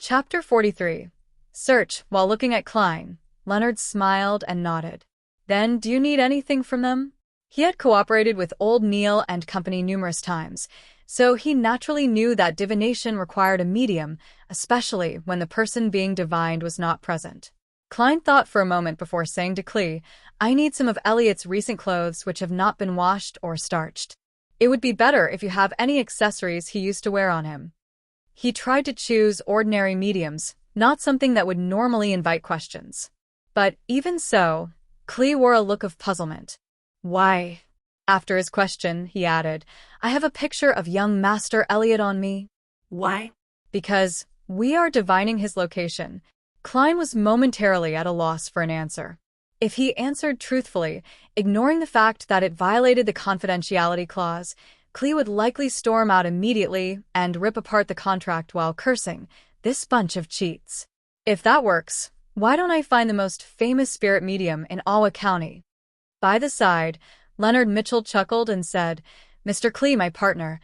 Chapter 43. Search. While looking at Klein, Leonard smiled and nodded. Then, do you need anything from them? He had cooperated with old Neil and company numerous times, so he naturally knew that divination required a medium, especially when the person being divined was not present. Klein thought for a moment before saying to Klee, I need some of Elliot's recent clothes which have not been washed or starched. It would be better if you have any accessories he used to wear on him. He tried to choose ordinary mediums, not something that would normally invite questions. But even so, Klee wore a look of puzzlement. Why? After his question, he added, I have a picture of young Master Elliot on me. Why? Because we are divining his location. Klein was momentarily at a loss for an answer. If he answered truthfully, ignoring the fact that it violated the confidentiality clause, Klee would likely storm out immediately and rip apart the contract while cursing, this bunch of cheats. If that works, why don't I find the most famous spirit medium in Alwa County? By the side, Leonard Mitchell chuckled and said, Mr. Klee, my partner,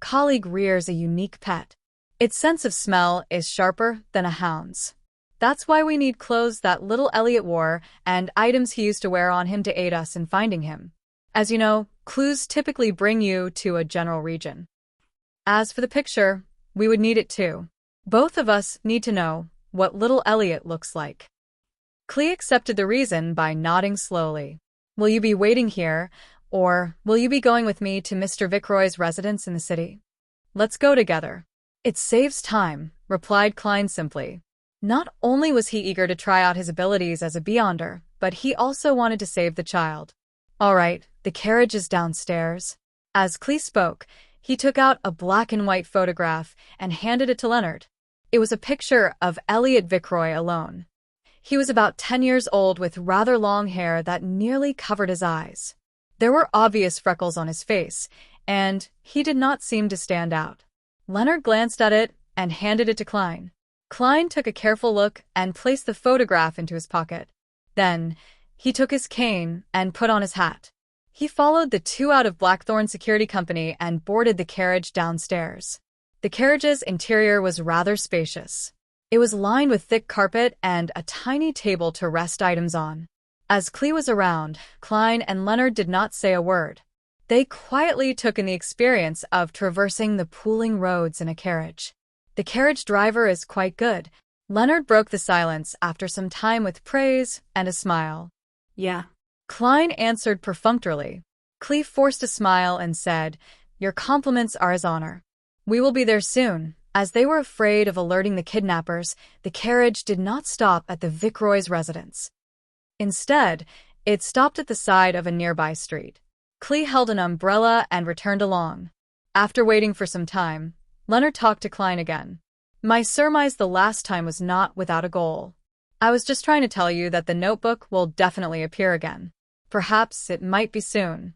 colleague rears a unique pet. Its sense of smell is sharper than a hound's. That's why we need clothes that little Elliot wore and items he used to wear on him to aid us in finding him. As you know, clues typically bring you to a general region. As for the picture, we would need it too. Both of us need to know what little Elliot looks like. Klee accepted the reason by nodding slowly. Will you be waiting here, or will you be going with me to Mr. Vickroy's residence in the city? Let's go together. It saves time, replied Klein simply. Not only was he eager to try out his abilities as a beyonder, but he also wanted to save the child. All right, the carriage is downstairs. As Klee spoke, he took out a black and white photograph and handed it to Leonard. It was a picture of Elliot Vickroy alone. He was about 10 years old with rather long hair that nearly covered his eyes. There were obvious freckles on his face, and he did not seem to stand out. Leonard glanced at it and handed it to Klein. Klein took a careful look and placed the photograph into his pocket. Then, he took his cane and put on his hat. He followed the two out of Blackthorn Security Company and boarded the carriage downstairs. The carriage's interior was rather spacious. It was lined with thick carpet and a tiny table to rest items on. As Klee was around, Klein and Leonard did not say a word. They quietly took in the experience of traversing the pooling roads in a carriage. The carriage driver is quite good. Leonard broke the silence after some time with praise and a smile. Yeah. Klein answered perfunctorily. Klee forced a smile and said, Your compliments are his honor. We will be there soon. As they were afraid of alerting the kidnappers, the carriage did not stop at the Vickroy's residence. Instead, it stopped at the side of a nearby street. Klee held an umbrella and returned along. After waiting for some time, Leonard talked to Klein again. My surmise the last time was not without a goal. I was just trying to tell you that the notebook will definitely appear again. Perhaps it might be soon.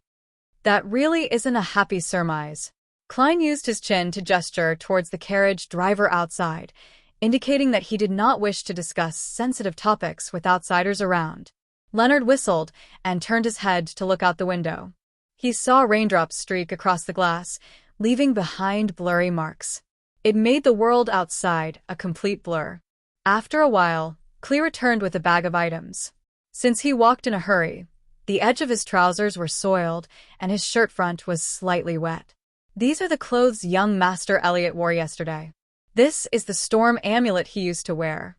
That really isn't a happy surmise. Klein used his chin to gesture towards the carriage driver outside, indicating that he did not wish to discuss sensitive topics with outsiders around. Leonard whistled and turned his head to look out the window. He saw raindrops streak across the glass, leaving behind blurry marks. It made the world outside a complete blur. After a while, Klee returned with a bag of items. Since he walked in a hurry, the edge of his trousers were soiled and his shirt front was slightly wet. These are the clothes young Master Elliot wore yesterday. This is the storm amulet he used to wear.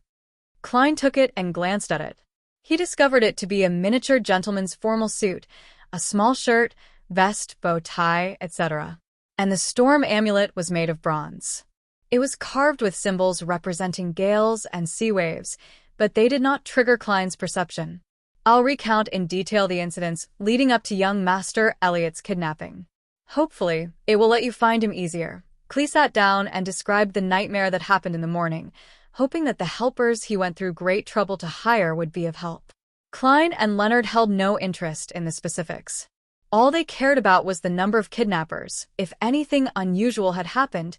Klein took it and glanced at it. He discovered it to be a miniature gentleman's formal suit, a small shirt, vest, bow tie, etc. And the storm amulet was made of bronze. It was carved with symbols representing gales and sea waves, but they did not trigger Klein's perception. I'll recount in detail the incidents leading up to young Master Elliot's kidnapping. Hopefully, it will let you find him easier. Klee sat down and described the nightmare that happened in the morning, hoping that the helpers he went through great trouble to hire would be of help. Klein and Leonard held no interest in the specifics. All they cared about was the number of kidnappers, if anything unusual had happened,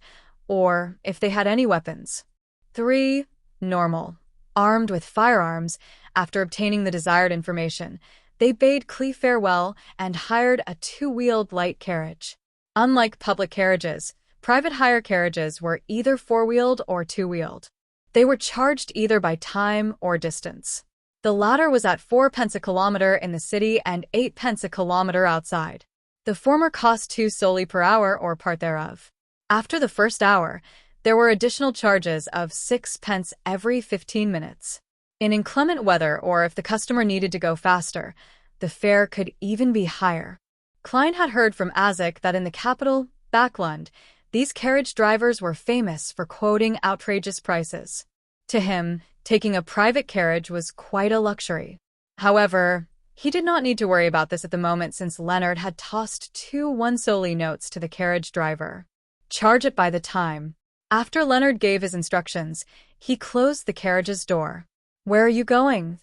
or if they had any weapons. 3. Normal. Armed with firearms, after obtaining the desired information, they bade Klee farewell and hired a two-wheeled light carriage. Unlike public carriages, Private hire carriages were either four-wheeled or two-wheeled. They were charged either by time or distance. The latter was at 4 pence a kilometre in the city and 8 pence a kilometre outside. The former cost 2 solely per hour or part thereof. After the first hour, there were additional charges of 6 pence every 15 minutes. In inclement weather or if the customer needed to go faster, the fare could even be higher. Klein had heard from Isaac that in the capital, Backlund, these carriage drivers were famous for quoting outrageous prices. To him, taking a private carriage was quite a luxury. However, he did not need to worry about this at the moment since Leonard had tossed 2 one-solely notes to the carriage driver. Charge it by the time. After Leonard gave his instructions, he closed the carriage's door. Where are you going?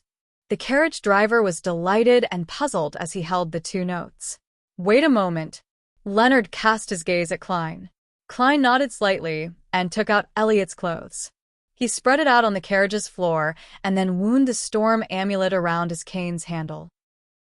The carriage driver was delighted and puzzled as he held the 2 notes. Wait a moment. Leonard cast his gaze at Klein. Klein nodded slightly and took out Elliot's clothes. He spread it out on the carriage's floor and then wound the storm amulet around his cane's handle.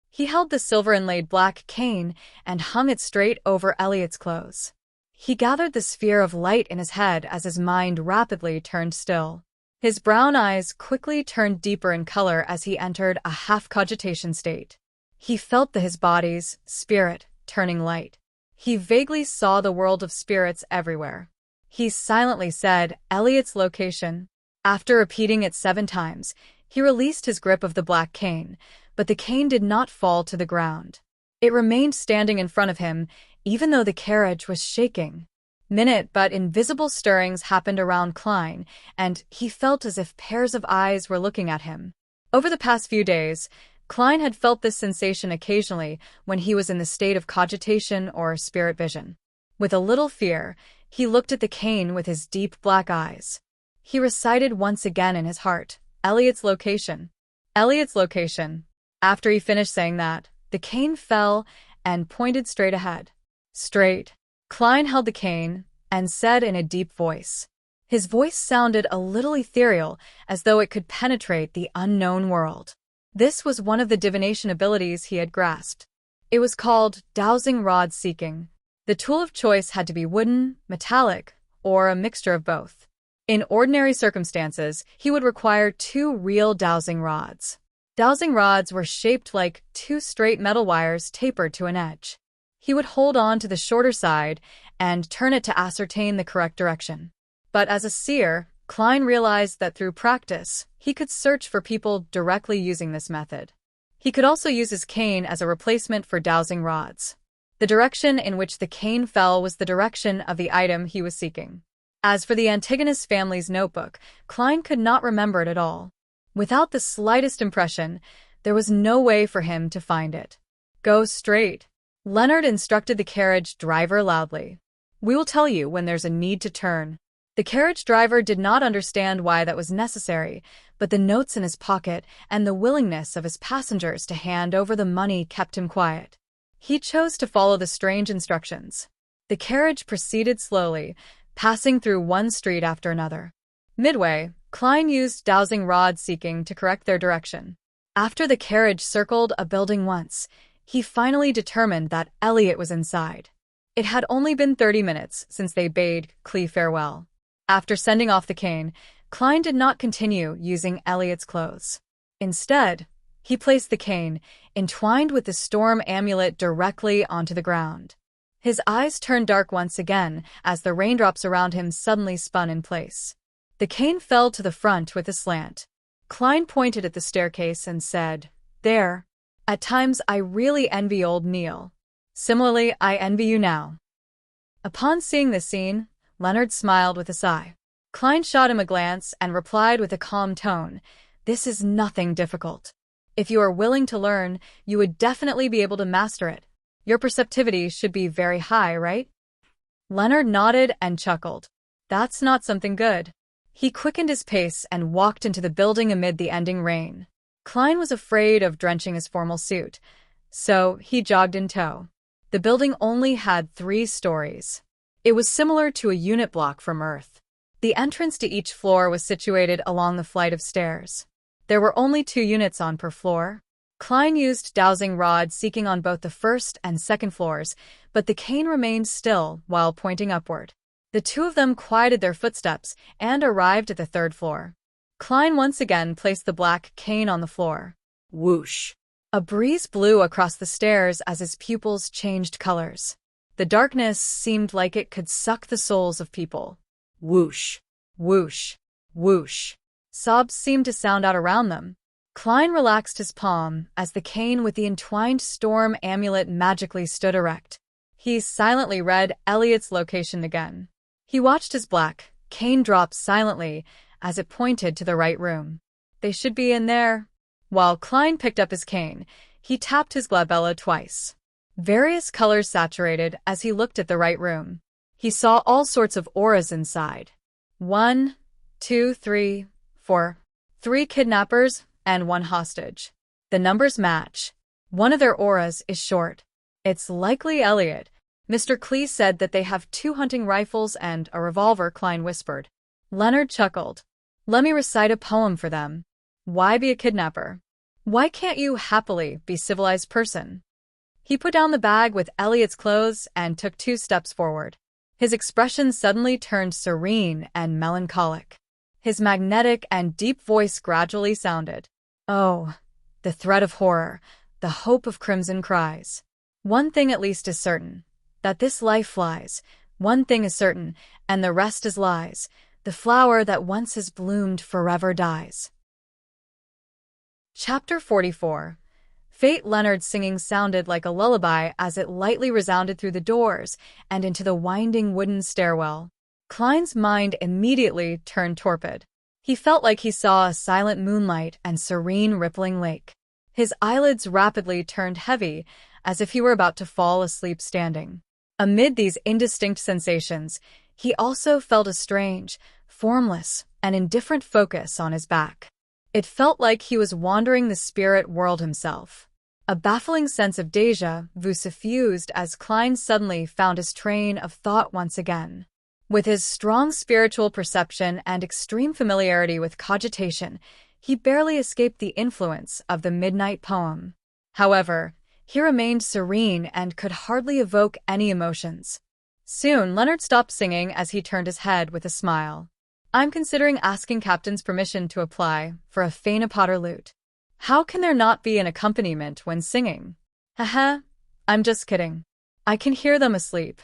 He held the silver-inlaid black cane and hung it straight over Elliot's clothes. He gathered the sphere of light in his head as his mind rapidly turned still. His brown eyes quickly turned deeper in color as he entered a half-cogitation state. He felt his body's spirit turning light. He vaguely saw the world of spirits everywhere. He silently said Elliot's location. After repeating it 7 times, he released his grip of the black cane, but the cane did not fall to the ground. It remained standing in front of him, even though the carriage was shaking. Minute but invisible stirrings happened around Klein, and he felt as if pairs of eyes were looking at him. Over the past few days, Klein had felt this sensation occasionally when he was in the state of cogitation or spirit vision. With a little fear, he looked at the cane with his deep black eyes. He recited once again in his heart, Elliot's location. Elliot's location. After he finished saying that, the cane fell and pointed straight ahead. Straight. Klein held the cane and said in a deep voice. His voice sounded a little ethereal, as though it could penetrate the unknown world. This was one of the divination abilities he had grasped. It was called dowsing rod seeking. The tool of choice had to be wooden, metallic, or a mixture of both. In ordinary circumstances, he would require 2 real dowsing rods. Dowsing rods were shaped like 2 straight metal wires tapered to an edge. He would hold on to the shorter side and turn it to ascertain the correct direction. But as a seer, Klein realized that through practice, he could search for people directly using this method. He could also use his cane as a replacement for dowsing rods. The direction in which the cane fell was the direction of the item he was seeking. As for the Antigonus family's notebook, Klein could not remember it at all. Without the slightest impression, there was no way for him to find it. Go straight. Leonard instructed the carriage driver loudly. We will tell you when there's a need to turn. The carriage driver did not understand why that was necessary, but the notes in his pocket and the willingness of his passengers to hand over the money kept him quiet. He chose to follow the strange instructions. The carriage proceeded slowly, passing through one street after another. Midway, Klein used dowsing rod seeking to correct their direction. After the carriage circled a building once, he finally determined that Elliot was inside. It had only been 30 minutes since they bade Clee farewell. After sending off the cane, Klein did not continue using Elliot's clothes. Instead, he placed the cane, entwined with the storm amulet, directly onto the ground. His eyes turned dark once again as the raindrops around him suddenly spun in place. The cane fell to the front with a slant. Klein pointed at the staircase and said, There. At times I really envy old Neil. Similarly, I envy you now. Upon seeing this scene, Leonard smiled with a sigh. Klein shot him a glance and replied with a calm tone, This is nothing difficult. If you are willing to learn, you would definitely be able to master it. Your perceptivity should be very high, right? Leonard nodded and chuckled. That's not something good. He quickened his pace and walked into the building amid the ending rain. Klein was afraid of drenching his formal suit, so he jogged in tow. The building only had 3 stories. It was similar to a unit block from Earth. The entrance to each floor was situated along the flight of stairs. There were only 2 units on per floor. Klein used dowsing rod seeking on both the first and second floors, but the cane remained still while pointing upward. The two of them quieted their footsteps and arrived at the third floor. Klein once again placed the black cane on the floor. Whoosh. A breeze blew across the stairs as his pupils changed colors. The darkness seemed like it could suck the souls of people. Whoosh. Whoosh. Whoosh. Sobs seemed to sound out around them. Klein relaxed his palm as the cane with the entwined storm amulet magically stood erect. He silently read Elliot's location again. He watched his black cane drop silently as it pointed to the right room. They should be in there. While Klein picked up his cane, he tapped his glabella twice. Various colors saturated as he looked at the right room. He saw all sorts of auras inside. 1, 2, 3, 4. 3 kidnappers and 1 hostage. The numbers match. One of their auras is short. It's likely Elliot. Mr. Klee said that they have 2 hunting rifles and a revolver, Klein whispered. Leonard chuckled. Let me recite a poem for them. Why be a kidnapper? Why can't you happily be a civilized person? He put down the bag with Elliot's clothes and took 2 steps forward. His expression suddenly turned serene and melancholic. His magnetic and deep voice gradually sounded. Oh, the threat of horror, the hope of crimson cries. One thing at least is certain, that this life flies. One thing is certain, and the rest is lies. The flower that once has bloomed forever dies. Chapter 44. Fate. Leonard's singing sounded like a lullaby as it lightly resounded through the doors and into the winding wooden stairwell. Klein's mind immediately turned torpid. He felt like he saw a silent moonlight and serene rippling lake. His eyelids rapidly turned heavy, as if he were about to fall asleep standing. Amid these indistinct sensations, he also felt a strange, formless, and indifferent focus on his back. It felt like he was wandering the spirit world himself. A baffling sense of déjà vu suffused as Klein suddenly found his train of thought once again. With his strong spiritual perception and extreme familiarity with cogitation, he barely escaped the influence of the midnight poem. However, he remained serene and could hardly evoke any emotions. Soon, Leonard stopped singing as he turned his head with a smile. I'm considering asking Captain's permission to apply for a Faina Potter lute. How can there not be an accompaniment when singing? Haha, I'm just kidding. I can hear them asleep.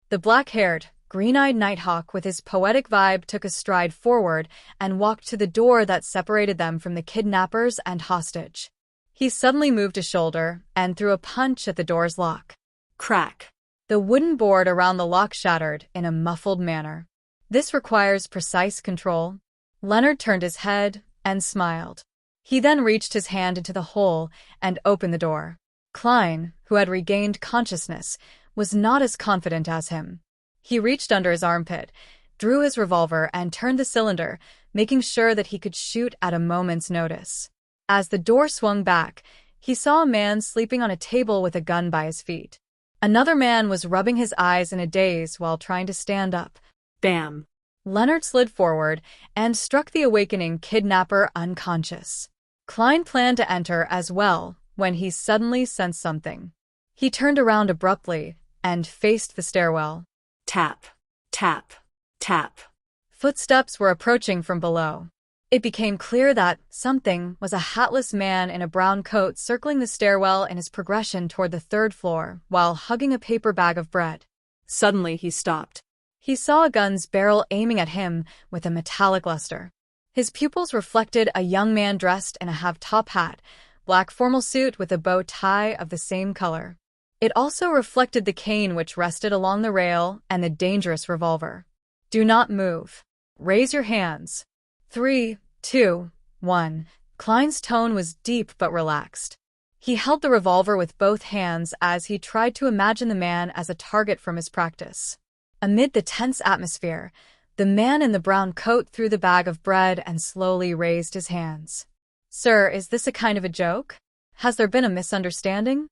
The black-haired, green-eyed Nighthawk with his poetic vibe took a stride forward and walked to the door that separated them from the kidnappers and hostage. He suddenly moved a shoulder and threw a punch at the door's lock. Crack. The wooden board around the lock shattered in a muffled manner. This requires precise control. Leonard turned his head and smiled. He then reached his hand into the hole and opened the door. Klein, who had regained consciousness, was not as confident as him. He reached under his armpit, drew his revolver, and turned the cylinder, making sure that he could shoot at a moment's notice. As the door swung back, he saw a man sleeping on a table with a gun by his feet. Another man was rubbing his eyes in a daze while trying to stand up. Bam! Leonard slid forward and struck the awakening kidnapper unconscious. Klein planned to enter as well when he suddenly sensed something. He turned around abruptly and faced the stairwell. Tap, tap, tap. Footsteps were approaching from below. It became clear that something was a hatless man in a brown coat circling the stairwell in his progression toward the 3rd floor while hugging a paper bag of bread. Suddenly he stopped. He saw a gun's barrel aiming at him with a metallic luster. His pupils reflected a young man dressed in a half-top hat, black formal suit with a bow tie of the same color. It also reflected the cane which rested along the rail and the dangerous revolver. Do not move. Raise your hands. 3, 2, 1. Klein's tone was deep but relaxed. He held the revolver with both hands as he tried to imagine the man as a target from his practice. Amid the tense atmosphere, the man in the brown coat threw the bag of bread and slowly raised his hands. Sir, is this a kind of a joke? Has there been a misunderstanding?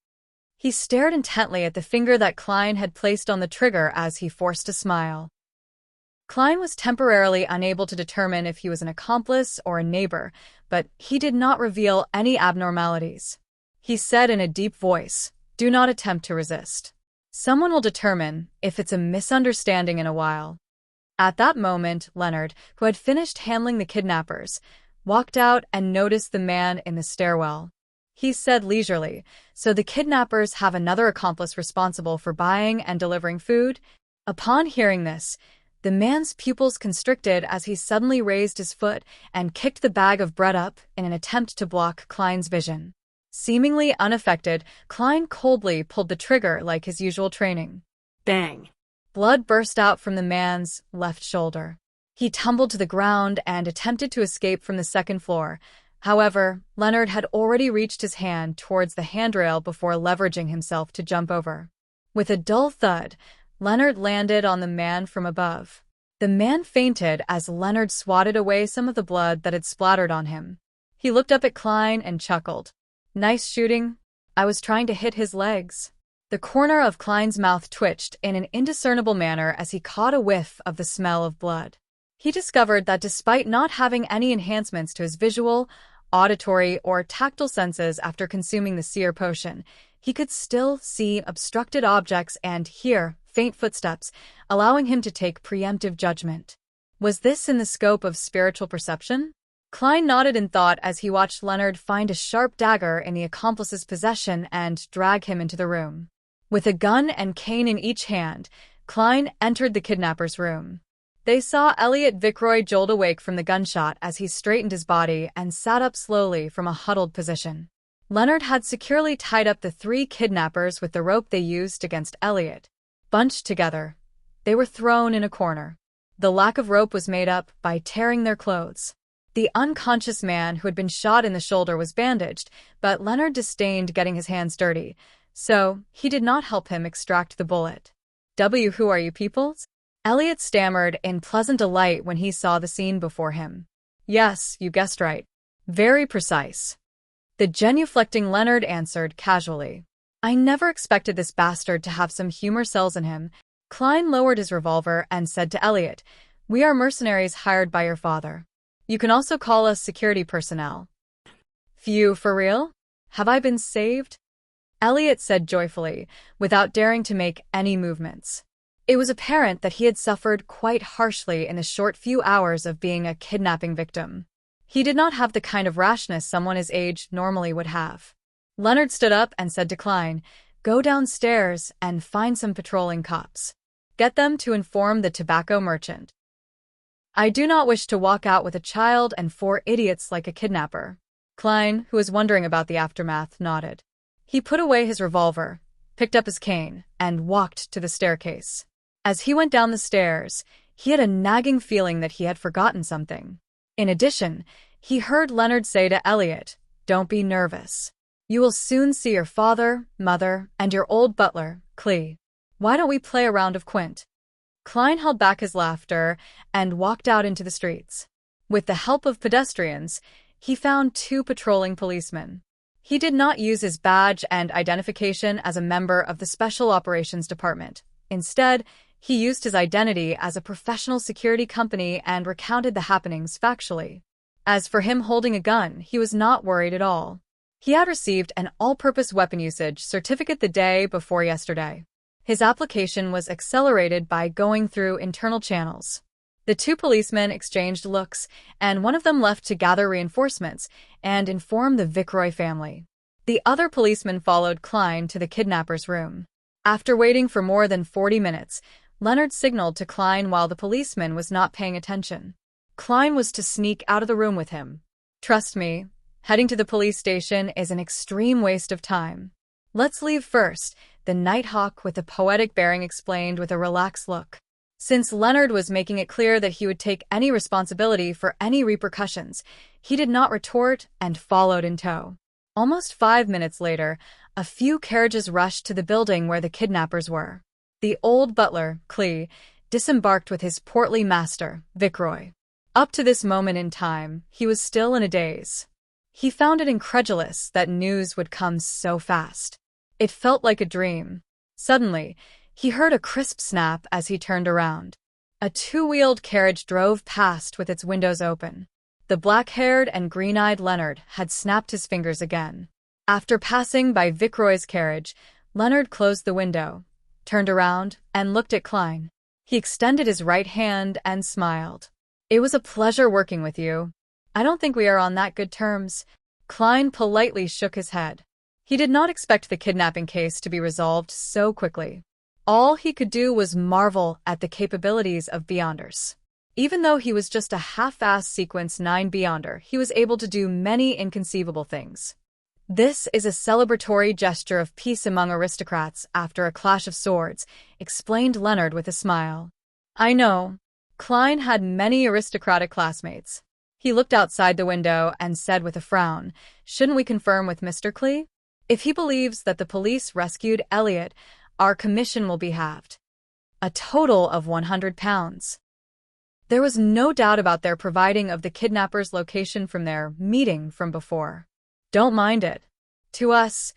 He stared intently at the finger that Klein had placed on the trigger as he forced a smile. Klein was temporarily unable to determine if he was an accomplice or a neighbor, but he did not reveal any abnormalities. He said in a deep voice, "Do not attempt to resist. Someone will determine if it's a misunderstanding in a while." At that moment, Leonard, who had finished handling the kidnappers, walked out and noticed the man in the stairwell. He said leisurely, "So the kidnappers have another accomplice responsible for buying and delivering food?" Upon hearing this, the man's pupils constricted as he suddenly raised his foot and kicked the bag of bread up in an attempt to block Klein's vision. Seemingly unaffected, Klein coldly pulled the trigger like his usual training. Bang! Blood burst out from the man's left shoulder. He tumbled to the ground and attempted to escape from the second floor. However, Leonard had already reached his hand towards the handrail before leveraging himself to jump over. With a dull thud, Leonard landed on the man from above. The man fainted as Leonard swatted away some of the blood that had splattered on him. He looked up at Klein and chuckled. "Nice shooting. I was trying to hit his legs." The corner of Klein's mouth twitched in an indiscernible manner as he caught a whiff of the smell of blood. He discovered that despite not having any enhancements to his visual, auditory, or tactile senses after consuming the seer potion, he could still see obstructed objects and hear faint footsteps, allowing him to take preemptive judgment. Was this in the scope of spiritual perception? Klein nodded in thought as he watched Leonard find a sharp dagger in the accomplice's possession and drag him into the room. With a gun and cane in each hand, Klein entered the kidnapper's room. They saw Elliot Vickroy jolt awake from the gunshot as he straightened his body and sat up slowly from a huddled position. Leonard had securely tied up the 3 kidnappers with the rope they used against Elliot. Bunched together, they were thrown in a corner. The lack of rope was made up by tearing their clothes. The unconscious man who had been shot in the shoulder was bandaged, but Leonard disdained getting his hands dirty, so he did not help him extract the bullet. "Who are you peoples?" Elliot stammered in pleasant delight when he saw the scene before him. "Yes, you guessed right. Very precise." The genuflecting Leonard answered casually. "I never expected this bastard to have some humor cells in him." Klein lowered his revolver and said to Elliot, "We are mercenaries hired by your father. You can also call us security personnel." "Phew, for real? Have I been saved?" Elliot said joyfully, without daring to make any movements. It was apparent that he had suffered quite harshly in the short few hours of being a kidnapping victim. He did not have the kind of rashness someone his age normally would have. Leonard stood up and said to Klein, "Go downstairs and find some patrolling cops. Get them to inform the tobacco merchant. I do not wish to walk out with a child and 4 idiots like a kidnapper." Klein, who was wondering about the aftermath, nodded. He put away his revolver, picked up his cane, and walked to the staircase. As he went down the stairs, he had a nagging feeling that he had forgotten something. In addition, he heard Leonard say to Elliot, "Don't be nervous. You will soon see your father, mother, and your old butler, Clee. Why don't we play a round of Quint?" Klein held back his laughter and walked out into the streets. With the help of pedestrians, he found 2 patrolling policemen. He did not use his badge and identification as a member of the Special Operations Department. Instead, he used his identity as a professional security company and recounted the happenings factually. As for him holding a gun, he was not worried at all. He had received an all-purpose weapon usage certificate the day before yesterday. His application was accelerated by going through internal channels. The 2 policemen exchanged looks, and one of them left to gather reinforcements and inform the Vickroy family. The other policeman followed Klein to the kidnapper's room. After waiting for more than 40 minutes, Leonard signaled to Klein while the policeman was not paying attention. Klein was to sneak out of the room with him. "Trust me, heading to the police station is an extreme waste of time. Let's leave first," the Nighthawk with a poetic bearing explained with a relaxed look. Since Leonard was making it clear that he would take any responsibility for any repercussions, he did not retort and followed in tow. Almost 5 minutes later, a few carriages rushed to the building where the kidnappers were. The old butler, Clee, disembarked with his portly master, Vickroy. Up to this moment in time, he was still in a daze. He found it incredulous that news would come so fast. It felt like a dream. Suddenly, he heard a crisp snap as he turned around. A 2-wheeled carriage drove past with its windows open. The black-haired and green-eyed Leonard had snapped his fingers again. After passing by Vickroy's carriage, Leonard closed the window, turned around, and looked at Klein. He extended his right hand and smiled. It was a pleasure working with you. I don't think we are on that good terms. Klein politely shook his head. He did not expect the kidnapping case to be resolved so quickly. All he could do was marvel at the capabilities of Beyonders. Even though he was just a half-assed Sequence 9 Beyonder, he was able to do many inconceivable things. This is a celebratory gesture of peace among aristocrats after a clash of swords, explained Leonard with a smile. I know. Klein had many aristocratic classmates. He looked outside the window and said with a frown, shouldn't we confirm with Mr. Klee? If he believes that the police rescued Elliot, our commission will be halved. A total of £100. There was no doubt about their providing of the kidnapper's location from their meeting from before. Don't mind it. To us,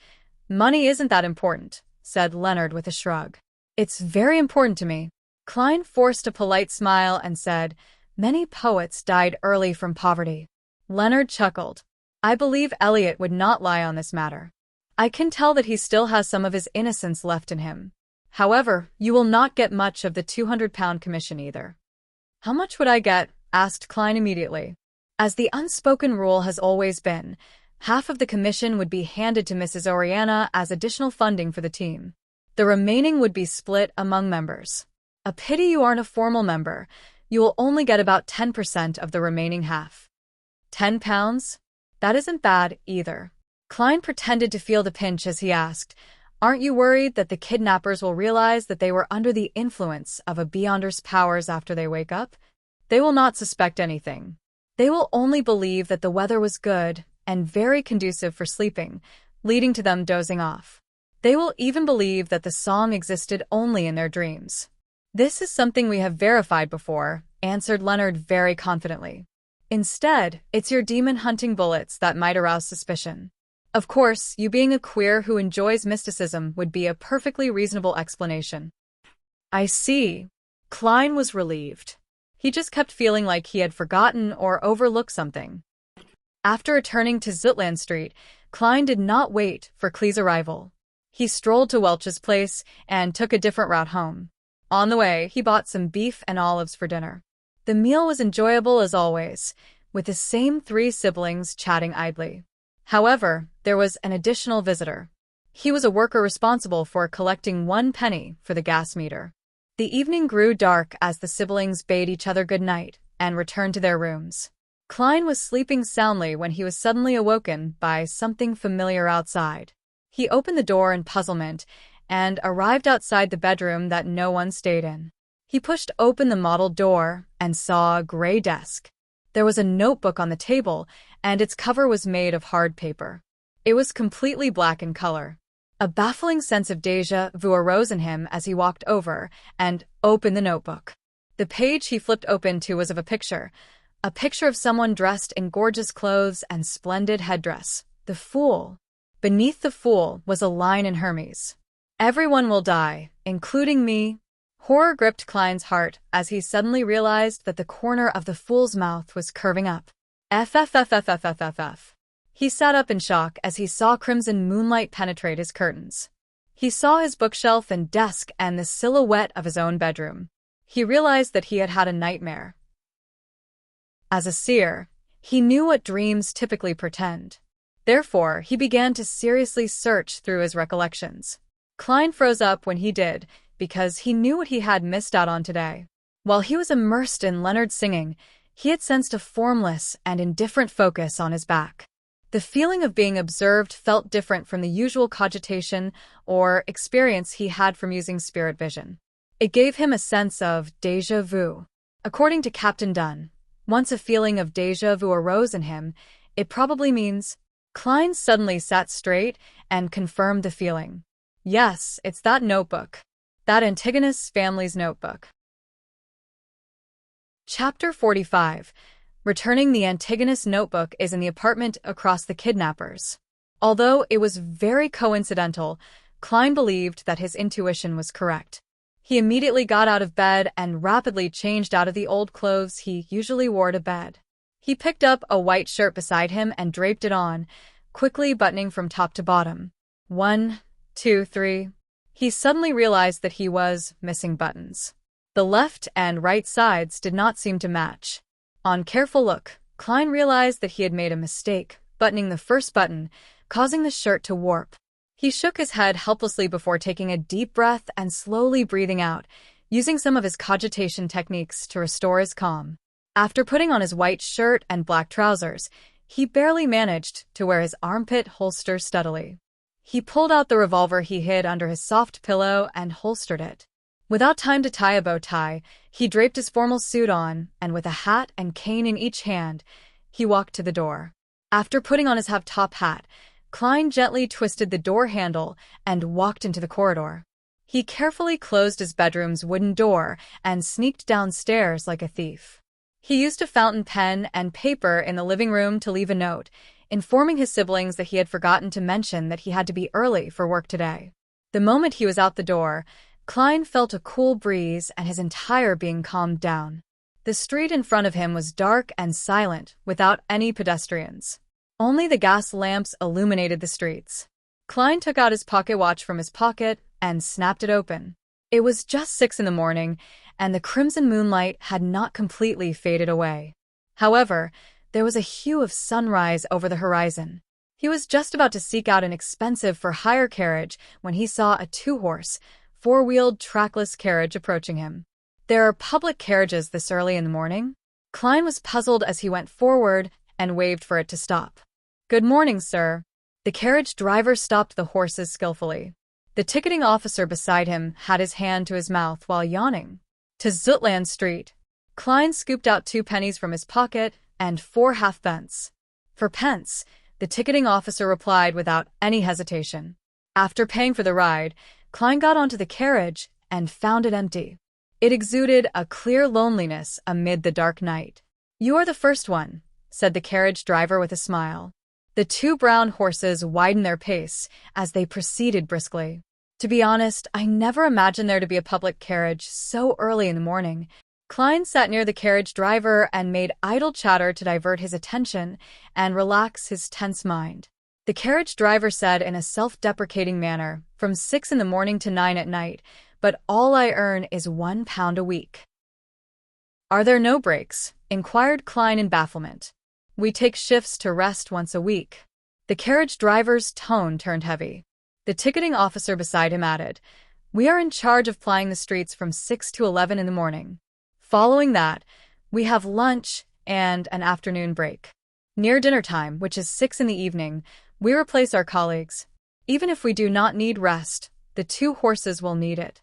money isn't that important, said Leonard with a shrug. It's very important to me. Klein forced a polite smile and said, many poets died early from poverty. Leonard chuckled. I believe Elliot would not lie on this matter. I can tell that he still has some of his innocence left in him. However, you will not get much of the £200 commission either. How much would I get? Asked Klein immediately. As the unspoken rule has always been, half of the commission would be handed to Mrs. Oriana as additional funding for the team. The remaining would be split among members. A pity you aren't a formal member. You will only get about 10% of the remaining half. £10? That isn't bad, either. Klein pretended to feel the pinch as he asked, aren't you worried that the kidnappers will realize that they were under the influence of a Beyonder's powers after they wake up? They will not suspect anything. They will only believe that the weather was good and very conducive for sleeping, leading to them dozing off. They will even believe that the song existed only in their dreams. This is something we have verified before, answered Leonard very confidently. Instead, it's your demon-hunting bullets that might arouse suspicion. Of course, you being a queer who enjoys mysticism would be a perfectly reasonable explanation. I see. Klein was relieved. He just kept feeling like he had forgotten or overlooked something. After returning to Zutland Street, Klein did not wait for Klee's arrival. He strolled to Welch's place and took a different route home. On the way, he bought some beef and olives for dinner. The meal was enjoyable as always, with the same three siblings chatting idly. However, there was an additional visitor. He was a worker responsible for collecting 1 penny for the gas meter. The evening grew dark as the siblings bade each other good night and returned to their rooms. Klein was sleeping soundly when he was suddenly awoken by something familiar outside. He opened the door in puzzlement and arrived outside the bedroom that no one stayed in. He pushed open the mottled door and saw a gray desk. There was a notebook on the table, and its cover was made of hard paper. It was completely black in color. A baffling sense of déjà vu arose in him as he walked over and opened the notebook. The page he flipped open to was of a picture of someone dressed in gorgeous clothes and splendid headdress. The Fool. Beneath the Fool was a line in Hermes. Everyone will die, including me. Horror gripped Klein's heart as he suddenly realized that the corner of the Fool's mouth was curving up. FFFFFFFF. He sat up in shock as he saw crimson moonlight penetrate his curtains. He saw his bookshelf and desk and the silhouette of his own bedroom. He realized that he had had a nightmare. As a seer, he knew what dreams typically portend. Therefore, he began to seriously search through his recollections. Klein froze up when he did, because he knew what he had missed out on today. While he was immersed in Leonard's singing, he had sensed a formless and indifferent focus on his back. The feeling of being observed felt different from the usual cogitation or experience he had from using spirit vision. It gave him a sense of déjà vu. According to Captain Dunn, once a feeling of déjà vu arose in him, it probably means. Klein suddenly sat straight and confirmed the feeling. Yes, it's that notebook. That Antigonus family's notebook. Chapter 45. Returning the Antigonus notebook is in the apartment across the kidnappers. Although it was very coincidental, Klein believed that his intuition was correct. He immediately got out of bed and rapidly changed out of the old clothes he usually wore to bed. He picked up a white shirt beside him and draped it on, quickly buttoning from top to bottom. 1, 2, 3. He suddenly realized that he was missing buttons. The left and right sides did not seem to match. On careful look, Klein realized that he had made a mistake, buttoning the first button, causing the shirt to warp. He shook his head helplessly before taking a deep breath and slowly breathing out, using some of his cogitation techniques to restore his calm. After putting on his white shirt and black trousers, he barely managed to wear his armpit holster steadily. He pulled out the revolver he hid under his soft pillow and holstered it. Without time to tie a bow tie, he draped his formal suit on, and with a hat and cane in each hand, he walked to the door. After putting on his half-top hat, Klein gently twisted the door handle and walked into the corridor. He carefully closed his bedroom's wooden door and sneaked downstairs like a thief. He used a fountain pen and paper in the living room to leave a note, informing his siblings that he had forgotten to mention that he had to be early for work today. The moment he was out the door, Klein felt a cool breeze and his entire being calmed down. The street in front of him was dark and silent, without any pedestrians. Only the gas lamps illuminated the streets. Klein took out his pocket watch from his pocket and snapped it open. It was just 6 in the morning, and the crimson moonlight had not completely faded away. However, there was a hue of sunrise over the horizon. He was just about to seek out an expensive for-hire carriage when he saw a 2-horse, 4-wheeled trackless carriage approaching him. There are public carriages this early in the morning? Klein was puzzled as he went forward and waved for it to stop. "Good morning, sir." The carriage driver stopped the horses skillfully. The ticketing officer beside him had his hand to his mouth while yawning. "To Zutland Street." Klein scooped out 2 pennies from his pocket and 4 halfpence. "For pence," the ticketing officer replied without any hesitation. After paying for the ride, Klein got onto the carriage and found it empty. It exuded a clear loneliness amid the dark night. "You are the first one," said the carriage driver with a smile. The 2 brown horses widened their pace as they proceeded briskly. "To be honest, I never imagined there to be a public carriage so early in the morning." Klein sat near the carriage driver and made idle chatter to divert his attention and relax his tense mind. The carriage driver said in a self-deprecating manner, "From 6 in the morning to 9 at night, but all I earn is £1 a week." "Are there no breaks?" inquired Klein in bafflement. "We take shifts to rest once a week." The carriage driver's tone turned heavy. The ticketing officer beside him added, "We are in charge of plying the streets from 6 to 11 in the morning. Following that, we have lunch and an afternoon break. Near dinner time, which is 6 in the evening, we replace our colleagues. Even if we do not need rest, the 2 horses will need it."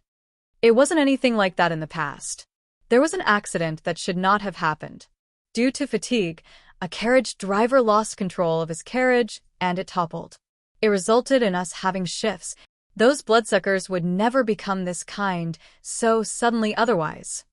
It wasn't anything like that in the past. There was an accident that should not have happened. Due to fatigue, a carriage driver lost control of his carriage and it toppled. It resulted in us having shifts. Those bloodsuckers would never become this kind, so suddenly otherwise.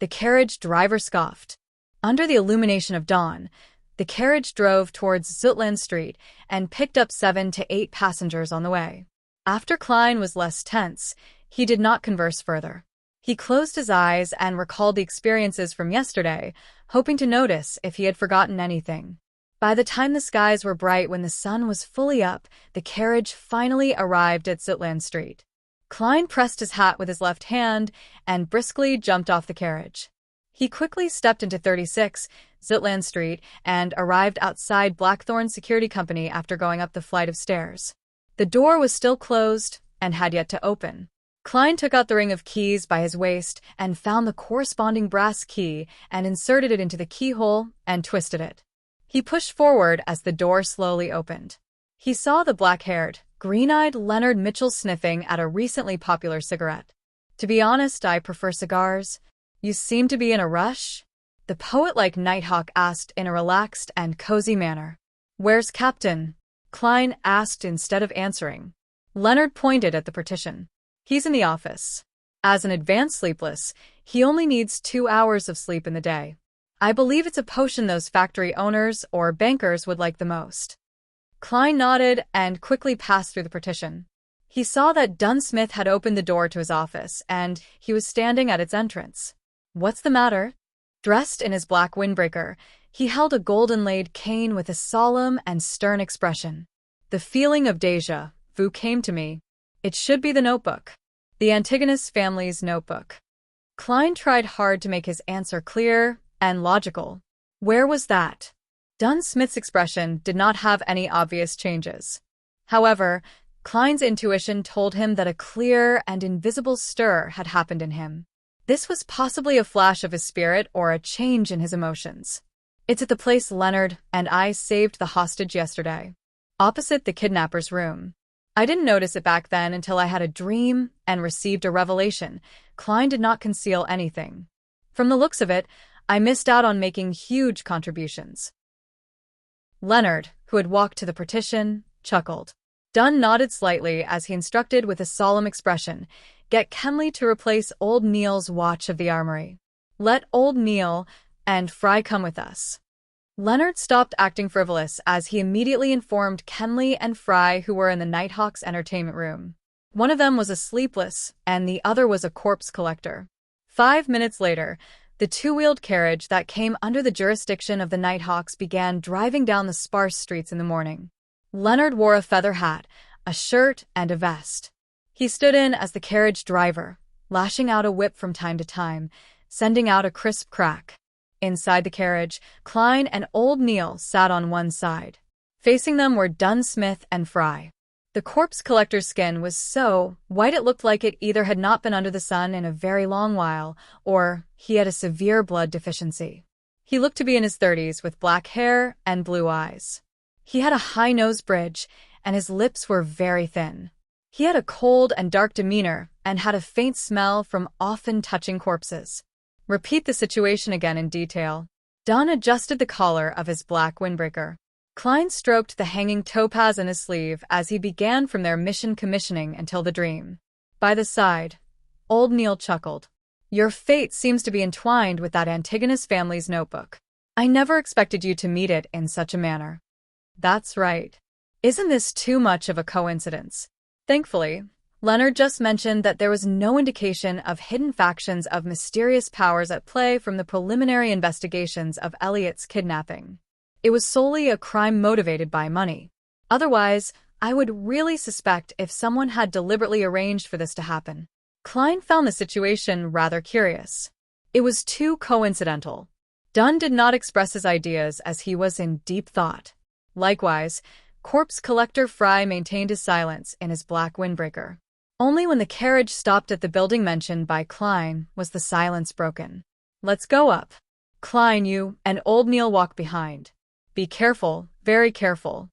The carriage driver scoffed. Under the illumination of dawn, the carriage drove towards Zutland Street and picked up 7 to 8 passengers on the way. After Klein was less tense, he did not converse further. He closed his eyes and recalled the experiences from yesterday, hoping to notice if he had forgotten anything. By the time the skies were bright when the sun was fully up, the carriage finally arrived at Zutland Street. Klein pressed his hat with his left hand and briskly jumped off the carriage. He quickly stepped into 36 Zutland Street and arrived outside Blackthorn Security Company after going up the flight of stairs. The door was still closed and had yet to open. Klein took out the ring of keys by his waist and found the corresponding brass key and inserted it into the keyhole and twisted it. He pushed forward as the door slowly opened. He saw the black-haired, green-eyed Leonard Mitchell sniffing at a recently popular cigarette. "To be honest, I prefer cigars. You seem to be in a rush?" the poet-like Nighthawk asked in a relaxed and cozy manner. "Where's Captain?" Klein asked instead of answering. Leonard pointed at the partition. "He's in the office. As an advanced sleepless, he only needs 2 hours of sleep in the day. I believe it's a potion those factory owners or bankers would like the most." Klein nodded and quickly passed through the partition. He saw that Dunsmith had opened the door to his office, and he was standing at its entrance. "What's the matter?" Dressed in his black windbreaker, he held a golden-laid cane with a solemn and stern expression. The feeling of déjà vu came to me. It should be the notebook. The Antigonus family's notebook. Klein tried hard to make his answer clear and logical. Where was that? Smith's expression did not have any obvious changes. However, Klein's intuition told him that a clear and invisible stir had happened in him. This was possibly a flash of his spirit or a change in his emotions. It's at the place Leonard and I saved the hostage yesterday, opposite the kidnapper's room. I didn't notice it back then until I had a dream and received a revelation. Klein did not conceal anything. From the looks of it, I missed out on making huge contributions. Leonard, who had walked to the partition, chuckled. Dunn nodded slightly as he instructed with a solemn expression, "Get Kenley to replace old Neil's watch of the armory. Let old Neil and Fry come with us." Leonard stopped acting frivolous as he immediately informed Kenley and Fry, who were in the Nighthawks entertainment room. One of them was a sleepless, and the other was a corpse collector. 5 minutes later, the two-wheeled carriage that came under the jurisdiction of the Nighthawks began driving down the sparse streets in the morning. Leonard wore a feather hat, a shirt, and a vest. He stood in as the carriage driver, lashing out a whip from time to time, sending out a crisp crack. Inside the carriage, Klein and old Neil sat on one side. Facing them were Smith and Fry. The corpse collector's skin was so white it looked like it either had not been under the sun in a very long while, or he had a severe blood deficiency. He looked to be in his 30s with black hair and blue eyes. He had a high nose bridge, and his lips were very thin. He had a cold and dark demeanor and had a faint smell from often touching corpses. Repeat the situation again in detail. Dunn adjusted the collar of his black windbreaker. Klein stroked the hanging topaz in his sleeve as he began from their mission commissioning until the dream. By the side, old Neil chuckled. "Your fate seems to be entwined with that Antigonus family's notebook. I never expected you to meet it in such a manner." "That's right. Isn't this too much of a coincidence?" Thankfully, Leonard just mentioned that there was no indication of hidden factions of mysterious powers at play from the preliminary investigations of Elliot's kidnapping. It was solely a crime motivated by money. Otherwise, I would really suspect if someone had deliberately arranged for this to happen. Klein found the situation rather curious. It was too coincidental. Dunn did not express his ideas as he was in deep thought. Likewise, corpse collector Fry maintained his silence in his black windbreaker. Only when the carriage stopped at the building mentioned by Klein was the silence broken. "Let's go up. Klein, you and old Neil walk behind. Be careful, very careful."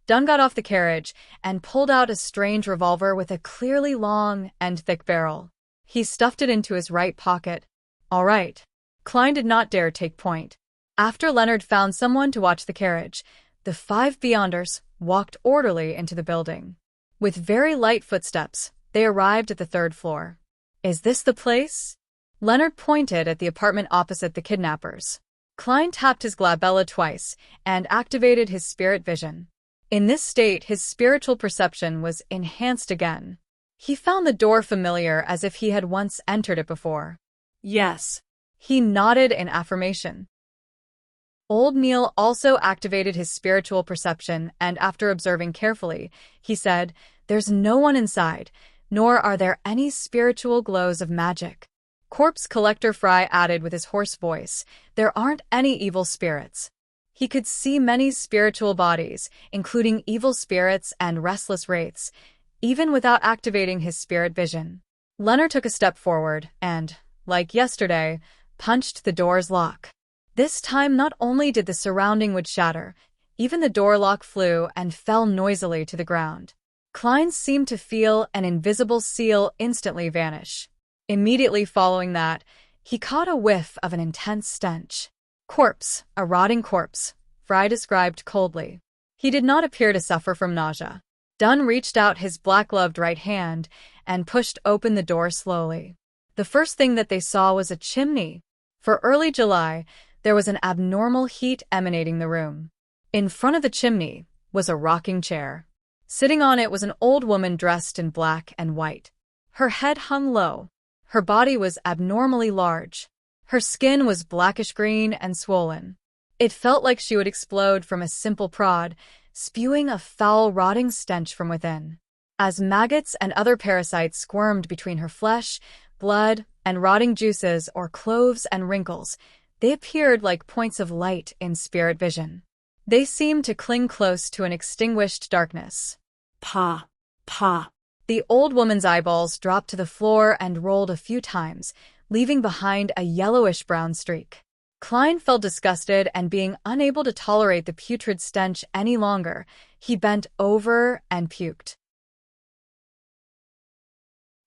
Dunn got off the carriage and pulled out a strange revolver with a clearly long and thick barrel. He stuffed it into his right pocket. "All right." Klein did not dare take point. After Leonard found someone to watch the carriage, the 5 Beyonders walked orderly into the building. With very light footsteps, they arrived at the 3rd floor. "Is this the place?" Leonard pointed at the apartment opposite the kidnappers. Klein tapped his glabella twice and activated his spirit vision. In this state, his spiritual perception was enhanced again. He found the door familiar as if he had once entered it before. Yes. He nodded in affirmation. Old Neil also activated his spiritual perception, and after observing carefully, he said, "There's no one inside, nor are there any spiritual glows of magic." Corpse collector Fry added with his hoarse voice, "There aren't any evil spirits." He could see many spiritual bodies, including evil spirits and restless wraiths, even without activating his spirit vision. Leonard took a step forward and, like yesterday, punched the door's lock. This time not only did the surrounding wood shatter, even the door lock flew and fell noisily to the ground. Klein seemed to feel an invisible seal instantly vanish. Immediately following that, he caught a whiff of an intense stench. "Corpse, a rotting corpse," Fry described coldly. He did not appear to suffer from nausea. Dunn reached out his black-gloved right hand and pushed open the door slowly. The first thing that they saw was a chimney. For early July, there was an abnormal heat emanating the room. In front of the chimney was a rocking chair. Sitting on it was an old woman dressed in black and white. Her head hung low. Her body was abnormally large. Her skin was blackish-green and swollen. It felt like she would explode from a simple prod, spewing a foul, rotting stench from within. As maggots and other parasites squirmed between her flesh, blood, and rotting juices or cloves and wrinkles, they appeared like points of light in spirit vision. They seemed to cling close to an extinguished darkness. Pa. Pa. The old woman's eyeballs dropped to the floor and rolled a few times, leaving behind a yellowish-brown streak. Klein felt disgusted, and being unable to tolerate the putrid stench any longer, he bent over and puked.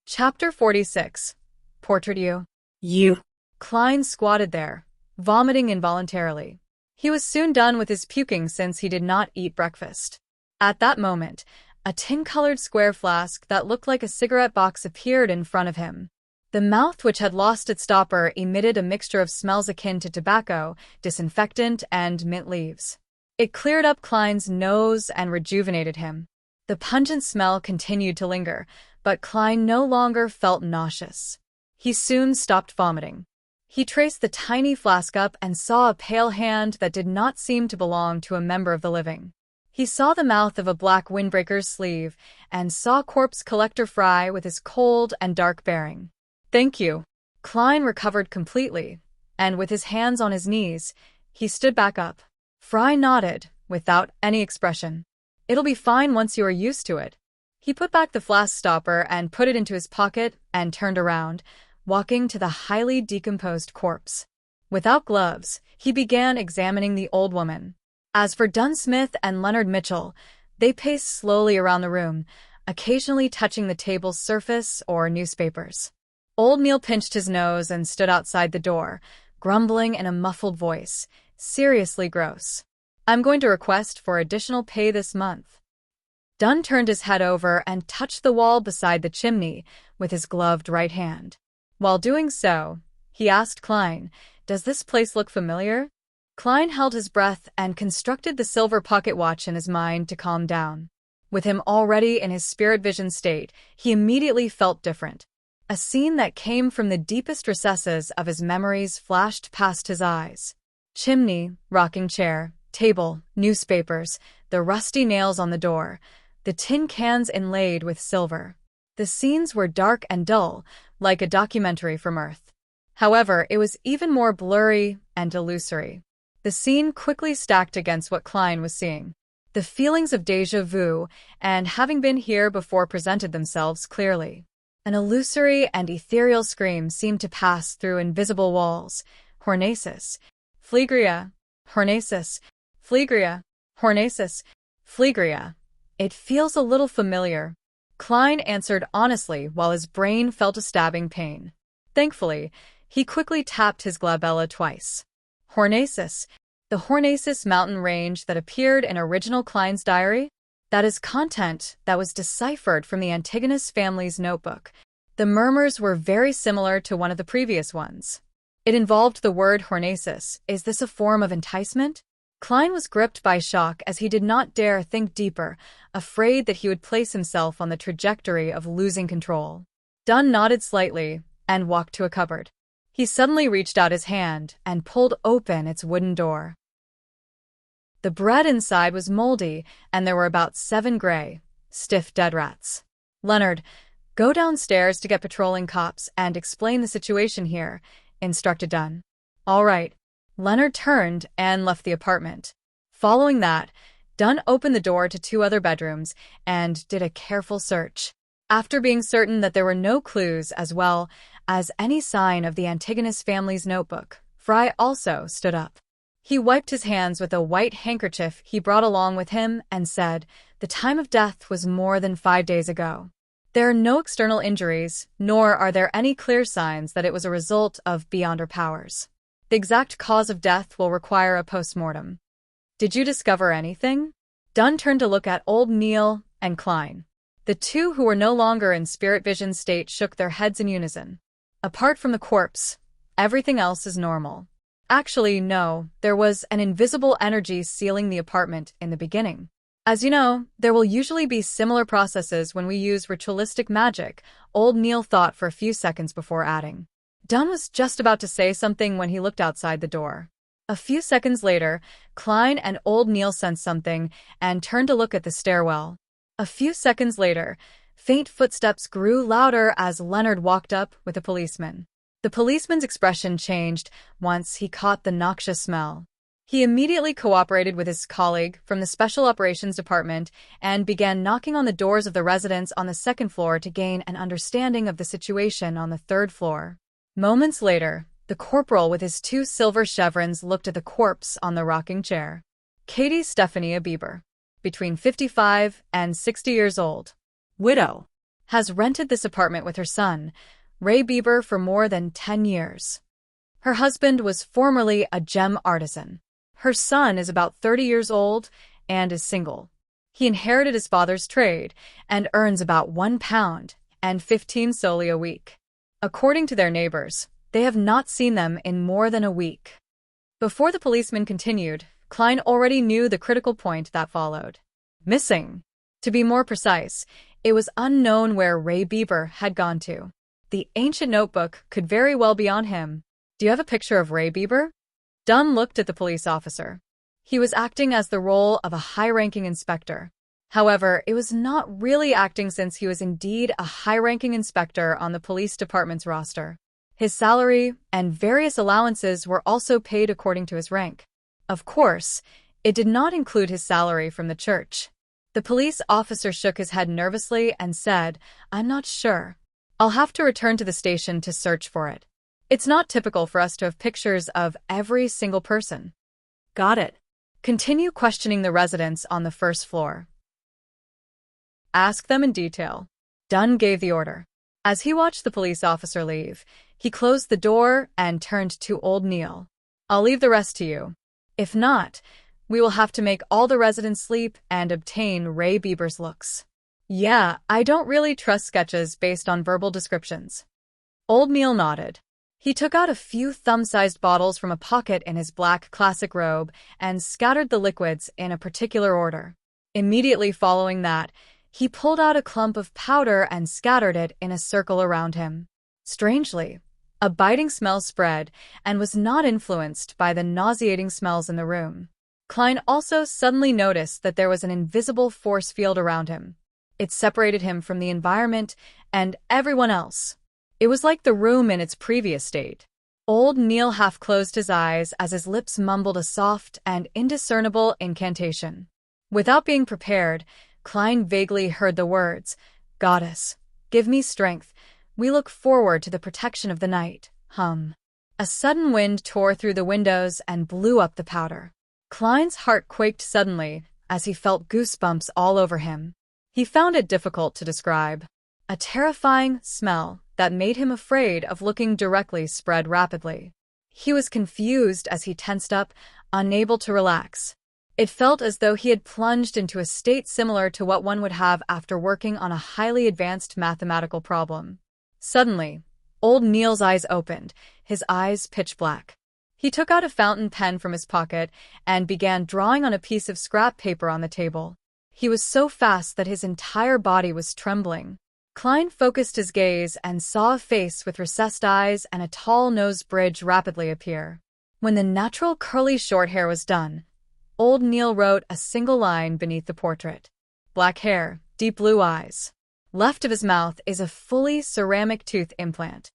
Chapter 46. Portrait You. You. Klein squatted there, vomiting involuntarily. He was soon done with his puking since he did not eat breakfast. At that moment, a tin-colored square flask that looked like a cigarette box appeared in front of him. The mouth, which had lost its stopper, emitted a mixture of smells akin to tobacco, disinfectant, and mint leaves. It cleared up Klein's nose and rejuvenated him. The pungent smell continued to linger, but Klein no longer felt nauseous. He soon stopped vomiting. He traced the tiny flask up and saw a pale hand that did not seem to belong to a member of the living. He saw the mouth of a black windbreaker's sleeve and saw Corpse Collector Fry with his cold and dark bearing. "Thank you." Klein recovered completely, and with his hands on his knees, he stood back up. Fry nodded, without any expression. "It'll be fine once you are used to it." He put back the flask stopper and put it into his pocket and turned around, walking to the highly decomposed corpse. Without gloves, he began examining the old woman. As for Dunsmith and Leonard Mitchell, they paced slowly around the room, occasionally touching the table's surface or newspapers. Old Neil pinched his nose and stood outside the door, grumbling in a muffled voice, seriously gross. "I'm going to request for additional pay this month." Dunn turned his head over and touched the wall beside the chimney with his gloved right hand. While doing so, he asked Klein, "Does this place look familiar?" Klein held his breath and constructed the silver pocket watch in his mind to calm down. With him already in his spirit vision state, he immediately felt different. A scene that came from the deepest recesses of his memories flashed past his eyes. Chimney, rocking chair, table, newspapers, the rusty nails on the door, the tin cans inlaid with silver. The scenes were dark and dull, like a documentary from Earth. However, it was even more blurry and illusory. The scene quickly stacked against what Klein was seeing. The feelings of déjà vu and having been here before presented themselves clearly. An illusory and ethereal scream seemed to pass through invisible walls. "Hornacis, Phlegria, Hornacis, Phlegria, Hornacis, Phlegria. It feels a little familiar." Klein answered honestly while his brain felt a stabbing pain. Thankfully, he quickly tapped his glabella twice. Hornacis, the Hornacis mountain range that appeared in original Klein's diary? That is content that was deciphered from the Antigonus family's notebook. The murmurs were very similar to one of the previous ones. It involved the word Hornacis. Is this a form of enticement? Klein was gripped by shock as he did not dare think deeper, afraid that he would place himself on the trajectory of losing control. Dunn nodded slightly and walked to a cupboard. He suddenly reached out his hand and pulled open its wooden door. The bread inside was moldy, and there were about 7 gray, stiff dead rats. "Leonard, go downstairs to get patrolling cops and explain the situation here," instructed Dunn. "All right." Leonard turned and left the apartment. Following that, Dunn opened the door to 2 other bedrooms and did a careful search. After being certain that there were no clues as well as any sign of the Antigonus family's notebook, Fry also stood up. He wiped his hands with a white handkerchief he brought along with him and said, "The time of death was more than 5 days ago. There are no external injuries, nor are there any clear signs that it was a result of beyond our powers. The exact cause of death will require a post-mortem." "Did you discover anything?" Dunn turned to look at old Neil and Klein. The two who were no longer in spirit vision state shook their heads in unison. "Apart from the corpse, everything else is normal." Actually, no, there was an invisible energy sealing the apartment in the beginning. As you know, there will usually be similar processes when we use ritualistic magic, old Neil thought for a few seconds before adding. Dunn was just about to say something when he looked outside the door. A few seconds later, Klein and old Neil sensed something and turned to look at the stairwell. A few seconds later, faint footsteps grew louder as Leonard walked up with a policeman. The policeman's expression changed once he caught the noxious smell. He immediately cooperated with his colleague from the Special Operations Department and began knocking on the doors of the residents on the second floor to gain an understanding of the situation on the third floor. Moments later, the corporal with his 2 silver chevrons looked at the corpse on the rocking chair. Katie Stephania Bieber, between 55 and 60 years old, Widow. has rented this apartment with her son, Ray Bieber, for more than 10 years. Her husband was formerly a gem artisan. Her son is about 30 years old and is single. He inherited his father's trade and earns about £1 and 15 soldi a week. According to their neighbors, they have not seen them in more than a week. Before the policeman continued, Klein already knew the critical point that followed. Missing. To be more precise, it was unknown where Ray Bieber had gone to. The ancient notebook could very well be on him. Do you have a picture of Ray Bieber? Dunn looked at the police officer. He was acting as the role of a high-ranking inspector. However, it was not really acting since he was indeed a high-ranking inspector on the police department's roster. His salary and various allowances were also paid according to his rank. Of course, it did not include his salary from the church. The police officer shook his head nervously and said, "I'm not sure. I'll have to return to the station to search for it. It's not typical for us to have pictures of every single person." Got it. Continue questioning the residents on the first floor. Ask them in detail. Dunn gave the order. As he watched the police officer leave, he closed the door and turned to old Neil. "I'll leave the rest to you. If not, we will have to make all the residents sleep and obtain Ray Bieber's looks." "Yeah, I don't really trust sketches based on verbal descriptions." Old Neil nodded. He took out a few thumb-sized bottles from a pocket in his black classic robe and scattered the liquids in a particular order. Immediately following that, he pulled out a clump of powder and scattered it in a circle around him. Strangely, a biting smell spread and was not influenced by the nauseating smells in the room. Klein also suddenly noticed that there was an invisible force field around him. It separated him from the environment and everyone else. It was like the room in its previous state. Old Neil half closed his eyes as his lips mumbled a soft and indiscernible incantation. Without being prepared, Klein vaguely heard the words, "Goddess, give me strength. We look forward to the protection of the night, hum." A sudden wind tore through the windows and blew up the powder. Klein's heart quaked suddenly as he felt goosebumps all over him. He found it difficult to describe. A terrifying smell that made him afraid of looking directly spread rapidly. He was confused as he tensed up, unable to relax. It felt as though he had plunged into a state similar to what one would have after working on a highly advanced mathematical problem. Suddenly, old Neil's eyes opened, his eyes pitch black. He took out a fountain pen from his pocket and began drawing on a piece of scrap paper on the table. He was so fast that his entire body was trembling. Klein focused his gaze and saw a face with recessed eyes and a tall nose bridge rapidly appear. When the natural curly short hair was done, old Neil wrote a single line beneath the portrait. Black hair, deep blue eyes. Left of his mouth is a fully ceramic tooth implant.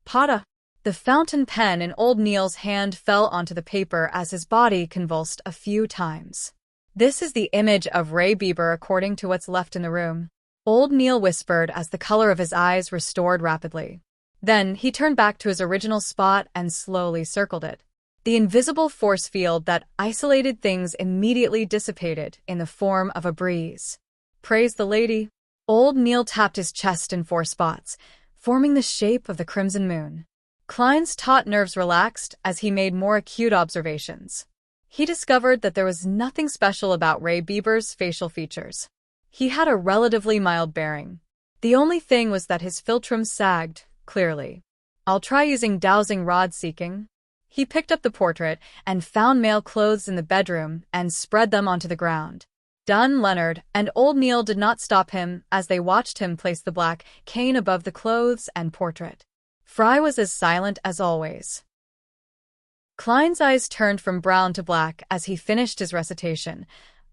Pata. The fountain pen in old Neil's hand fell onto the paper as his body convulsed a few times. "This is the image of Ray Bieber according to what's left in the room," old Neil whispered as the color of his eyes restored rapidly. Then he turned back to his original spot and slowly circled it. The invisible force field that isolated things immediately dissipated in the form of a breeze. "Praise the lady." Old Neil tapped his chest in 4 spots, forming the shape of the crimson moon. Klein's taut nerves relaxed as he made more acute observations. He discovered that there was nothing special about Ray Bieber's facial features. He had a relatively mild bearing. The only thing was that his philtrum sagged, clearly. "I'll try using dowsing rod seeking." He picked up the portrait and found male clothes in the bedroom and spread them onto the ground. Dunn, Leonard, and old Neil did not stop him as they watched him place the black cane above the clothes and portrait. Fry was as silent as always. Klein's eyes turned from brown to black as he finished his recitation,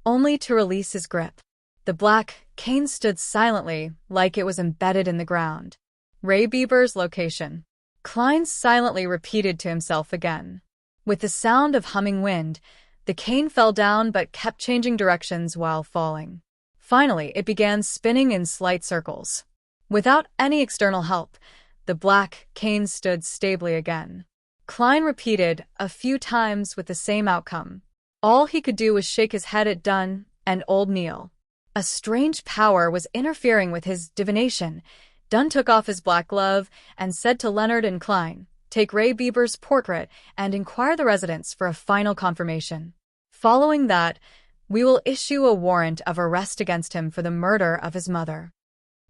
only to release his grip. The black cane stood silently, like it was embedded in the ground. Ray Bieber's location. Klein silently repeated to himself again. With the sound of humming wind, the cane fell down but kept changing directions while falling. Finally, it began spinning in slight circles. Without any external help, the black cane stood stably again. Klein repeated a few times with the same outcome. All he could do was shake his head at Dunn and old Neil. A strange power was interfering with his divination. Dunn took off his black glove and said to Leonard and Klein, "Take Ray Bieber's portrait and inquire the residence for a final confirmation. Following that, we will issue a warrant of arrest against him for the murder of his mother."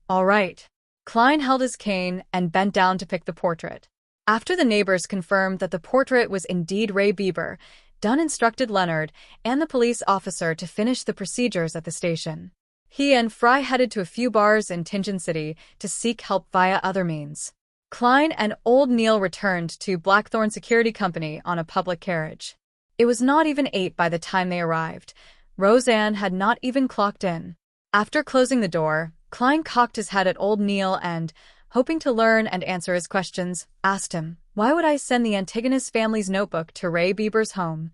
"All right." Klein held his cane and bent down to pick the portrait. After the neighbors confirmed that the portrait was indeed Ray Bieber, Dunn instructed Leonard and the police officer to finish the procedures at the station. He and Fry headed to a few bars in Tianjin City to seek help via other means. Klein and old Neil returned to Blackthorn Security Company on a public carriage. It was not even 8 by the time they arrived. Roseanne had not even clocked in. After closing the door, Klein cocked his head at old Neil and, hoping to learn and answer his questions, asked him, "Why would I send the Antigonus family's notebook to Ray Bieber's home?"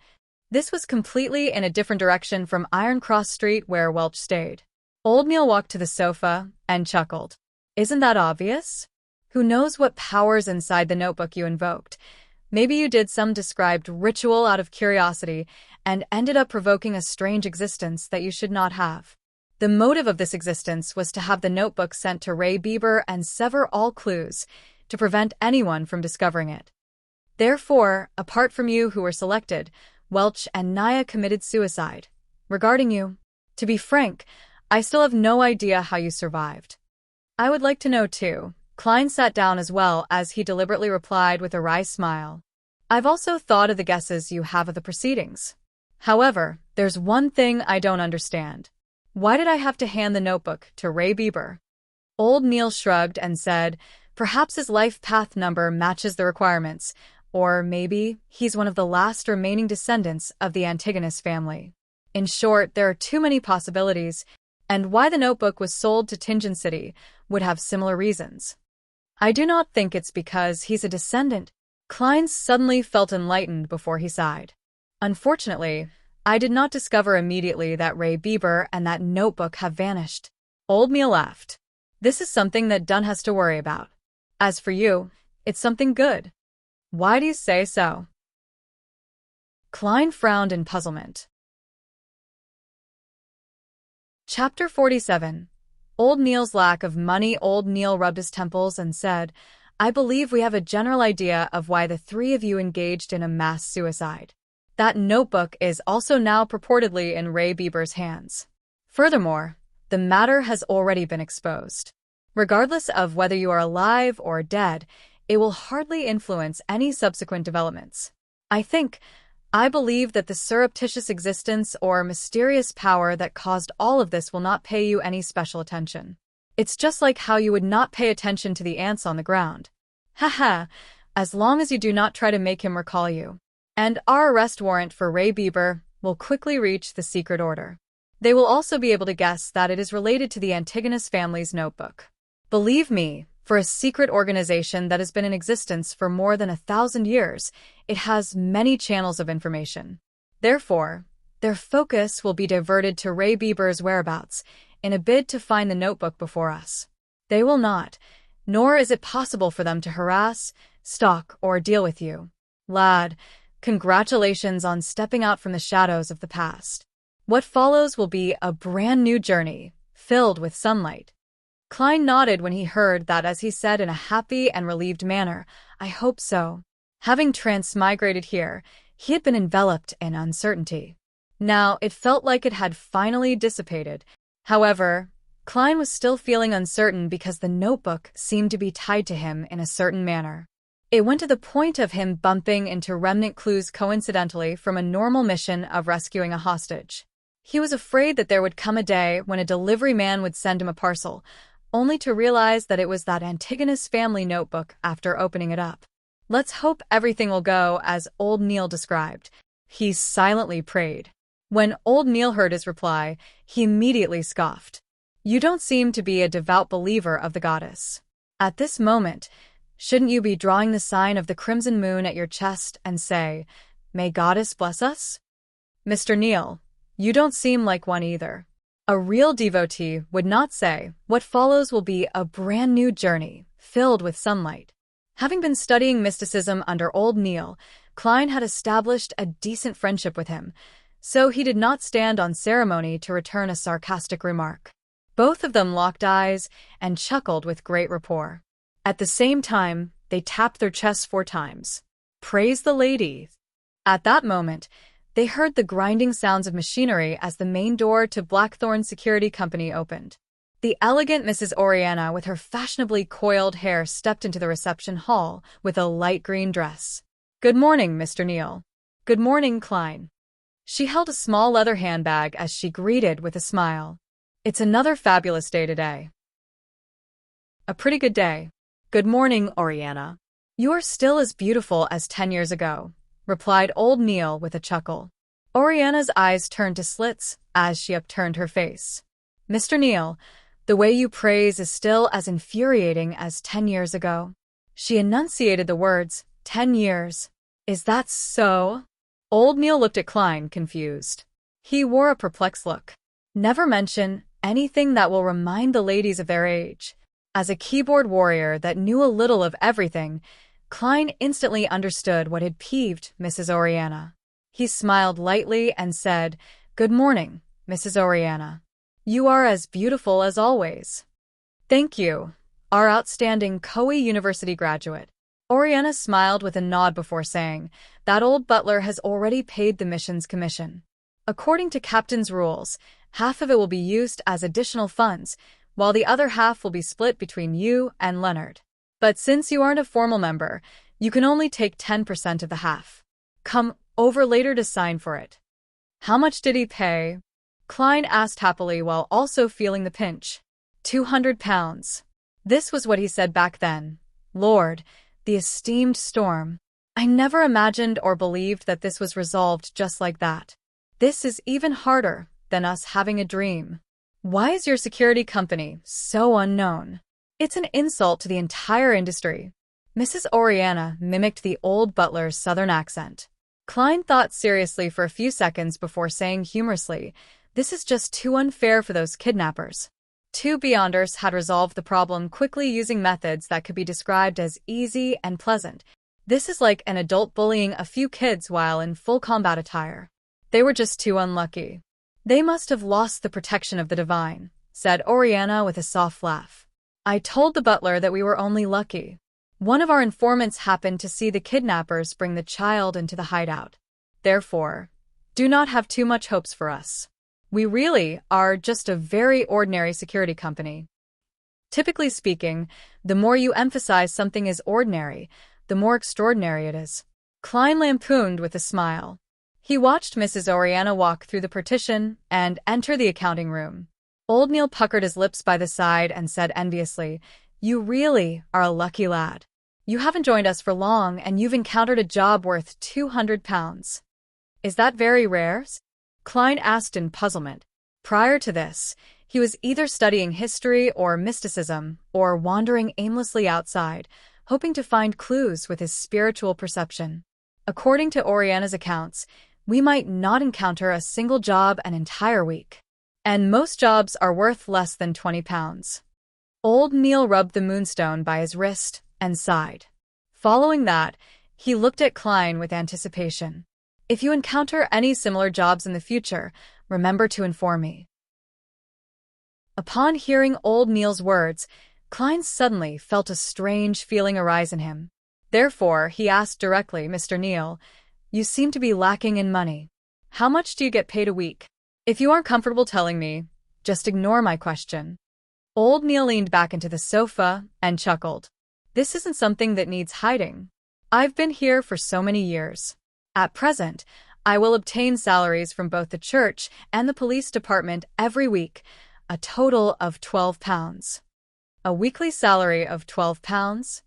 This was completely in a different direction from Iron Cross Street where Welch stayed. Old Neil walked to the sofa and chuckled. "Isn't that obvious? Who knows what power's inside the notebook you invoked? Maybe you did some described ritual out of curiosity and ended up provoking a strange existence that you should not have. The motive of this existence was to have the notebook sent to Ray Bieber and sever all clues, to prevent anyone from discovering it. Therefore, apart from you who were selected, Welch and Naya committed suicide. Regarding you, to be frank, I still have no idea how you survived." "I would like to know too." Klein sat down as well as he deliberately replied with a wry smile. "I've also thought of the guesses you have of the proceedings. However, there's one thing I don't understand. Why did I have to hand the notebook to Ray Bieber?" Old Neil shrugged and said, "Perhaps his life path number matches the requirements, or maybe he's one of the last remaining descendants of the Antigonus family. In short, there are too many possibilities, and why the notebook was sold to Tianjin City would have similar reasons. I do not think it's because he's a descendant." Klein suddenly felt enlightened before he sighed. "Unfortunately, I did not discover immediately that Ray Bieber and that notebook have vanished." Old Neil laughed. "This is something that Dunn has to worry about. As for you, it's something good." "Why do you say so?" Klein frowned in puzzlement. Chapter 47. Old Neil's lack of money. Old Neil rubbed his temples and said, "I believe we have a general idea of why the 3 of you engaged in a mass suicide. That notebook is also now purportedly in Ray Bieber's hands. Furthermore, the matter has already been exposed. Regardless of whether you are alive or dead, it will hardly influence any subsequent developments. I believe that the surreptitious existence or mysterious power that caused all of this will not pay you any special attention. It's just like how you would not pay attention to the ants on the ground. Haha, as long as you do not try to make him recall you. And our arrest warrant for Ray Bieber will quickly reach the secret order. They will also be able to guess that it is related to the Antigonus family's notebook. Believe me, for a secret organization that has been in existence for more than 1,000 years, it has many channels of information. Therefore, their focus will be diverted to Ray Bieber's whereabouts in a bid to find the notebook before us. They will not, nor is it possible for them to harass, stalk, or deal with you. Lad, congratulations on stepping out from the shadows of the past. What follows will be a brand new journey, filled with sunlight." Klein nodded when he heard that, as he said in a happy and relieved manner, "I hope so." Having transmigrated here, he had been enveloped in uncertainty. Now it felt like it had finally dissipated. However, Klein was still feeling uncertain because the notebook seemed to be tied to him in a certain manner. It went to the point of him bumping into remnant clues coincidentally from a normal mission of rescuing a hostage. He was afraid that there would come a day when a delivery man would send him a parcel, only to realize that it was that Antigonus family notebook after opening it up. Let's hope everything will go as old Neil described. He silently prayed. When old Neil heard his reply, he immediately scoffed. "You don't seem to be a devout believer of the goddess." At this moment, Shouldn't you be drawing the sign of the crimson moon at your chest and say, "May Goddess bless us"? Mr. Neal, you don't seem like one either. A real devotee would not say, "What follows will be a brand new journey, filled with sunlight." Having been studying mysticism under Old Neal, Klein had established a decent friendship with him, so he did not stand on ceremony to return a sarcastic remark. Both of them locked eyes and chuckled with great rapport. At the same time, they tapped their chests 4 times. Praise the lady! At that moment, they heard the grinding sounds of machinery as the main door to Blackthorn Security Company opened. The elegant Mrs. Oriana with her fashionably coiled hair stepped into the reception hall with a light green dress. "Good morning, Mr. Neal." "Good morning, Klein." She held a small leather handbag as she greeted with a smile. "It's another fabulous day today." "A pretty good day." "Good morning, Oriana." "You are still as beautiful as 10 years ago," replied Old Neal with a chuckle. Oriana's eyes turned to slits as she upturned her face. "Mr. Neal, the way you praise is still as infuriating as 10 years ago." She enunciated the words, 10 years. "Is that so?" Old Neal looked at Klein, confused. He wore a perplexed look. "Never mention anything that will remind the ladies of their age." As a keyboard warrior that knew a little of everything, Klein instantly understood what had peeved Mrs. Oriana. He smiled lightly and said, "Good morning, Mrs. Oriana. You are as beautiful as always." "Thank you, our outstanding Koei University graduate." Oriana smiled with a nod before saying, "That old butler has already paid the mission's commission. According to Captain's rules, half of it will be used as additional funds, while the other half will be split between you and Leonard. But since you aren't a formal member, you can only take 10% of the half. Come over later to sign for it." "How much did he pay?" Klein asked happily while also feeling the pinch. £200. This was what he said back then. "Lord, the esteemed Storm. I never imagined or believed that this was resolved just like that. This is even harder than us having a dream. Why is your security company so unknown? It's an insult to the entire industry." Mrs. Oriana mimicked the old butler's southern accent. Klein thought seriously for a few seconds before saying humorously, "This is just too unfair for those kidnappers." Two Beyonders had resolved the problem quickly using methods that could be described as easy and pleasant. This is like an adult bullying a few kids while in full combat attire. They were just too unlucky. "They must have lost the protection of the divine," said Oriana with a soft laugh. "I told the butler that we were only lucky. One of our informants happened to see the kidnappers bring the child into the hideout. Therefore, do not have too much hopes for us. We really are just a very ordinary security company." Typically speaking, the more you emphasize something is ordinary, the more extraordinary it is. Klein lampooned with a smile. He watched Mrs. Oriana walk through the partition and enter the accounting room. Old Neal puckered his lips by the side and said enviously, "You really are a lucky lad. You haven't joined us for long and you've encountered a job worth £200. Is that very rare?" Klein asked in puzzlement. Prior to this, he was either studying history or mysticism or wandering aimlessly outside, hoping to find clues with his spiritual perception. According to Oriana's accounts, we might not encounter a single job an entire week. And most jobs are worth less than £20. Old Neal rubbed the moonstone by his wrist and sighed. Following that, he looked at Klein with anticipation. "If you encounter any similar jobs in the future, remember to inform me." Upon hearing Old Neal's words, Klein suddenly felt a strange feeling arise in him. Therefore, he asked directly, "Mr. Neal, you seem to be lacking in money. How much do you get paid a week? If you aren't comfortable telling me, just ignore my question." Old Neal leaned back into the sofa and chuckled. "This isn't something that needs hiding. I've been here for so many years. At present, I will obtain salaries from both the church and the police department every week, a total of £12. "A weekly salary of £12?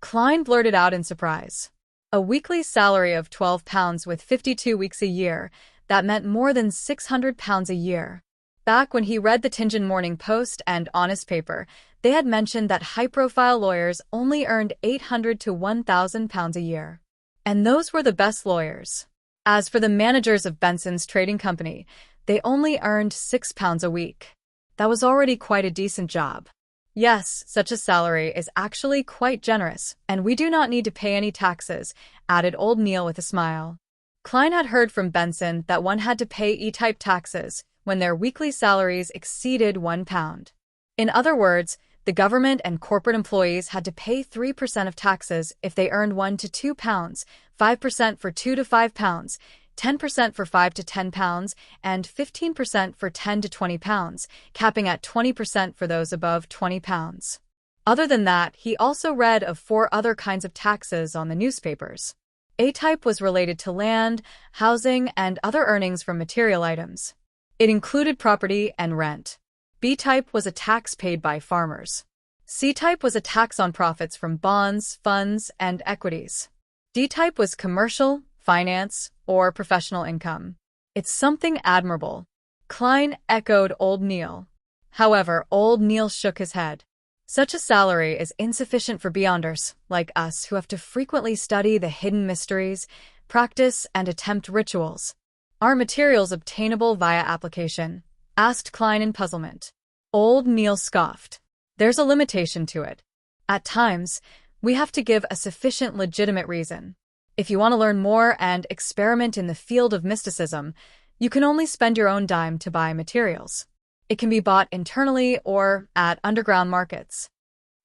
Klein blurted out in surprise. A weekly salary of £12 with 52 weeks a year, that meant more than £600 a year. Back when he read the Tianjin Morning Post and Honest Paper, they had mentioned that high-profile lawyers only earned £800 to £1,000 a year. And those were the best lawyers. As for the managers of Benson's trading company, they only earned £6 a week. That was already quite a decent job. Yes, such a salary is actually quite generous, and we do not need to pay any taxes, added old Neil with a smile. Klein had heard from Benson that one had to pay E-type taxes when their weekly salaries exceeded £1. In other words, the government and corporate employees had to pay 3% of taxes if they earned £1 to £2, 5% for £2 to £5, 10% for £5 to £10, and 15% for £10 to £20, capping at 20% for those above £20. Other than that, he also read of 4 other kinds of taxes on the newspapers. A-type was related to land, housing, and other earnings from material items. It included property and rent. B-type was a tax paid by farmers. C-type was a tax on profits from bonds, funds, and equities. D-type was commercial, finance, or professional income. It's something admirable. Klein echoed old Neil. However, old Neil shook his head. Such a salary is insufficient for beyonders, like us, who have to frequently study the hidden mysteries, practice, and attempt rituals. Are materials obtainable via application? Asked Klein in puzzlement. Old Neil scoffed. There's a limitation to it. At times, we have to give a sufficient legitimate reason. If you want to learn more and experiment in the field of mysticism, you can only spend your own dime to buy materials. It can be bought internally or at underground markets.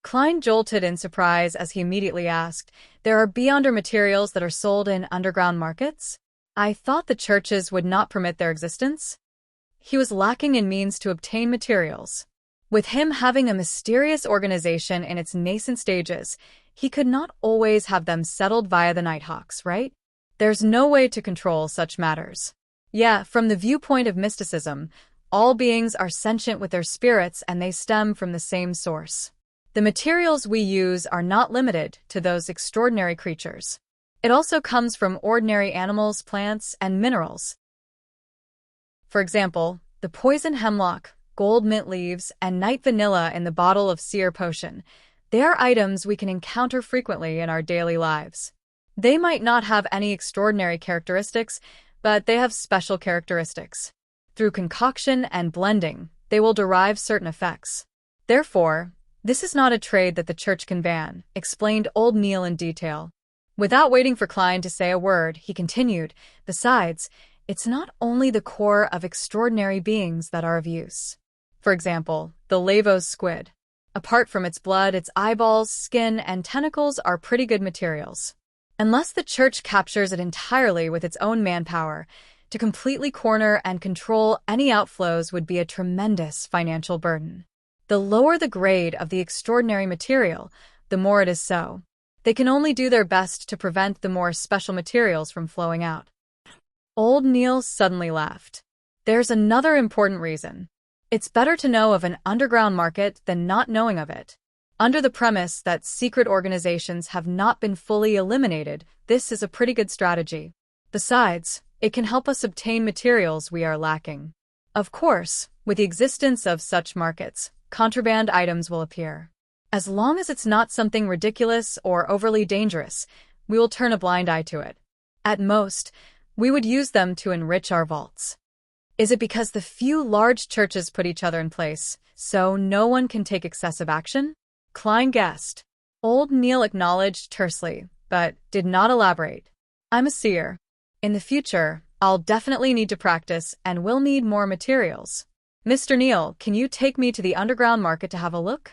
Klein jolted in surprise as he immediately asked, there are beyonder materials that are sold in underground markets? I thought the churches would not permit their existence. He was lacking in means to obtain materials. With him having a mysterious organization in its nascent stages, he could not always have them settled via the Nighthawks, right? There's no way to control such matters. Yeah, from the viewpoint of mysticism, all beings are sentient with their spirits and they stem from the same source. The materials we use are not limited to those extraordinary creatures. It also comes from ordinary animals, plants, and minerals. For example, the poison hemlock, gold mint leaves, and night vanilla in the bottle of seer potion. They are items we can encounter frequently in our daily lives. They might not have any extraordinary characteristics, but they have special characteristics. Through concoction and blending, they will derive certain effects. Therefore, this is not a trade that the church can ban, explained old Neil in detail. Without waiting for Klein to say a word, he continued, besides, it's not only the core of extraordinary beings that are of use. For example, the Lavos squid. Apart from its blood, its eyeballs, skin, and tentacles are pretty good materials. Unless the church captures it entirely with its own manpower, to completely corner and control any outflows would be a tremendous financial burden. The lower the grade of the extraordinary material, the more it is so. They can only do their best to prevent the more special materials from flowing out. Old Neil suddenly laughed. There's another important reason. It's better to know of an underground market than not knowing of it. Under the premise that secret organizations have not been fully eliminated, this is a pretty good strategy. Besides, it can help us obtain materials we are lacking. Of course, with the existence of such markets, contraband items will appear. As long as it's not something ridiculous or overly dangerous, we will turn a blind eye to it. At most, we would use them to enrich our vaults. Is it because the few large churches put each other in place, so no one can take excessive action? Klein guessed. Old Neil acknowledged tersely, but did not elaborate. I'm a seer. In the future, I'll definitely need to practice and will need more materials. Mr. Neil, can you take me to the underground market to have a look?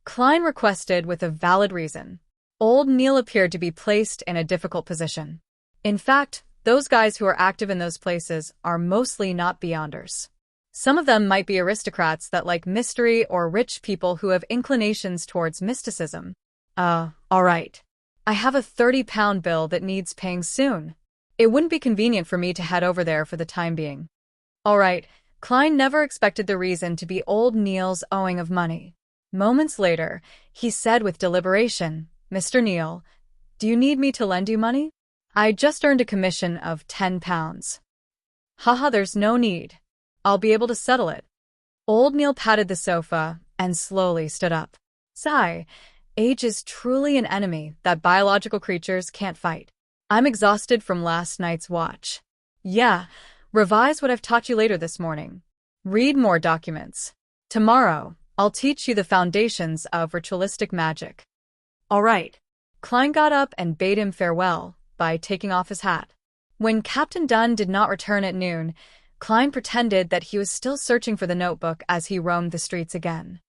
Klein requested with a valid reason. Old Neil appeared to be placed in a difficult position. In fact, those guys who are active in those places are mostly not beyonders. Some of them might be aristocrats that like mystery or rich people who have inclinations towards mysticism. All right. I have a £30 bill that needs paying soon. It wouldn't be convenient for me to head over there for the time being. All right. Klein never expected the reason to be old Neil's owing of money. Moments later, he said with deliberation, Mr. Neil, do you need me to lend you money? I just earned a commission of £10. Haha, there's no need. I'll be able to settle it. Old Neil patted the sofa and slowly stood up. Sigh, age is truly an enemy that biological creatures can't fight. I'm exhausted from last night's watch. Yeah, revise what I've taught you later this morning. Read more documents. Tomorrow, I'll teach you the foundations of ritualistic magic. All right. Klein got up and bade him farewell by taking off his hat. When Captain Dunn did not return at noon, Klein pretended that he was still searching for the notebook as he roamed the streets again.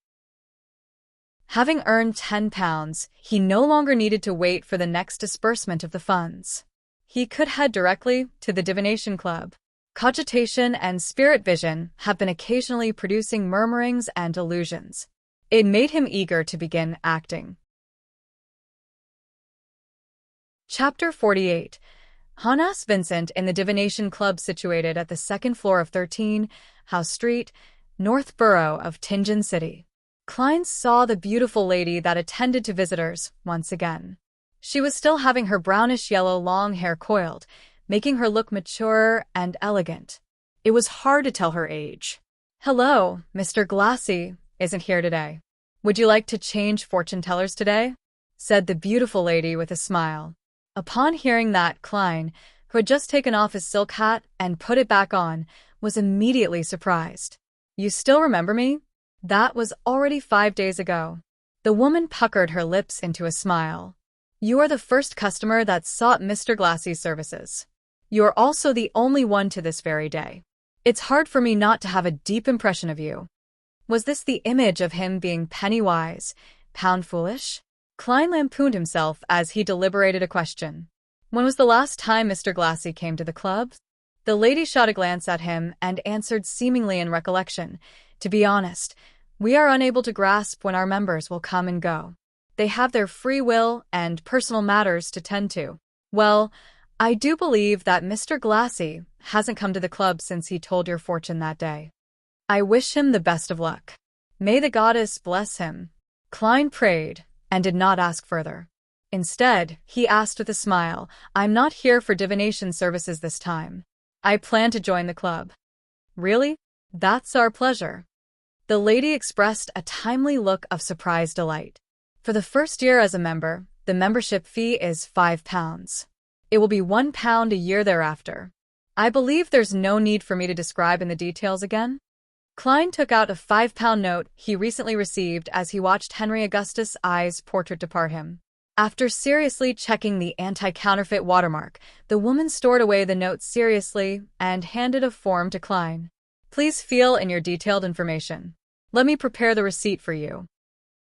Having earned £10, he no longer needed to wait for the next disbursement of the funds. He could head directly to the divination club. Cogitation and spirit vision have been occasionally producing murmurings and illusions. It made him eager to begin acting. Chapter 48. Honas Vincent in the divination club situated at the second floor of 13 House Street, North Borough of Tingen City. Klein saw the beautiful lady that attended to visitors once again. She was still having her brownish-yellow long hair coiled, making her look mature and elegant. It was hard to tell her age. Hello, Mr. Glassy isn't here today. Would you like to change fortune tellers today? Said the beautiful lady with a smile. Upon hearing that, Klein, who had just taken off his silk hat and put it back on, was immediately surprised. You still remember me? That was already 5 days ago. The woman puckered her lips into a smile. You are the first customer that sought Mr. Glassy's services. You are also the only one to this very day. It's hard for me not to have a deep impression of you. Was this the image of him being penny-wise, pound-foolish? Klein lampooned himself as he deliberated a question. When was the last time Mr. Glassy came to the club? The lady shot a glance at him and answered seemingly in recollection. To be honest, we are unable to grasp when our members will come and go. They have their free will and personal matters to tend to. Well, I do believe that Mr. Glassy hasn't come to the club since he told your fortune that day. I wish him the best of luck. May the goddess bless him. Klein prayed and did not ask further. Instead, he asked with a smile, I'm not here for divination services this time. I plan to join the club. Really? That's our pleasure. The lady expressed a timely look of surprised delight. For the first year as a member, the membership fee is £5. It will be £1 a year thereafter. I believe there's no need for me to describe in the details again. Klein took out a £5 note he recently received as he watched Henry Augustus I's portrait depart him. After seriously checking the anti-counterfeit watermark, the woman stored away the note seriously and handed a form to Klein. Please fill in your detailed information. Let me prepare the receipt for you.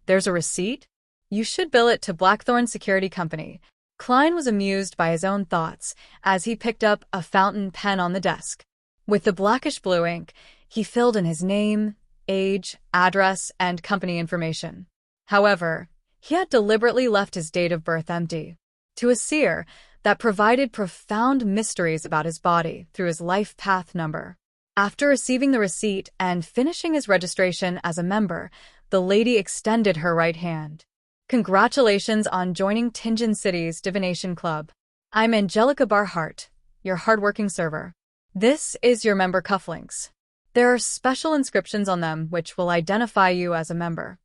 There's a receipt? You should bill it to Blackthorn Security Company. Klein was amused by his own thoughts as he picked up a fountain pen on the desk. With the blackish-blue ink, he filled in his name, age, address, and company information. However, he had deliberately left his date of birth empty. To a seer, that provided profound mysteries about his body through his life path number. After receiving the receipt and finishing his registration as a member, the lady extended her right hand. Congratulations on joining Tingen City's Divination Club. I'm Angelica Barhart, your hardworking server. This is your member cufflinks. There are special inscriptions on them which will identify you as a member.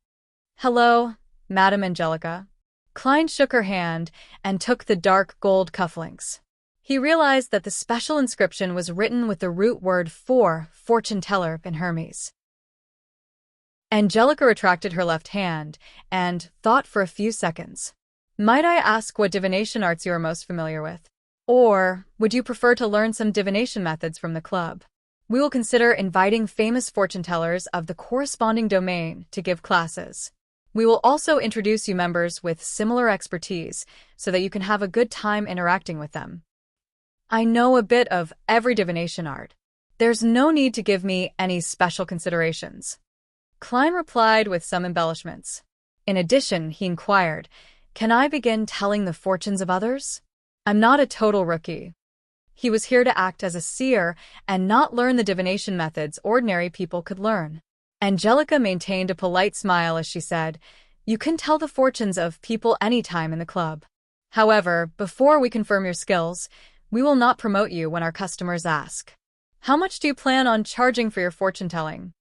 Hello, Madam Angelica. Klein shook her hand and took the dark gold cufflinks. He realized that the special inscription was written with the root word for fortune teller in Hermes. Angelica retracted her left hand and thought for a few seconds. Might I ask what divination arts you are most familiar with? Or would you prefer to learn some divination methods from the club? We will consider inviting famous fortune tellers of the corresponding domain to give classes. We will also introduce you members with similar expertise so that you can have a good time interacting with them. I know a bit of every divination art. There's no need to give me any special considerations. Klein replied with some embellishments. In addition, he inquired, can I begin telling the fortunes of others? I'm not a total rookie. He was here to act as a seer and not learn the divination methods ordinary people could learn. Angelica maintained a polite smile as she said, you can tell the fortunes of people anytime in the club. However, before we confirm your skills, we will not promote you when our customers ask. How much do you plan on charging for your fortune-telling?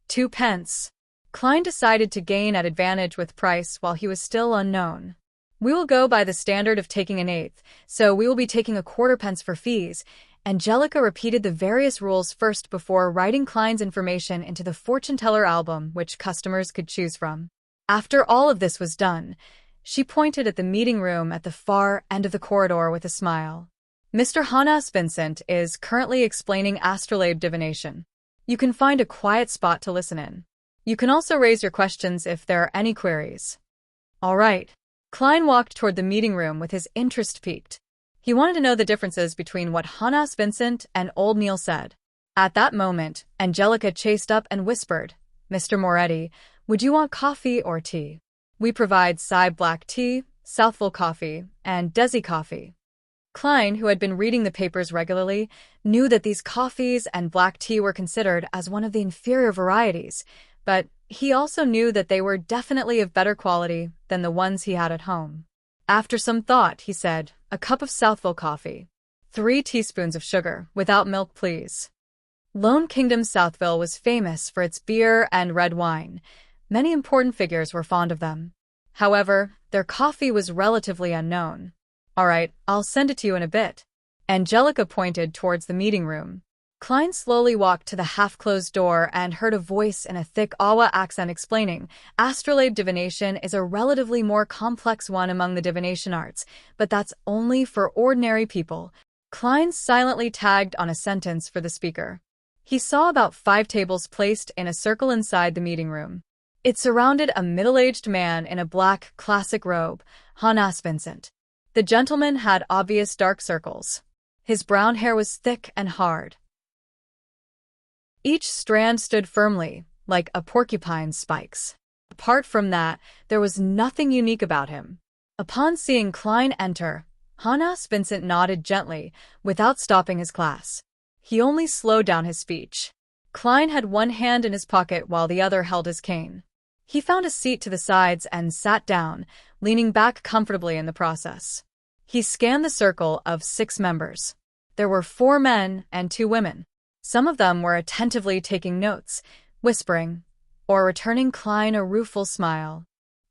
2 pence. Klein decided to gain an advantage with price while he was still unknown. We will go by the standard of taking an eighth, so we will be taking a quarter pence for fees. Angelica repeated the various rules first before writing Klein's information into the fortune teller album which customers could choose from. After all of this was done, she pointed at the meeting room at the far end of the corridor with a smile. Mr. Hannes Vincent is currently explaining astrolabe divination. You can find a quiet spot to listen in. You can also raise your questions if there are any queries. All right. Klein walked toward the meeting room with his interest piqued. He wanted to know the differences between what Hannes Vincent and old Neil said. At that moment, Angelica chased up and whispered, "Mr. Moretti, would you want coffee or tea? We provide Psy black tea, Southville coffee, and Desi coffee." Klein, who had been reading the papers regularly, knew that these coffees and black tea were considered as one of the inferior varieties, but he also knew that they were definitely of better quality than the ones he had at home. After some thought, he said, "A cup of Southville coffee. 3 teaspoons of sugar, without milk, please." Lone Kingdom Southville was famous for its beer and red wine. Many important figures were fond of them. However, their coffee was relatively unknown. "All right, I'll send it to you in a bit." Angelica pointed towards the meeting room. Klein slowly walked to the half-closed door and heard a voice in a thick Awa accent explaining, "Astrolabe divination is a relatively more complex one among the divination arts, but that's only for ordinary people." Klein silently tagged on a sentence for the speaker. He saw about 5 tables placed in a circle inside the meeting room. It surrounded a middle-aged man in a black, classic robe, Hannes Vincent. The gentleman had obvious dark circles. His brown hair was thick and hard. Each strand stood firmly, like a porcupine's spikes. Apart from that, there was nothing unique about him. Upon seeing Klein enter, Hannes Vincent nodded gently, without stopping his class. He only slowed down his speech. Klein had one hand in his pocket while the other held his cane. He found a seat to the sides and sat down, leaning back comfortably in the process. He scanned the circle of 6 members. There were 4 men and 2 women. Some of them were attentively taking notes, whispering, or returning Klein a rueful smile.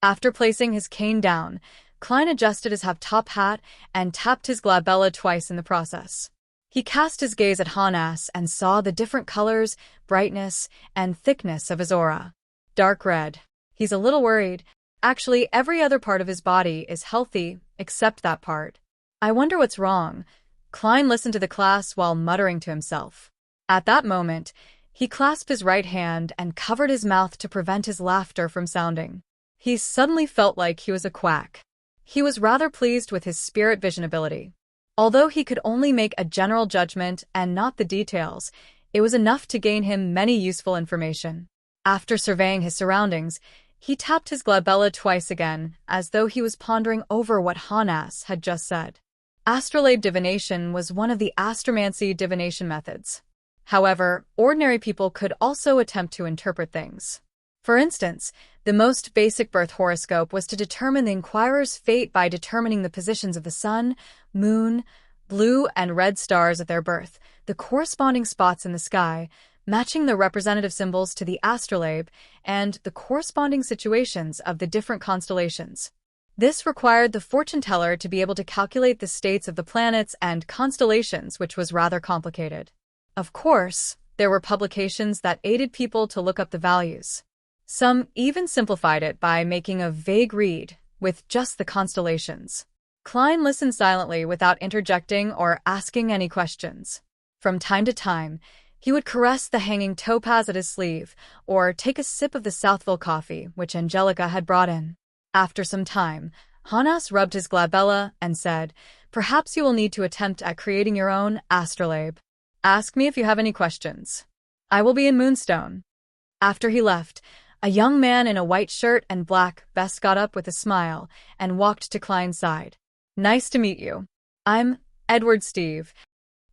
After placing his cane down, Klein adjusted his half-top hat and tapped his glabella twice in the process. He cast his gaze at Hannes and saw the different colors, brightness, and thickness of his aura. Dark red. He's a little worried. Actually, every other part of his body is healthy, except that part. I wonder what's wrong. Klein listened to the class while muttering to himself. At that moment, he clasped his right hand and covered his mouth to prevent his laughter from sounding. He suddenly felt like he was a quack. He was rather pleased with his spirit vision ability. Although he could only make a general judgment and not the details, it was enough to gain him many useful information. After surveying his surroundings, he tapped his glabella twice again, as though he was pondering over what Hannes had just said. Astrolabe divination was one of the astromancy divination methods. However, ordinary people could also attempt to interpret things. For instance, the most basic birth horoscope was to determine the inquirer's fate by determining the positions of the sun, moon, blue and red stars at their birth, the corresponding spots in the sky, matching the representative symbols to the astrolabe, and the corresponding situations of the different constellations. This required the fortune teller to be able to calculate the states of the planets and constellations, which was rather complicated. Of course, there were publications that aided people to look up the values. Some even simplified it by making a vague read with just the constellations. Klein listened silently without interjecting or asking any questions. From time to time, he would caress the hanging topaz at his sleeve or take a sip of the Southville coffee, which Angelica had brought in. After some time, Hannes rubbed his glabella and said, "Perhaps you will need to attempt at creating your own astrolabe. Ask me if you have any questions. I will be in Moonstone." After he left, a young man in a white shirt and black vest got up with a smile and walked to Klein's side. "Nice to meet you. I'm Edward Steve."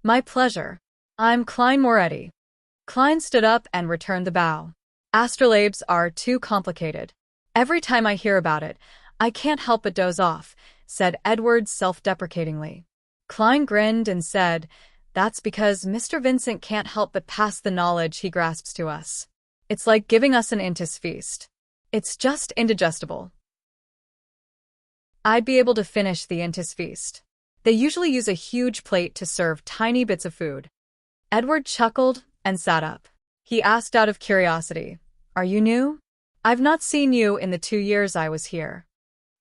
"My pleasure. I'm Klein Moretti." Klein stood up and returned the bow. "Astrolabes are too complicated. Every time I hear about it, I can't help but doze off," said Edward self-deprecatingly. Klein grinned and said, That's because Mr. Vincent can't help but pass the knowledge he grasps to us. It's like giving us an intis feast. It's just indigestible. I'd be able to finish the intis feast. They usually use a huge plate to serve tiny bits of food. Edward chuckled and sat up. He asked out of curiosity, "Are you new?" "I've not seen you in the 2 years I was here."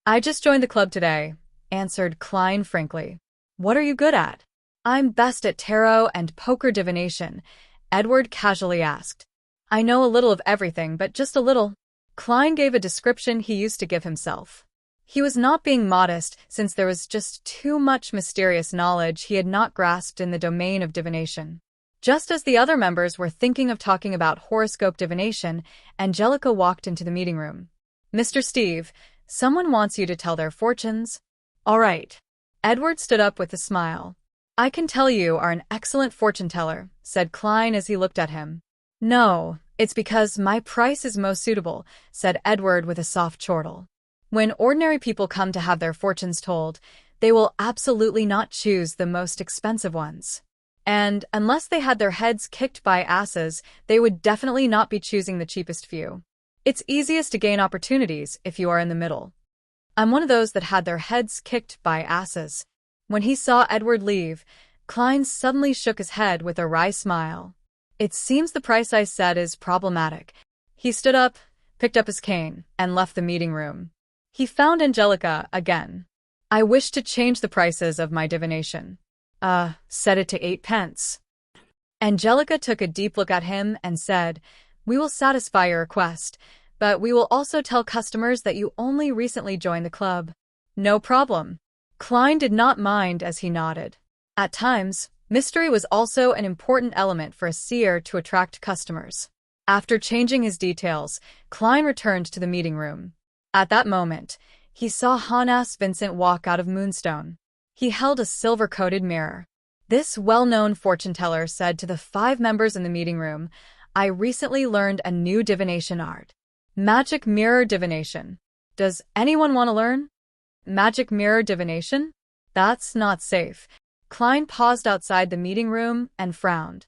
"I just joined the club today," answered Klein frankly. "What are you good at?" "I'm best at tarot and poker divination," Edward casually asked. "I know a little of everything, but just a little." Klein gave a description he used to give himself. He was not being modest, since there was just too much mysterious knowledge he had not grasped in the domain of divination. Just as the other members were thinking of talking about horoscope divination, Angelica walked into the meeting room. "Mr. Steve, someone wants you to tell their fortunes." "All right." Edward stood up with a smile. "I can tell you are an excellent fortune teller," said Klein as he looked at him. "No, it's because my price is most suitable," said Edward with a soft chortle. "When ordinary people come to have their fortunes told, they will absolutely not choose the most expensive ones. And unless they had their heads kicked by asses, they would definitely not be choosing the cheapest few. It's easiest to gain opportunities if you are in the middle. I'm one of those that had their heads kicked by asses." When he saw Edward leave, Klein suddenly shook his head with a wry smile. "It seems the price I said is problematic." He stood up, picked up his cane, and left the meeting room. He found Angelica again. "I wish to change the prices of my divination." Set it to 8 pence. Angelica took a deep look at him and said, "We will satisfy your request, but we will also tell customers that you only recently joined the club." "No problem." Klein did not mind as he nodded. At times, mystery was also an important element for a seer to attract customers. After changing his details, Klein returned to the meeting room. At that moment, he saw Hannas Vincent walk out of Moonstone. He held a silver-coated mirror. This well-known fortune-teller said to the 5 members in the meeting room, "I recently learned a new divination art. Magic mirror divination. Does anyone want to learn?" "Magic mirror divination? That's not safe." Klein paused outside the meeting room and frowned.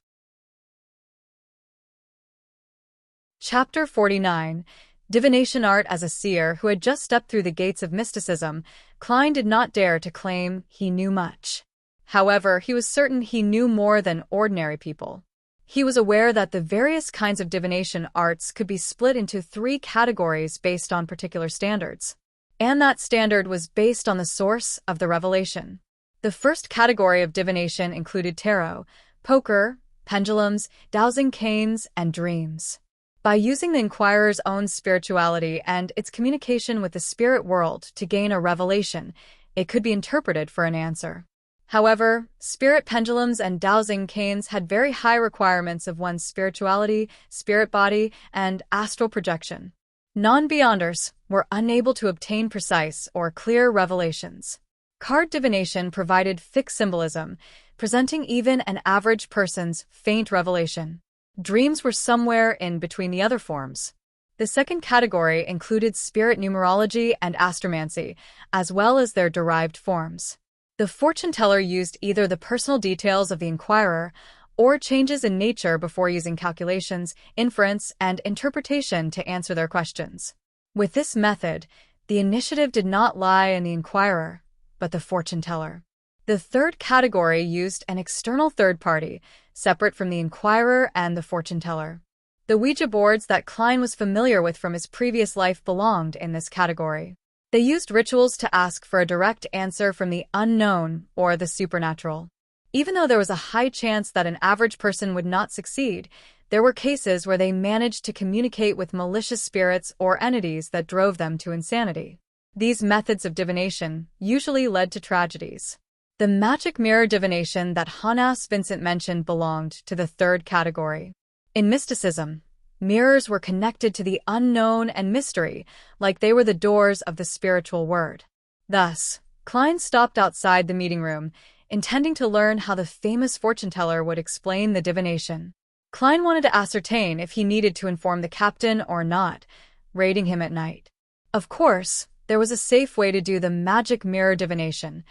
Chapter 49. Divination art. As a seer who had just stepped through the gates of mysticism, Klein did not dare to claim he knew much. However, he was certain he knew more than ordinary people. He was aware that the various kinds of divination arts could be split into 3 categories based on particular standards. And that standard was based on the source of the revelation. The first category of divination included tarot, poker, pendulums, dowsing canes, and dreams. By using the inquirer's own spirituality and its communication with the spirit world to gain a revelation, it could be interpreted for an answer. However, spirit pendulums and dowsing canes had very high requirements of one's spirituality, spirit body, and astral projection. Non-beyonders were unable to obtain precise or clear revelations. Card divination provided fixed symbolism, presenting even an average person's faint revelation. Dreams were somewhere in between the other forms. The second category included spirit numerology and astromancy, as well as their derived forms. The fortune teller used either the personal details of the inquirer or changes in nature before using calculations, inference, and interpretation to answer their questions. With this method, the initiative did not lie in the inquirer, but the fortune teller. The third category used an external third party, separate from the inquirer and the fortune teller. The Ouija boards that Klein was familiar with from his previous life belonged in this category. They used rituals to ask for a direct answer from the unknown or the supernatural. Even though there was a high chance that an average person would not succeed, there were cases where they managed to communicate with malicious spirits or entities that drove them to insanity. These methods of divination usually led to tragedies. The magic mirror divination that Hannas Vincent mentioned belonged to the third category. In mysticism, mirrors were connected to the unknown and mystery, like they were the doors of the spiritual world. Thus, Klein stopped outside the meeting room, intending to learn how the famous fortune teller would explain the divination. Klein wanted to ascertain if he needed to inform the captain or not, raiding him at night. Of course, there was a safe way to do the magic mirror divination.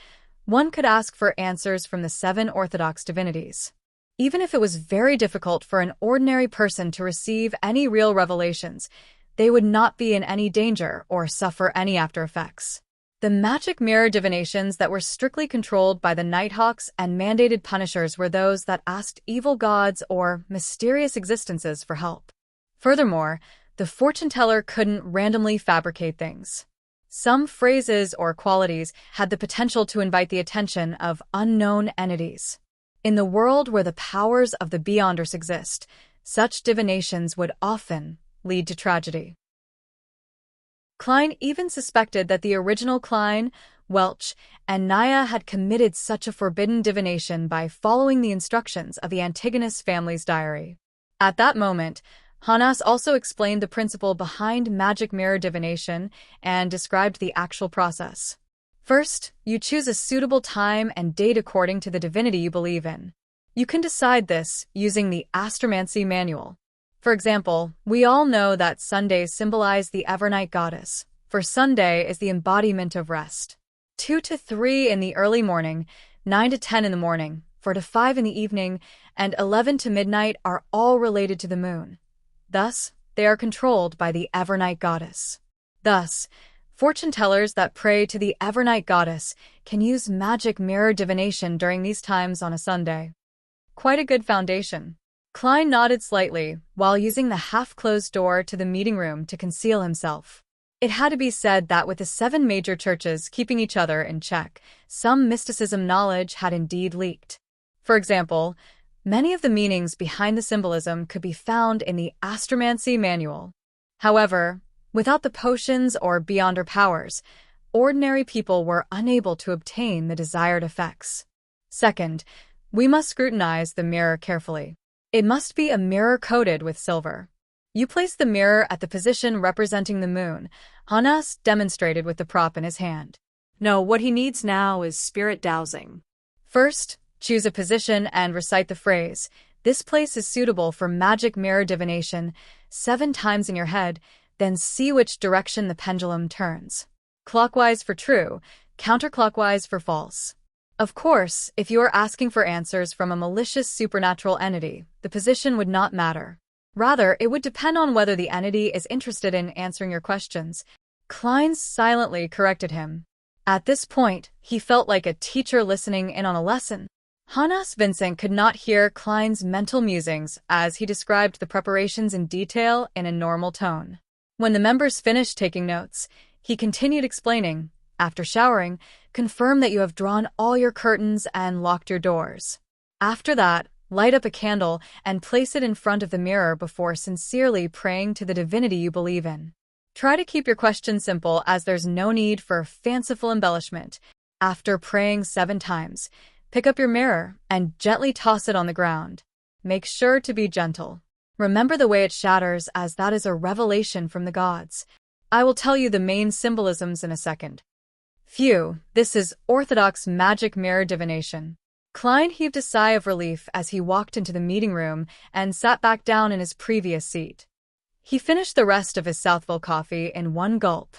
One could ask for answers from the 7 orthodox divinities. Even if it was very difficult for an ordinary person to receive any real revelations, they would not be in any danger or suffer any after effects. The magic mirror divinations that were strictly controlled by the Nighthawks and mandated punishers were those that asked evil gods or mysterious existences for help. Furthermore, the fortune teller couldn't randomly fabricate things. Some phrases or qualities had the potential to invite the attention of unknown entities. In the world where the powers of the Beyonders exist, such divinations would often lead to tragedy. Klein even suspected that the original Klein, Welch, and Naya had committed such a forbidden divination by following the instructions of the Antigonus family's diary. At that moment, Hanas also explained the principle behind magic mirror divination and described the actual process. First, you choose a suitable time and date according to the divinity you believe in. You can decide this using the astromancy manual. For example, we all know that Sundays symbolize the Evernight goddess, for Sunday is the embodiment of rest. 2 to 3 in the early morning, 9 to 10 in the morning, 4 to 5 in the evening, and 11 to midnight are all related to the moon. Thus, they are controlled by the Evernight goddess. Thus, fortune tellers that pray to the Evernight goddess can use magic mirror divination during these times on a Sunday. Quite a good foundation. Klein nodded slightly while using the half-closed door to the meeting room to conceal himself. It had to be said that with the 7 major churches keeping each other in check, some mysticism knowledge had indeed leaked. For example, many of the meanings behind the symbolism could be found in the astromancy manual. However, without the potions or Beyonder powers, ordinary people were unable to obtain the desired effects. Second, we must scrutinize the mirror carefully. It must be a mirror coated with silver. You place the mirror at the position representing the moon. Hanas demonstrated with the prop in his hand. No, what he needs now is spirit dowsing. First, choose a position and recite the phrase, "This place is suitable for magic mirror divination," 7 times in your head, then see which direction the pendulum turns. Clockwise for true, counterclockwise for false. Of course, if you are asking for answers from a malicious supernatural entity, the position would not matter. Rather, it would depend on whether the entity is interested in answering your questions. Klein silently corrected him. At this point, he felt like a teacher listening in on a lesson. Hanas Vincent could not hear Klein's mental musings as he described the preparations in detail in a normal tone. When the members finished taking notes, he continued explaining, "After showering, confirm that you have drawn all your curtains and locked your doors. After that, light up a candle and place it in front of the mirror before sincerely praying to the divinity you believe in. Try to keep your questions simple as there's no need for fanciful embellishment. After praying 7 times, pick up your mirror and gently toss it on the ground. Make sure to be gentle. Remember the way it shatters as that is a revelation from the gods. I will tell you the main symbolisms in a second." Phew, this is orthodox magic mirror divination. Klein heaved a sigh of relief as he walked into the meeting room and sat back down in his previous seat. He finished the rest of his Southville coffee in one gulp.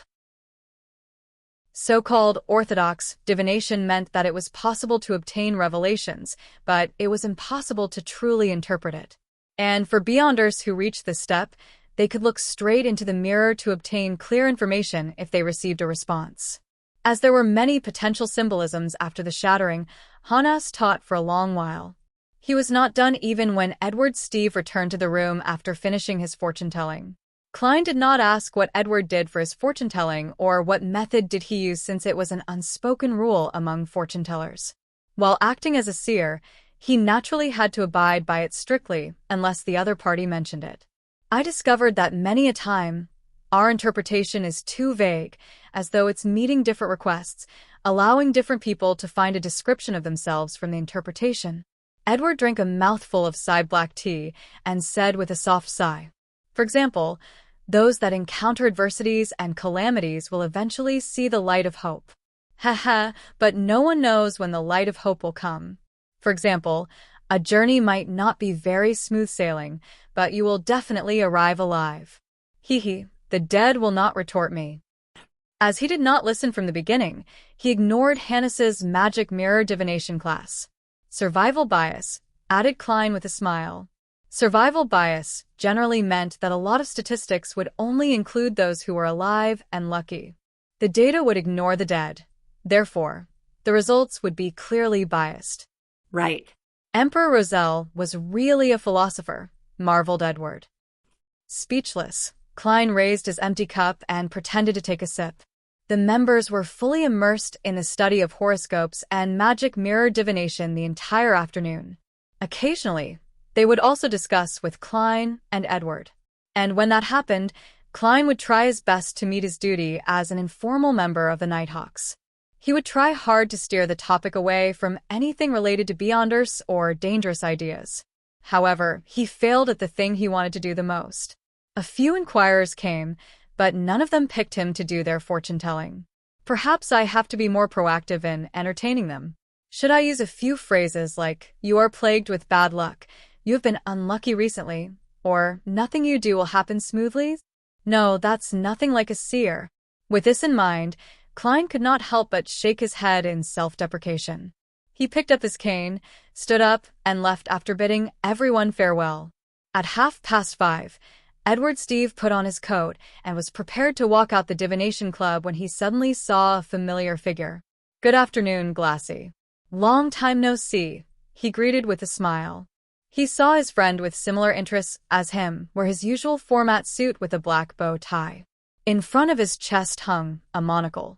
So-called orthodox divination meant that it was possible to obtain revelations, but it was impossible to truly interpret it. And for Beyonders who reached this step, they could look straight into the mirror to obtain clear information if they received a response. As there were many potential symbolisms after the shattering, Hanas taught for a long while. He was not done even when Edward Steve returned to the room after finishing his fortune-telling. Klein did not ask what Edward did for his fortune-telling or what method did he use since it was an unspoken rule among fortune-tellers. While acting as a seer, he naturally had to abide by it strictly unless the other party mentioned it. I discovered that many a time, our interpretation is too vague, as though it's meeting different requests, allowing different people to find a description of themselves from the interpretation. Edward drank a mouthful of side black tea and said with a soft sigh, "For example, those that encounter adversities and calamities will eventually see the light of hope. Haha, but no one knows when the light of hope will come. For example, a journey might not be very smooth sailing, but you will definitely arrive alive. Hee hee. The dead will not retort me." As he did not listen from the beginning, he ignored Hannes's magic mirror divination class. Survival bias, added Klein with a smile. Survival bias generally meant that a lot of statistics would only include those who were alive and lucky. The data would ignore the dead. Therefore, the results would be clearly biased. Right. Emperor Roselle was really a philosopher, marveled Edward. Speechless, Klein raised his empty cup and pretended to take a sip. The members were fully immersed in the study of horoscopes and magic mirror divination the entire afternoon. Occasionally, they would also discuss with Klein and Edward. And when that happened, Klein would try his best to meet his duty as an informal member of the Nighthawks. He would try hard to steer the topic away from anything related to Beyonders or dangerous ideas. However, he failed at the thing he wanted to do the most. A few inquirers came, but none of them picked him to do their fortune-telling. Perhaps I have to be more proactive in entertaining them. Should I use a few phrases like, "You are plagued with bad luck," "You have been unlucky recently," or "Nothing you do will happen smoothly"? No, that's nothing like a seer. With this in mind, Klein could not help but shake his head in self-deprecation. He picked up his cane, stood up, and left after bidding everyone farewell. At 5:30, Edward Steve put on his coat and was prepared to walk out the divination club when he suddenly saw a familiar figure. "Good afternoon, Glassy. Long time no see," he greeted with a smile. He saw his friend with similar interests as him wear his usual format suit with a black bow tie. In front of his chest hung a monocle.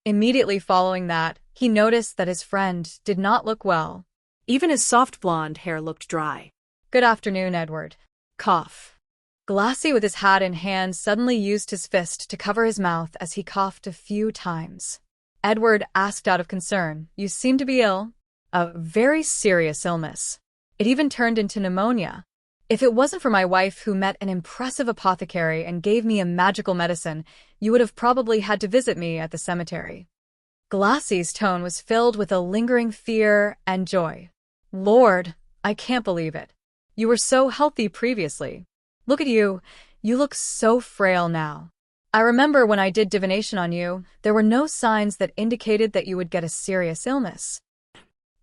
Immediately following that, he noticed that his friend did not look well. Even his soft blonde hair looked dry. "Good afternoon, Edward." Cough. Glassy, with his hat in hand, suddenly used his fist to cover his mouth as he coughed a few times. Edward asked out of concern, "You seem to be ill?" "A very serious illness. It even turned into pneumonia. If it wasn't for my wife who met an impressive apothecary and gave me a magical medicine, you would have probably had to visit me at the cemetery." Glassy's tone was filled with a lingering fear and joy. "Lord, I can't believe it. You were so healthy previously. Look at you. You look so frail now. I remember when I did divination on you, there were no signs that indicated that you would get a serious illness."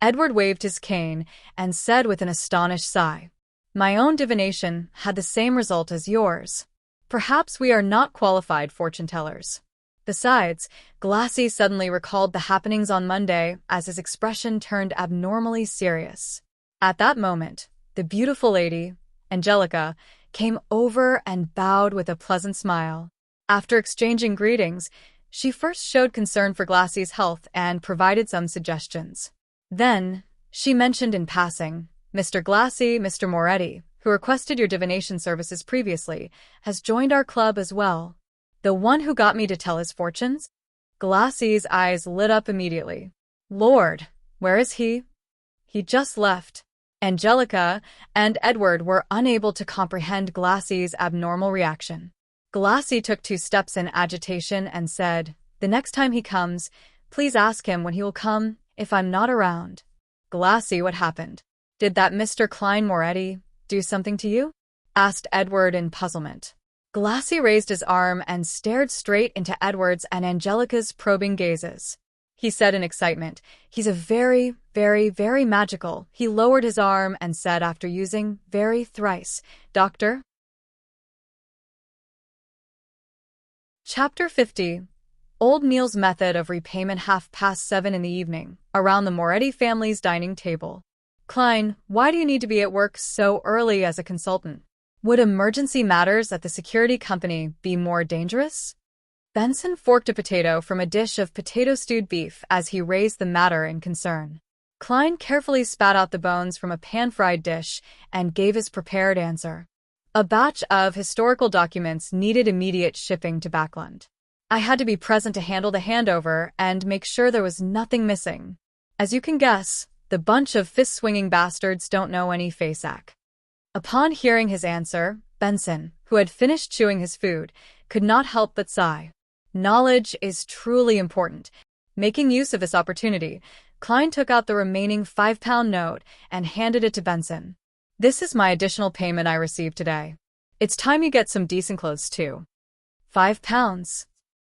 Edward waved his cane and said with an astonished sigh, "My own divination had the same result as yours. Perhaps we are not qualified fortune-tellers." Besides, Glassy suddenly recalled the happenings on Monday as his expression turned abnormally serious. At that moment, the beautiful lady, Angelica, came over and bowed with a pleasant smile. After exchanging greetings, she first showed concern for Glassy's health and provided some suggestions. Then, she mentioned in passing, "Mr. Glassy, Mr. Moretti, who requested your divination services previously, has joined our club as well." "The one who got me to tell his fortunes?" Glassy's eyes lit up immediately. "Lord, where is he?" "He just left." Angelica and Edward were unable to comprehend Glassy's abnormal reaction. Glassy took 2 steps in agitation and said, "The next time he comes, please ask him when he will come, if I'm not around." "Glassy, what happened? Did that Mr. Klein Moretti do something to you?" asked Edward in puzzlement. Glassy raised his arm and stared straight into Edward's and Angelica's probing gazes. He said in excitement, "He's a very, very, very magical." He lowered his arm and said after using "very" thrice, "Doctor?" Chapter 50. Old Neil's method of repayment. 7:30 in the evening, around the Moretti family's dining table. "Klein, why do you need to be at work so early as a consultant? Would emergency matters at the security company be more dangerous?" Benson forked a potato from a dish of potato-stewed beef as he raised the matter in concern. Klein carefully spat out the bones from a pan-fried dish and gave his prepared answer. "A batch of historical documents needed immediate shipping to Backlund. I had to be present to handle the handover and make sure there was nothing missing. As you can guess, the bunch of fist-swinging bastards don't know any FASAC." Upon hearing his answer, Benson, who had finished chewing his food, could not help but sigh. Knowledge is truly important. Making use of this opportunity, Klein took out the remaining £5 note and handed it to Benson. "This is my additional payment I received today. It's time you get some decent clothes too." £5.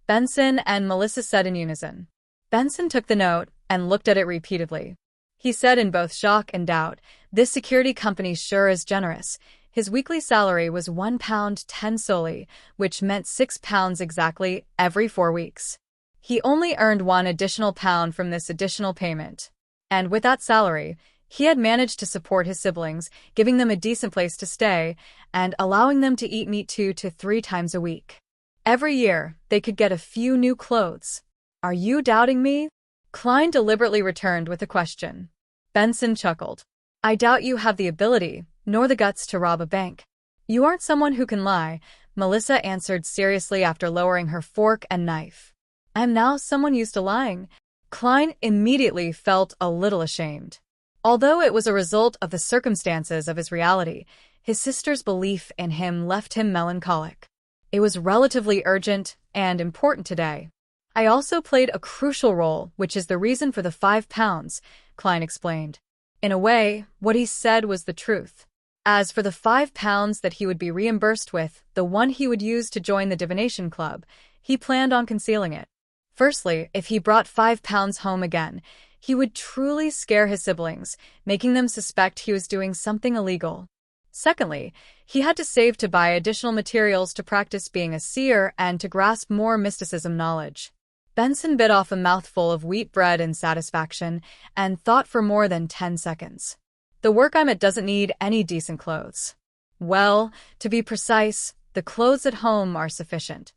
Benson and Melissa said in unison. Benson took the note and looked at it repeatedly. He said in both shock and doubt, "This security company sure is generous." His weekly salary was £1.10 solely, which meant £6 exactly every 4 weeks. He only earned one additional pound from this additional payment. And with that salary, he had managed to support his siblings, giving them a decent place to stay, and allowing them to eat meat 2 to 3 times a week. Every year, they could get a few new clothes. "Are you doubting me?" Klein deliberately returned with a question. Benson chuckled. "I doubt you have the ability, nor the guts to rob a bank." "You aren't someone who can lie," Melissa answered seriously after lowering her fork and knife. "I am now someone used to lying." Klein immediately felt a little ashamed. Although it was a result of the circumstances of his reality, his sister's belief in him left him melancholic. It was relatively urgent and important today. "I also played a crucial role, which is the reason for the £5, Klein explained. In a way, what he said was the truth. As for the £5 that he would be reimbursed with, the one he would use to join the divination club, he planned on concealing it. Firstly, if he brought £5 home again, he would truly scare his siblings, making them suspect he was doing something illegal. Secondly, he had to save to buy additional materials to practice being a seer and to grasp more mysticism knowledge. Benson bit off a mouthful of wheat bread in satisfaction and thought for more than 10 seconds. "The work I'm at doesn't need any decent clothes." "Well, to be precise, the clothes at home are sufficient."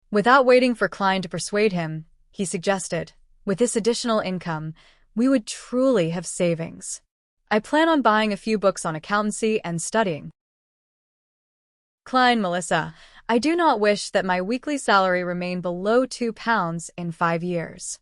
Without waiting for Klein to persuade him, he suggested, "With this additional income, we would truly have savings. I plan on buying a few books on accountancy and studying." Klein, Melissa, "I do not wish that my weekly salary remain below £2 in 5 years.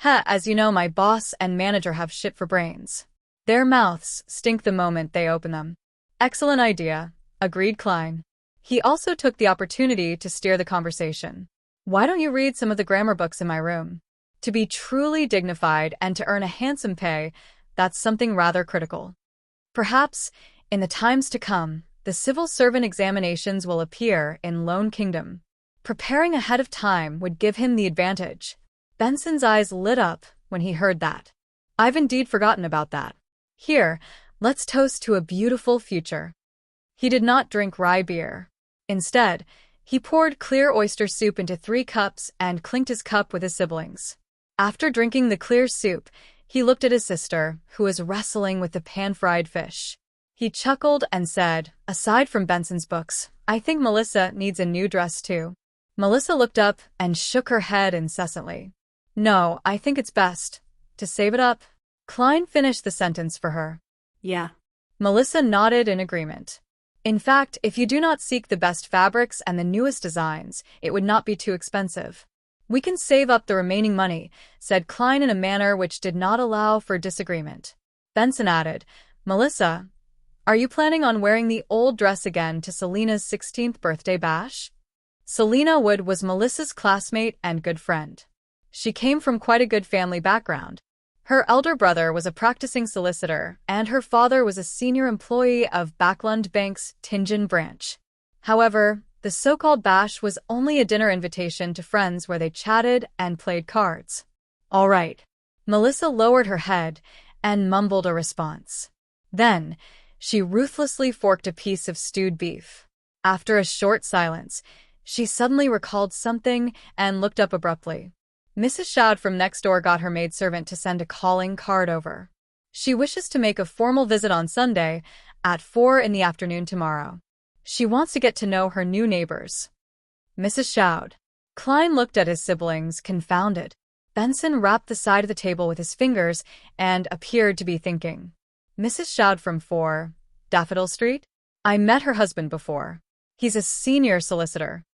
As you know, my boss and manager have shit for brains. Their mouths stink the moment they open them." "Excellent idea," agreed Klein. He also took the opportunity to steer the conversation. "Why don't you read some of the grammar books in my room? To be truly dignified and to earn a handsome pay, that's something rather critical. Perhaps, in the times to come, the civil servant examinations will appear in Lone Kingdom. Preparing ahead of time would give him the advantage." Benson's eyes lit up when he heard that. "I've indeed forgotten about that. Here, let's toast to a beautiful future." He did not drink rye beer. Instead, he poured clear oyster soup into 3 cups and clinked his cup with his siblings. After drinking the clear soup, he looked at his sister, who was wrestling with the pan-fried fish. He chuckled and said, "Aside from Benson's books, I think Melissa needs a new dress too." Melissa looked up and shook her head incessantly. "No, I think it's best to save it up." Klein finished the sentence for her. "Yeah." Melissa nodded in agreement. "In fact, if you do not seek the best fabrics and the newest designs, it would not be too expensive. We can save up the remaining money," said Klein in a manner which did not allow for disagreement. Benson added, "Melissa, are you planning on wearing the old dress again to Selena's 16th birthday bash?" Selena Wood was Melissa's classmate and good friend. She came from quite a good family background. Her elder brother was a practicing solicitor, and her father was a senior employee of Backlund Bank's Tingen branch. However, the so-called bash was only a dinner invitation to friends where they chatted and played cards. "All right." Melissa lowered her head and mumbled a response. Then, she ruthlessly forked a piece of stewed beef. After a short silence, she suddenly recalled something and looked up abruptly. "Mrs. Shoud from next door got her maidservant to send a calling card over. She wishes to make a formal visit on Sunday at 4 in the afternoon tomorrow. She wants to get to know her new neighbors." "Mrs. Shoud." Klein looked at his siblings, confounded. Benson rapped the side of the table with his fingers and appeared to be thinking. "Mrs. Shoud from 4, Daffodil Street? I met her husband before. He's a senior solicitor."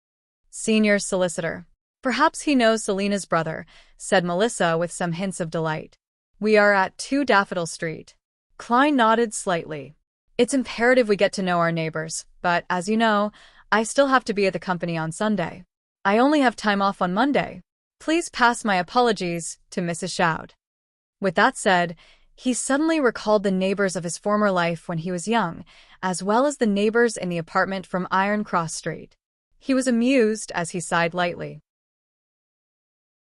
"Senior solicitor. Perhaps he knows Selena's brother," said Melissa with some hints of delight. "We are at 2 Daffodil Street." Klein nodded slightly. "It's imperative we get to know our neighbors, but, as you know, I still have to be at the company on Sunday. I only have time off on Monday. Please pass my apologies to Mrs. Shoud." With that said, he suddenly recalled the neighbors of his former life when he was young, as well as the neighbors in the apartment from Iron Cross Street. He was amused as he sighed lightly.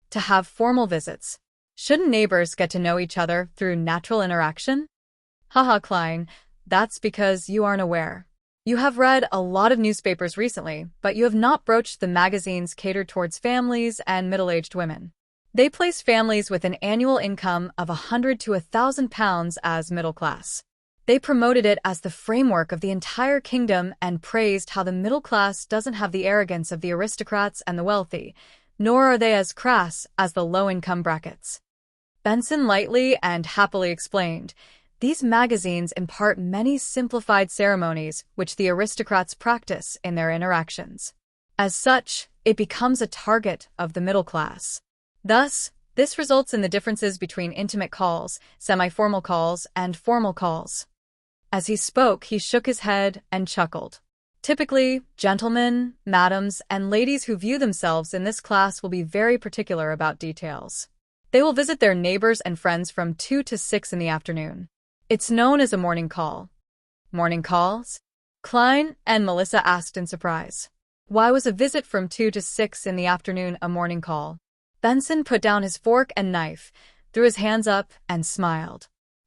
To have formal visits. Shouldn't neighbors get to know each other through natural interaction? Haha, Klein, that's because you aren't aware. You have read a lot of newspapers recently, but you have not broached the magazines catered towards families and middle-aged women. They place families with an annual income of £100 to £1,000 as middle class. They promoted it as the framework of the entire kingdom and praised how the middle class doesn't have the arrogance of the aristocrats and the wealthy, nor are they as crass as the low-income brackets. Benson lightly and happily explained, these magazines impart many simplified ceremonies which the aristocrats practice in their interactions. As such, it becomes a target of the middle class. Thus, this results in the differences between intimate calls, semi-formal calls, and formal calls. As he spoke, he shook his head and chuckled. Typically, gentlemen, madams, and ladies who view themselves in this class will be very particular about details. They will visit their neighbors and friends from 2 to 6 in the afternoon. It's known as a morning call. Morning calls? Klein and Melissa asked in surprise. Why was a visit from 2 to 6 in the afternoon a morning call? Benson put down his fork and knife, threw his hands up, and smiled.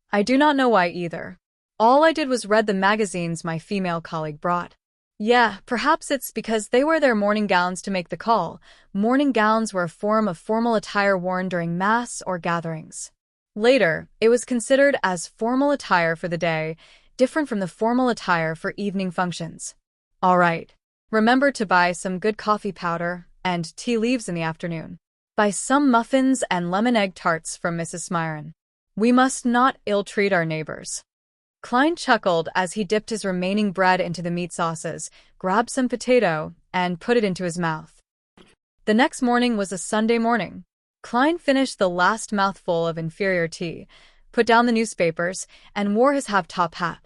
I do not know why either. All I did was read the magazines my female colleague brought. Yeah, perhaps it's because they wear their morning gowns to make the call. Morning gowns were a form of formal attire worn during mass or gatherings. Later, it was considered as formal attire for the day, different from the formal attire for evening functions. All right. Remember to buy some good coffee powder and tea leaves in the afternoon. Buy some muffins and lemon egg tarts from Mrs. Smyron. We must not ill-treat our neighbors. Klein chuckled as he dipped his remaining bread into the meat sauces, grabbed some potato, and put it into his mouth. The next morning was a Sunday morning. Klein finished the last mouthful of inferior tea, put down the newspapers, and wore his half-top hat.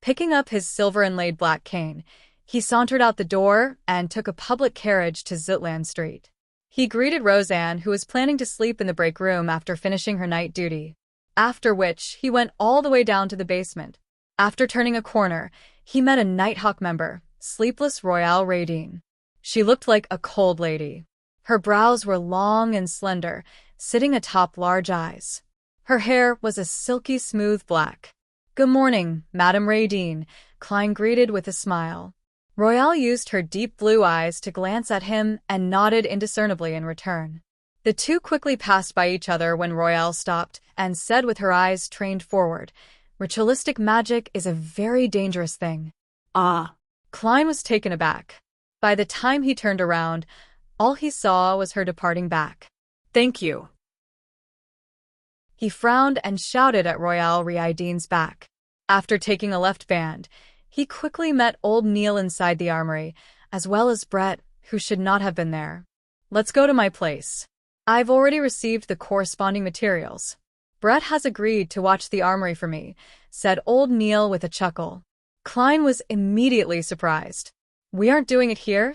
Picking up his silver-inlaid black cane, he sauntered out the door and took a public carriage to Zutland Street. He greeted Roseanne, who was planning to sleep in the break room after finishing her night duty, after which he went all the way down to the basement. After turning a corner, he met a Nighthawk member, sleepless Royale Radine. She looked like a cold lady. Her brows were long and slender, sitting atop large eyes. Her hair was a silky smooth black. Good morning, Madame Radine, Klein greeted with a smile. Royale used her deep blue eyes to glance at him and nodded indiscernibly in return. The two quickly passed by each other when Royale stopped and said with her eyes trained forward, Ritualistic magic is a very dangerous thing. Ah. Klein was taken aback. By the time he turned around, all he saw was her departing back. Thank you. He frowned and shouted at Royale Radine's back. After taking a left band, he quickly met old Neil inside the armory, as well as Brett, who should not have been there. Let's go to my place. I've already received the corresponding materials. Brett has agreed to watch the armory for me, said old Neil with a chuckle. Klein was immediately surprised. We aren't doing it here?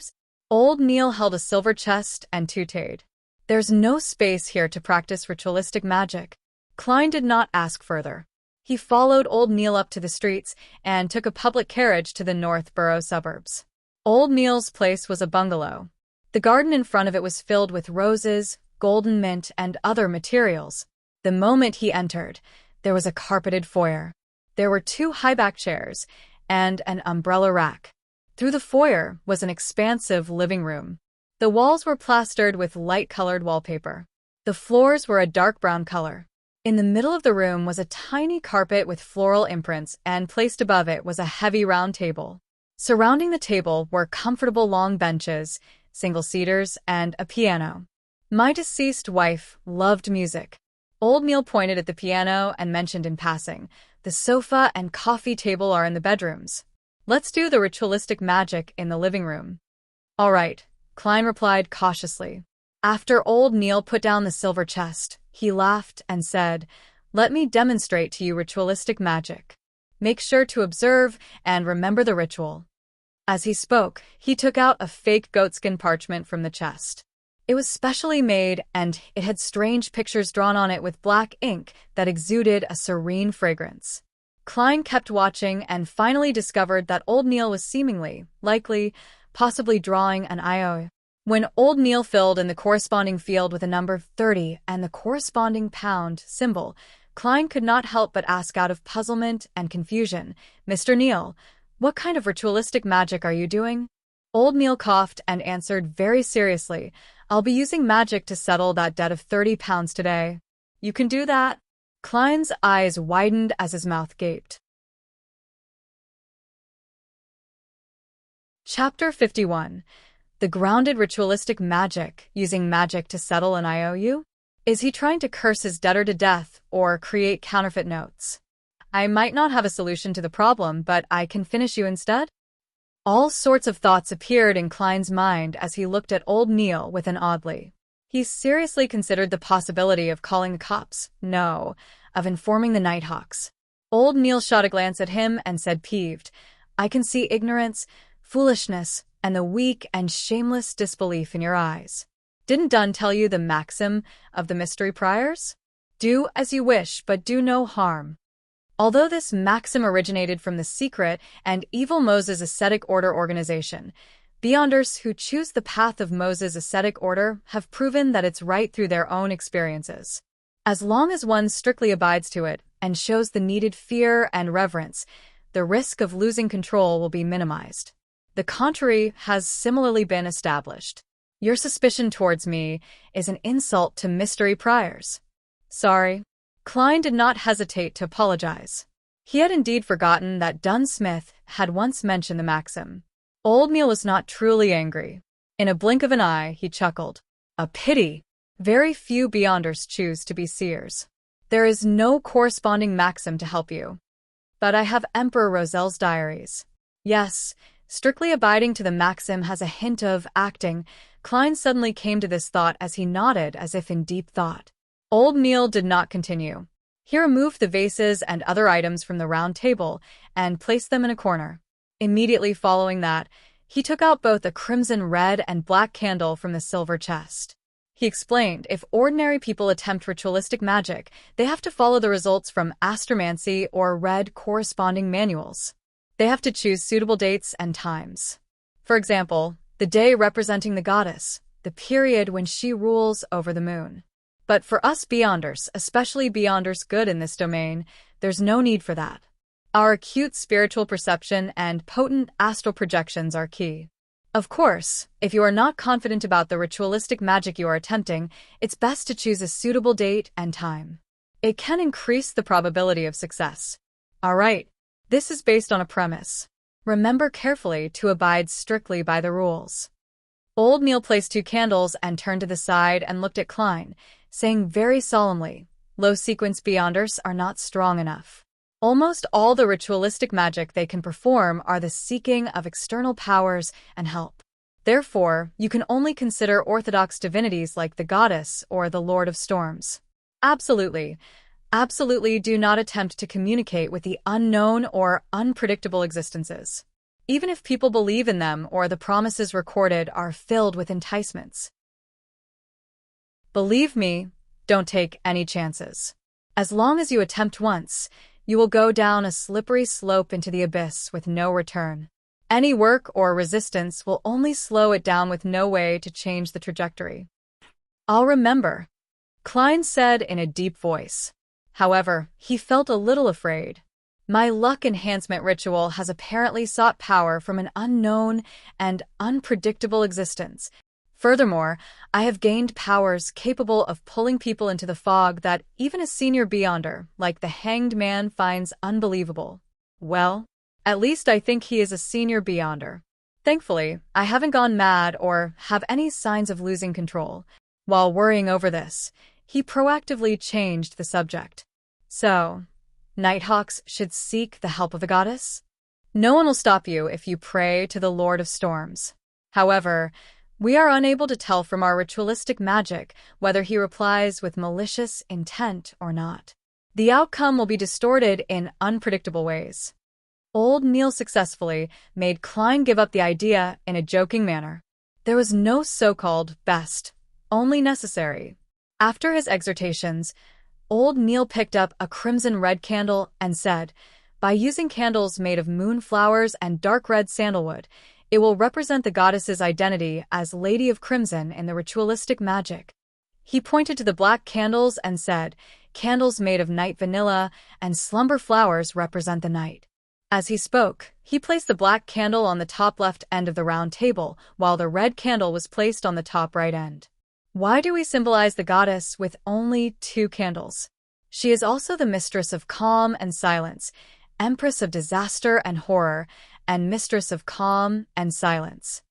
Old Neil held a silver chest and tooted. There's no space here to practice ritualistic magic. Klein did not ask further. He followed old Neil up to the streets and took a public carriage to the Northborough suburbs. Old Neil's place was a bungalow. The garden in front of it was filled with roses, golden mint, and other materials. The moment he entered, there was a carpeted foyer. There were 2 high-back chairs and an umbrella rack. Through the foyer was an expansive living room. The walls were plastered with light-colored wallpaper. The floors were a dark brown color. In the middle of the room was a tiny carpet with floral imprints, and placed above it was a heavy round table. Surrounding the table were comfortable long benches, single-seaters, and a piano. My deceased wife loved music. Old Neil pointed at the piano and mentioned in passing, the sofa and coffee table are in the bedrooms. Let's do the ritualistic magic in the living room. All right, Klein replied cautiously. After old Neil put down the silver chest, he laughed and said, Let me demonstrate to you ritualistic magic. Make sure to observe and remember the ritual. As he spoke, he took out a fake goatskin parchment from the chest. It was specially made, and it had strange pictures drawn on it with black ink that exuded a serene fragrance. Klein kept watching and finally discovered that old Neil was seemingly, likely, possibly drawing an IO. When old Neil filled in the corresponding field with a number 30 and the corresponding pound symbol, Klein could not help but ask out of puzzlement and confusion, "Mr. Neil, what kind of ritualistic magic are you doing?" Old Neil coughed and answered very seriously, "I'll be using magic to settle that debt of 30 pounds today." "You can do that?" Klein's eyes widened as his mouth gaped. Chapter 51. The grounded ritualistic magic, using magic to settle an IOU? Is he trying to curse his debtor to death or create counterfeit notes? I might not have a solution to the problem, but I can finish you instead? All sorts of thoughts appeared in Klein's mind as he looked at old Neil with an oddly. He seriously considered the possibility of calling the cops, no, of informing the Nighthawks. Old Neil shot a glance at him and said peeved, "I can see ignorance, foolishness, and the weak and shameless disbelief in your eyes. Didn't Dunn tell you the maxim of the mystery priors? Do as you wish, but do no harm." Although this maxim originated from the secret and evil Moses Ascetic Order organization, Beyonders who choose the path of Moses' ascetic order have proven that it's right through their own experiences. As long as one strictly abides to it and shows the needed fear and reverence, the risk of losing control will be minimized. The contrary has similarly been established. Your suspicion towards me is an insult to mystery priors. Sorry. Klein did not hesitate to apologize. He had indeed forgotten that Dunn Smith had once mentioned the maxim. Old Neil was not truly angry. In a blink of an eye, he chuckled. A pity. Very few Beyonders choose to be seers. There is no corresponding maxim to help you. But I have Emperor Roselle's diaries. Yes, strictly abiding to the maxim has a hint of acting. Klein suddenly came to this thought as he nodded as if in deep thought. Old Neil did not continue. He removed the vases and other items from the round table and placed them in a corner. Immediately following that, he took out both a crimson red and black candle from the silver chest. He explained if ordinary people attempt ritualistic magic, they have to follow the results from astromancy or read corresponding manuals. They have to choose suitable dates and times. For example, the day representing the goddess, the period when she rules over the moon. But for us Beyonders, especially Beyonders good in this domain, there's no need for that. Our acute spiritual perception and potent astral projections are key. Of course, if you are not confident about the ritualistic magic you are attempting, it's best to choose a suitable date and time. It can increase the probability of success. All right, this is based on a premise. Remember carefully to abide strictly by the rules. Old Neil placed 2 candles and turned to the side and looked at Klein, saying very solemnly, low-sequence Beyonders are not strong enough. Almost all the ritualistic magic they can perform are the seeking of external powers and help. Therefore, you can only consider orthodox divinities like the goddess or the Lord of Storms. Absolutely do not attempt to communicate with the unknown or unpredictable existences. Even if people believe in them or the promises recorded are filled with enticements. Believe me, don't take any chances. As long as you attempt once, you will go down a slippery slope into the abyss with no return. Any work or resistance will only slow it down with no way to change the trajectory. I'll remember, Klein said in a deep voice. However, he felt a little afraid. My luck enhancement ritual has apparently sought power from an unknown and unpredictable existence. Furthermore, I have gained powers capable of pulling people into the fog that even a senior Beyonder, like the Hanged Man, finds unbelievable. Well, at least I think he is a senior Beyonder. Thankfully, I haven't gone mad or have any signs of losing control. While worrying over this, he proactively changed the subject. So, Nighthawks should seek the help of a goddess? No one will stop you if you pray to the Lord of Storms. However, we are unable to tell from our ritualistic magic whether he replies with malicious intent or not. The outcome will be distorted in unpredictable ways. Old Neil successfully made Klein give up the idea in a joking manner. There was no so-called best, only necessary. After his exhortations, Old Neil picked up a crimson red candle and said, by using candles made of moonflowers and dark red sandalwood, It will represent the goddess's identity as Lady of Crimson in the ritualistic magic. He pointed to the black candles and said, "Candles made of night vanilla and slumber flowers represent the night." As he spoke, he placed the black candle on the top left end of the round table, while the red candle was placed on the top right end. Why do we symbolize the goddess with only 2 candles? She is also the mistress of calm and silence, empress of disaster and horror, and mistress of calm and silence.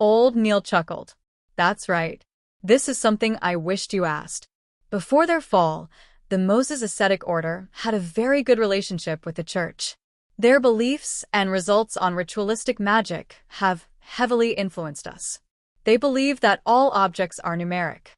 Old Neil chuckled. That's right. This is something I wished you asked. Before their fall, the Moses ascetic order had a very good relationship with the church. Their beliefs and results on ritualistic magic have heavily influenced us. They believe that all objects are numeric.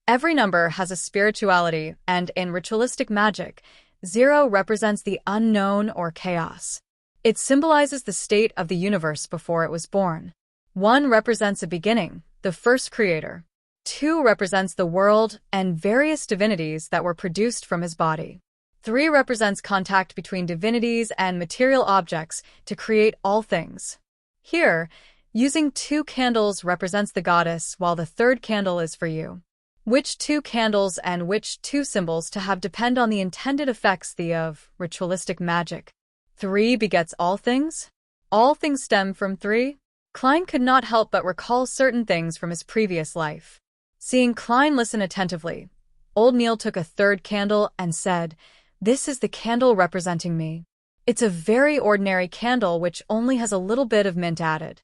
Every number has a spirituality, and in ritualistic magic, 0 represents the unknown or chaos. It symbolizes the state of the universe before it was born. 1 represents a beginning, the first creator. 2 represents the world and various divinities that were produced from his body. 3 represents contact between divinities and material objects to create all things. Here, using 2 candles represents the goddess, while the 3rd candle is for you. Which 2 candles and which 2 symbols to have depend on the intended effects of ritualistic magic. 3 begets all things? All things stem from 3? Klein could not help but recall certain things from his previous life. Seeing Klein listen attentively, old Neil took a 3rd candle and said, "This is the candle representing me. It's a very ordinary candle which only has a little bit of mint added.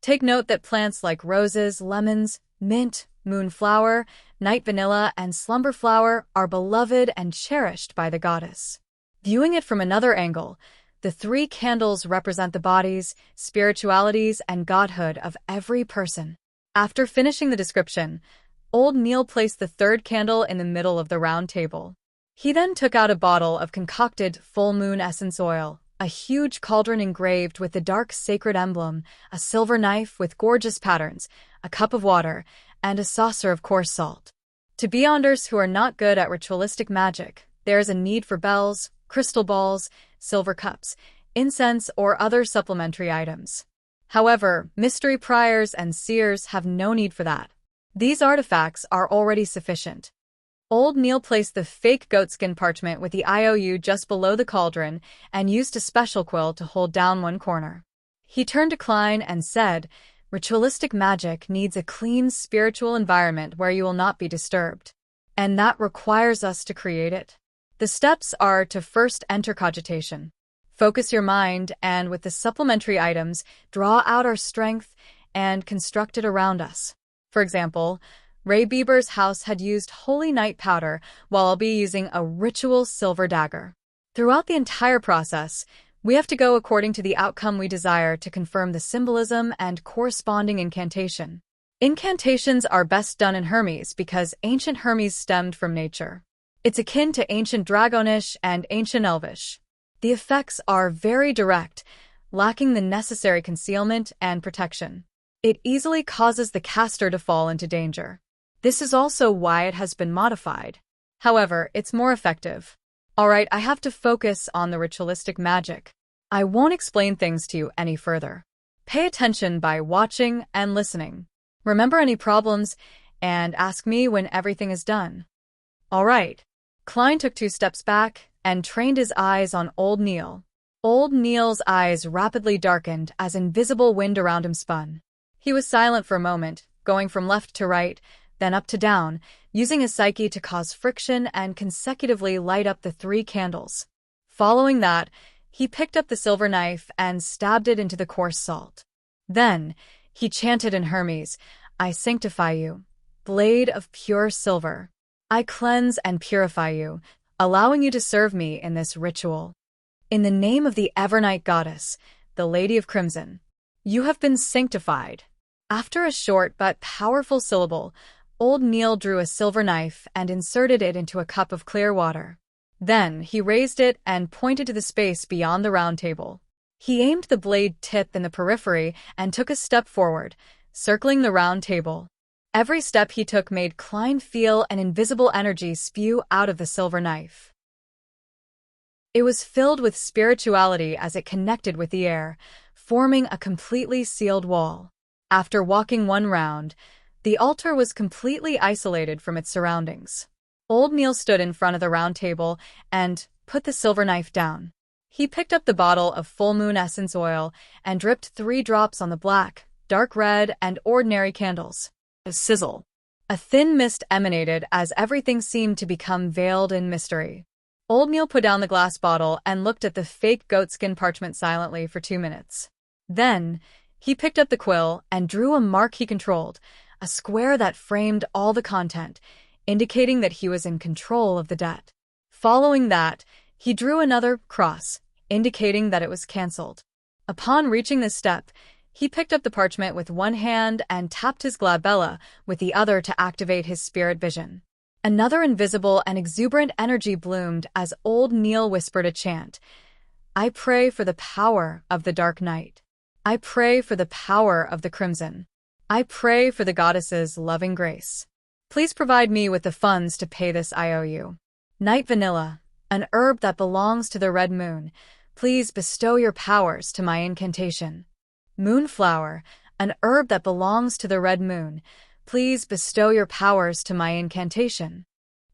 Take note that plants like roses, lemons, mint, moonflower, night vanilla, and slumber flower are beloved and cherished by the goddess." Viewing it from another angle, the 3 candles represent the bodies, spiritualities, and godhood of every person. After finishing the description, old Neil placed the 3rd candle in the middle of the round table. He then took out a bottle of concocted full moon essence oil, a huge cauldron engraved with the dark sacred emblem, a silver knife with gorgeous patterns, a cup of water, and a saucer of coarse salt. To beyonders who are not good at ritualistic magic, there is a need for bells, crystal balls, silver cups, incense, or other supplementary items. However, mystery priors and seers have no need for that. These artifacts are already sufficient. Old Neil placed the fake goatskin parchment with the IOU just below the cauldron and used a special quill to hold down one corner. He turned to Klein and said, "Ritualistic magic needs a clean spiritual environment where you will not be disturbed. And that requires us to create it. The steps are to first enter cogitation. Focus your mind and, with the supplementary items, draw out our strength and construct it around us. For example, Ray Bieber's house had used holy night powder, while I'll be using a ritual silver dagger. Throughout the entire process, we have to go according to the outcome we desire to confirm the symbolism and corresponding incantation. Incantations are best done in Hermes because ancient Hermes stemmed from nature. It's akin to ancient Dragonish and ancient Elvish. The effects are very direct, lacking the necessary concealment and protection. It easily causes the caster to fall into danger. This is also why it has been modified. However, it's more effective. Alright, I have to focus on the ritualistic magic. I won't explain things to you any further. Pay attention by watching and listening. Remember any problems, and ask me when everything is done. Alright. Klein took 2 steps back and trained his eyes on old Neil. Old Neil's eyes rapidly darkened as invisible wind around him spun. He was silent for a moment, going from left to right, then up to down, using his psyche to cause friction and consecutively light up the 3 candles. Following that, he picked up the silver knife and stabbed it into the coarse salt. Then, he chanted in Hermes, "I sanctify you, blade of pure silver. I cleanse and purify you, allowing you to serve me in this ritual. In the name of the Evernight Goddess, the Lady of Crimson, you have been sanctified." After a short but powerful syllable, old Neil drew a silver knife and inserted it into a cup of clear water. Then he raised it and pointed to the space beyond the round table. He aimed the blade tip in the periphery and took a step forward, circling the round table. Every step he took made Klein feel an invisible energy spew out of the silver knife. It was filled with spirituality as it connected with the air, forming a completely sealed wall. After walking one round, the altar was completely isolated from its surroundings. Old Neil stood in front of the round table and put the silver knife down. He picked up the bottle of full moon essence oil and dripped 3 drops on the black, dark red, and ordinary candles. A sizzle. A thin mist emanated as everything seemed to become veiled in mystery. Old Neil put down the glass bottle and looked at the fake goatskin parchment silently for 2 minutes. Then, he picked up the quill and drew a mark he controlled, a square that framed all the content, indicating that he was in control of the debt. Following that, he drew another cross, indicating that it was cancelled. Upon reaching this step, he picked up the parchment with one hand and tapped his glabella with the other to activate his spirit vision. Another invisible and exuberant energy bloomed as old Neil whispered a chant. I pray for the power of the dark night. I pray for the power of the crimson. I pray for the goddess's loving grace. Please provide me with the funds to pay this IOU. Night vanilla, an herb that belongs to the red moon. Please bestow your powers to my incantation. Moonflower, an herb that belongs to the red moon. Please bestow your powers to my incantation.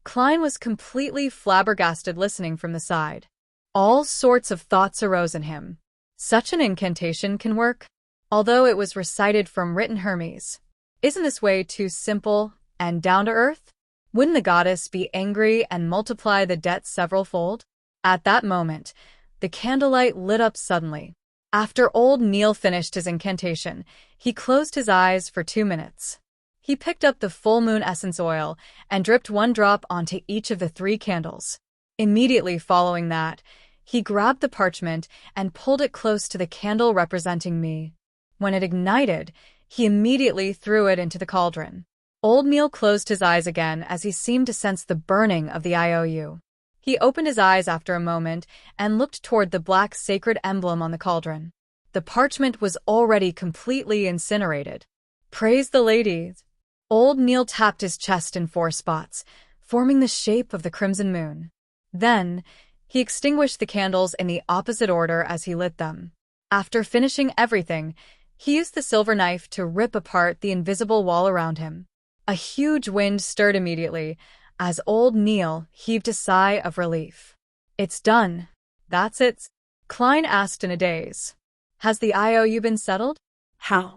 Klein was completely flabbergasted listening from the side. All sorts of thoughts arose in him. Such an incantation can work? Although it was recited from written Hermes. Isn't this way too simple and down to earth? Wouldn't the goddess be angry and multiply the debt several-fold? At that moment, the candlelight lit up suddenly. After old Neil finished his incantation, he closed his eyes for 2 minutes. He picked up the full moon essence oil and dripped 1 drop onto each of the 3 candles. Immediately following that, he grabbed the parchment and pulled it close to the candle representing me. When it ignited, he immediately threw it into the cauldron. Old Neil closed his eyes again as he seemed to sense the burning of the IOU. He opened his eyes after a moment and looked toward the black sacred emblem on the cauldron. The parchment was already completely incinerated. Praise the ladies! Old Neil tapped his chest in 4 spots, forming the shape of the crimson moon. Then, he extinguished the candles in the opposite order as he lit them. After finishing everything, he used the silver knife to rip apart the invisible wall around him. A huge wind stirred immediately, as old Neil heaved a sigh of relief. It's done. That's it. Klein asked in a daze. Has the IOU been settled? How?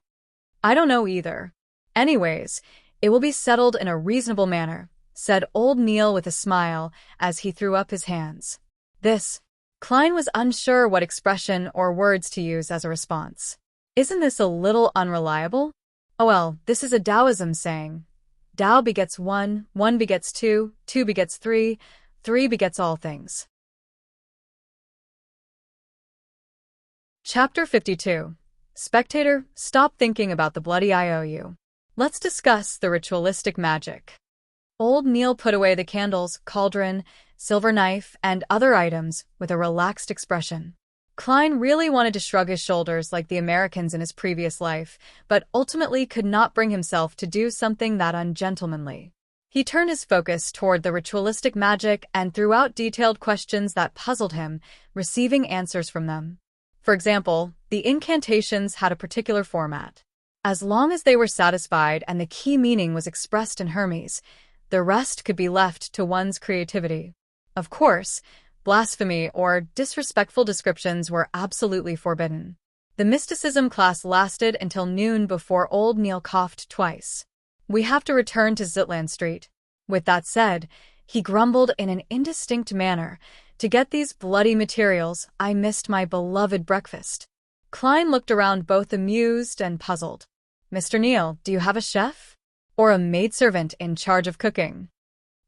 I don't know either. Anyways, it will be settled in a reasonable manner, said old Neil with a smile as he threw up his hands. Klein was unsure what expression or words to use as a response. Isn't this a little unreliable? Oh well, this is a Taoism saying. Tao begets 1, 1 begets 2, 2 begets 3, 3 begets all things. Chapter 52. Spectator, stop thinking about the bloody IOU. Let's discuss the ritualistic magic. Old Neil put away the candles, cauldron, silver knife, and other items with a relaxed expression. Klein really wanted to shrug his shoulders like the Americans in his previous life, but ultimately could not bring himself to do something that ungentlemanly. He turned his focus toward the ritualistic magic and threw out detailed questions that puzzled him, receiving answers from them. For example, the incantations had a particular format. As long as they were satisfied and the key meaning was expressed in Hermes, the rest could be left to one's creativity. Of course, blasphemy or disrespectful descriptions were absolutely forbidden. The mysticism class lasted until noon before old Neil coughed twice. We have to return to Zitland Street. With that said, he grumbled in an indistinct manner. To get these bloody materials, I missed my beloved breakfast. Klein looked around both amused and puzzled. Mr. Neil, do you have a chef? Or a maidservant in charge of cooking?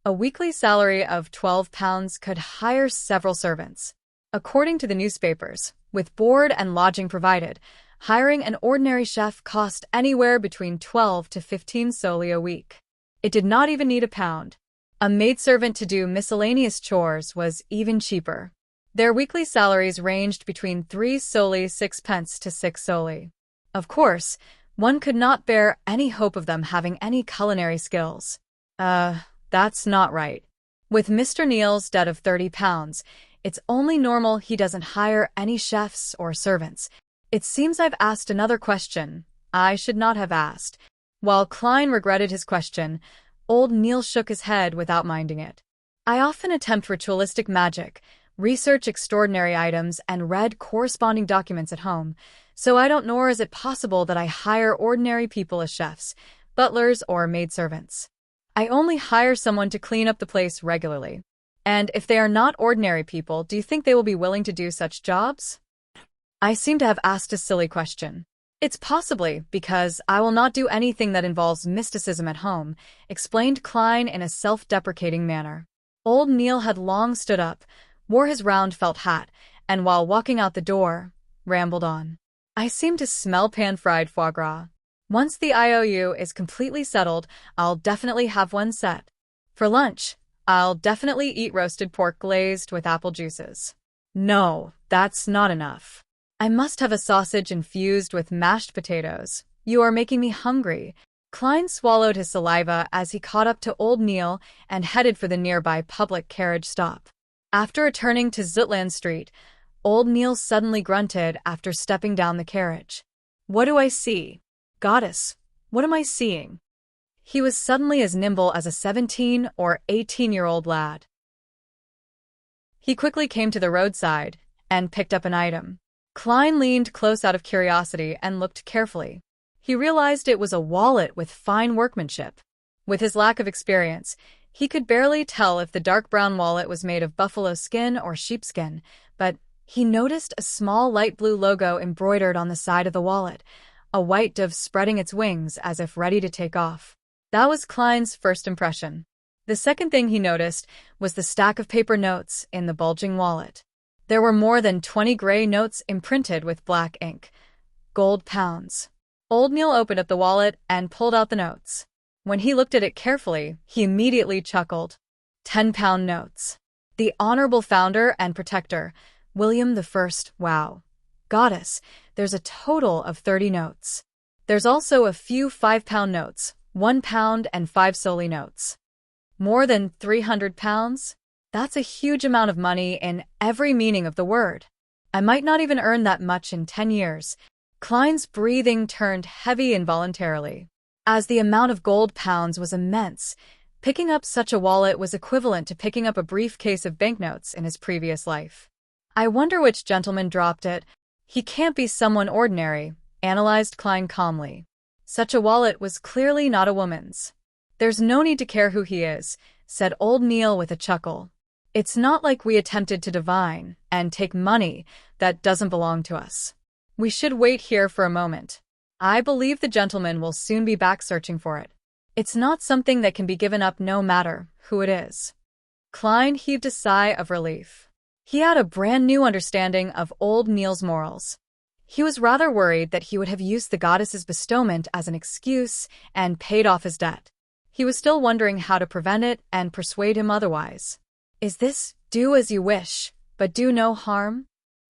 A weekly salary of £12 could hire several servants. According to the newspapers, with board and lodging provided, hiring an ordinary chef cost anywhere between 12 to 15 soldi a week. It did not even need £1. A maidservant to do miscellaneous chores was even cheaper. Their weekly salaries ranged between 3 soldi 6 pence to 6 soldi. Of course, one could not bear any hope of them having any culinary skills. That's not right. With Mr. Neil's debt of £30, it's only normal he doesn't hire any chefs or servants. It seems I've asked another question I should not have asked. While Klein regretted his question, old Neil shook his head without minding it. I often attempt ritualistic magic, research extraordinary items, and read corresponding documents at home, so I don't nor is it possible that I hire ordinary people as chefs, butlers, or maidservants. I only hire someone to clean up the place regularly. And if they are not ordinary people, do you think they will be willing to do such jobs? I seem to have asked a silly question. It's possibly because I will not do anything that involves mysticism at home, explained Klein in a self-deprecating manner. Old Neil had long stood up, wore his round felt hat, and while walking out the door, rambled on. I seem to smell pan-fried foie gras. Once the IOU is completely settled, I'll definitely have one set. For lunch, I'll definitely eat roasted pork glazed with apple juices. No, that's not enough. I must have a sausage infused with mashed potatoes. You are making me hungry. Klein swallowed his saliva as he caught up to old Neil and headed for the nearby public carriage stop. After returning to Zutland Street, old Neil suddenly grunted after stepping down the carriage. What do I see? Goddess, what am I seeing? He was suddenly as nimble as a 17 or 18-year-old lad. He quickly came to the roadside and picked up an item. Klein leaned close out of curiosity and looked carefully. He realized it was a wallet with fine workmanship. With his lack of experience, he could barely tell if the dark brown wallet was made of buffalo skin or sheepskin, but he noticed a small light blue logo embroidered on the side of the wallet, a white dove spreading its wings as if ready to take off. That was Klein's first impression. The second thing he noticed was the stack of paper notes in the bulging wallet. There were more than 20 gray notes imprinted with black ink. Gold pounds. Old Neil opened up the wallet and pulled out the notes. When he looked at it carefully, he immediately chuckled. 10-pound notes. The honorable founder and protector, William I. Wow. Goddess, there's a total of 30 notes. There's also a few 5-pound notes, 1 pound and 5 soldi notes. More than 300 pounds? That's a huge amount of money in every meaning of the word. I might not even earn that much in 10 years. Klein's breathing turned heavy involuntarily. As the amount of gold pounds was immense, picking up such a wallet was equivalent to picking up a briefcase of banknotes in his previous life. I wonder which gentleman dropped it. He can't be someone ordinary, analyzed Klein calmly. Such a wallet was clearly not a woman's. There's no need to care who he is, said old Neil with a chuckle. It's not like we attempted to divine and take money that doesn't belong to us. We should wait here for a moment. I believe the gentleman will soon be back searching for it. It's not something that can be given up no matter who it is. Klein heaved a sigh of relief. He had a brand new understanding of old Neil's morals. He was rather worried that he would have used the goddess's bestowment as an excuse and paid off his debt. He was still wondering how to prevent it and persuade him otherwise. Is this do as you wish, but do no harm?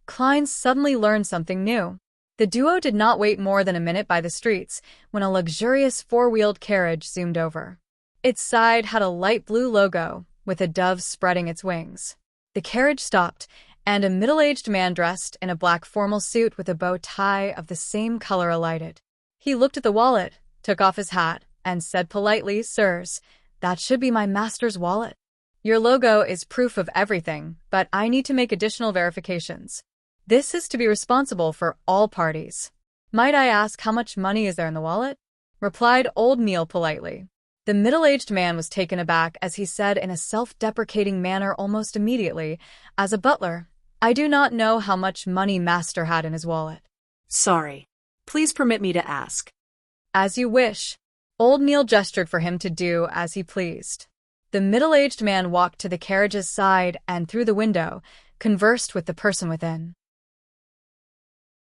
Klein suddenly learned something new. The duo did not wait more than a minute by the streets when a luxurious four-wheeled carriage zoomed over. Its side had a light blue logo, with a dove spreading its wings. The carriage stopped, and a middle-aged man dressed in a black formal suit with a bow tie of the same color alighted. He looked at the wallet, took off his hat, and said politely, "Sirs, that should be my master's wallet. Your logo is proof of everything, but I need to make additional verifications. This is to be responsible for all parties. Might I ask how much money is there in the wallet?" replied old Neil politely. The middle-aged man was taken aback as he said in a self-deprecating manner almost immediately, "As a butler, I do not know how much money master had in his wallet." Sorry. Please permit me to ask. "As you wish." Old Neil gestured for him to do as he pleased. The middle-aged man walked to the carriage's side and through the window, conversed with the person within.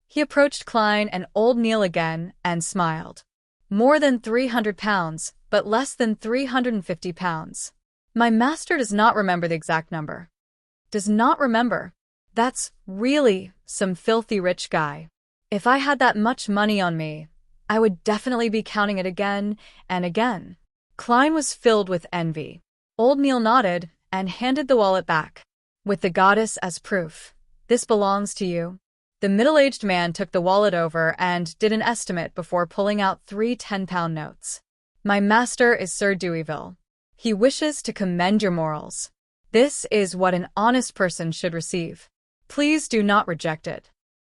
He approached Klein and old Neil again and smiled. "More than 300 pounds, but less than 350 pounds. My master does not remember the exact number." "Does not remember? That's really some filthy rich guy. If I had that much money on me, I would definitely be counting it again and again." Klein was filled with envy. Old Neil nodded and handed the wallet back. "With the goddess as proof. This belongs to you." The middle-aged man took the wallet over and did an estimate before pulling out 3 10-pound notes. My master is Sir Deweyville. He wishes to commend your morals. This is what an honest person should receive. Please do not reject it.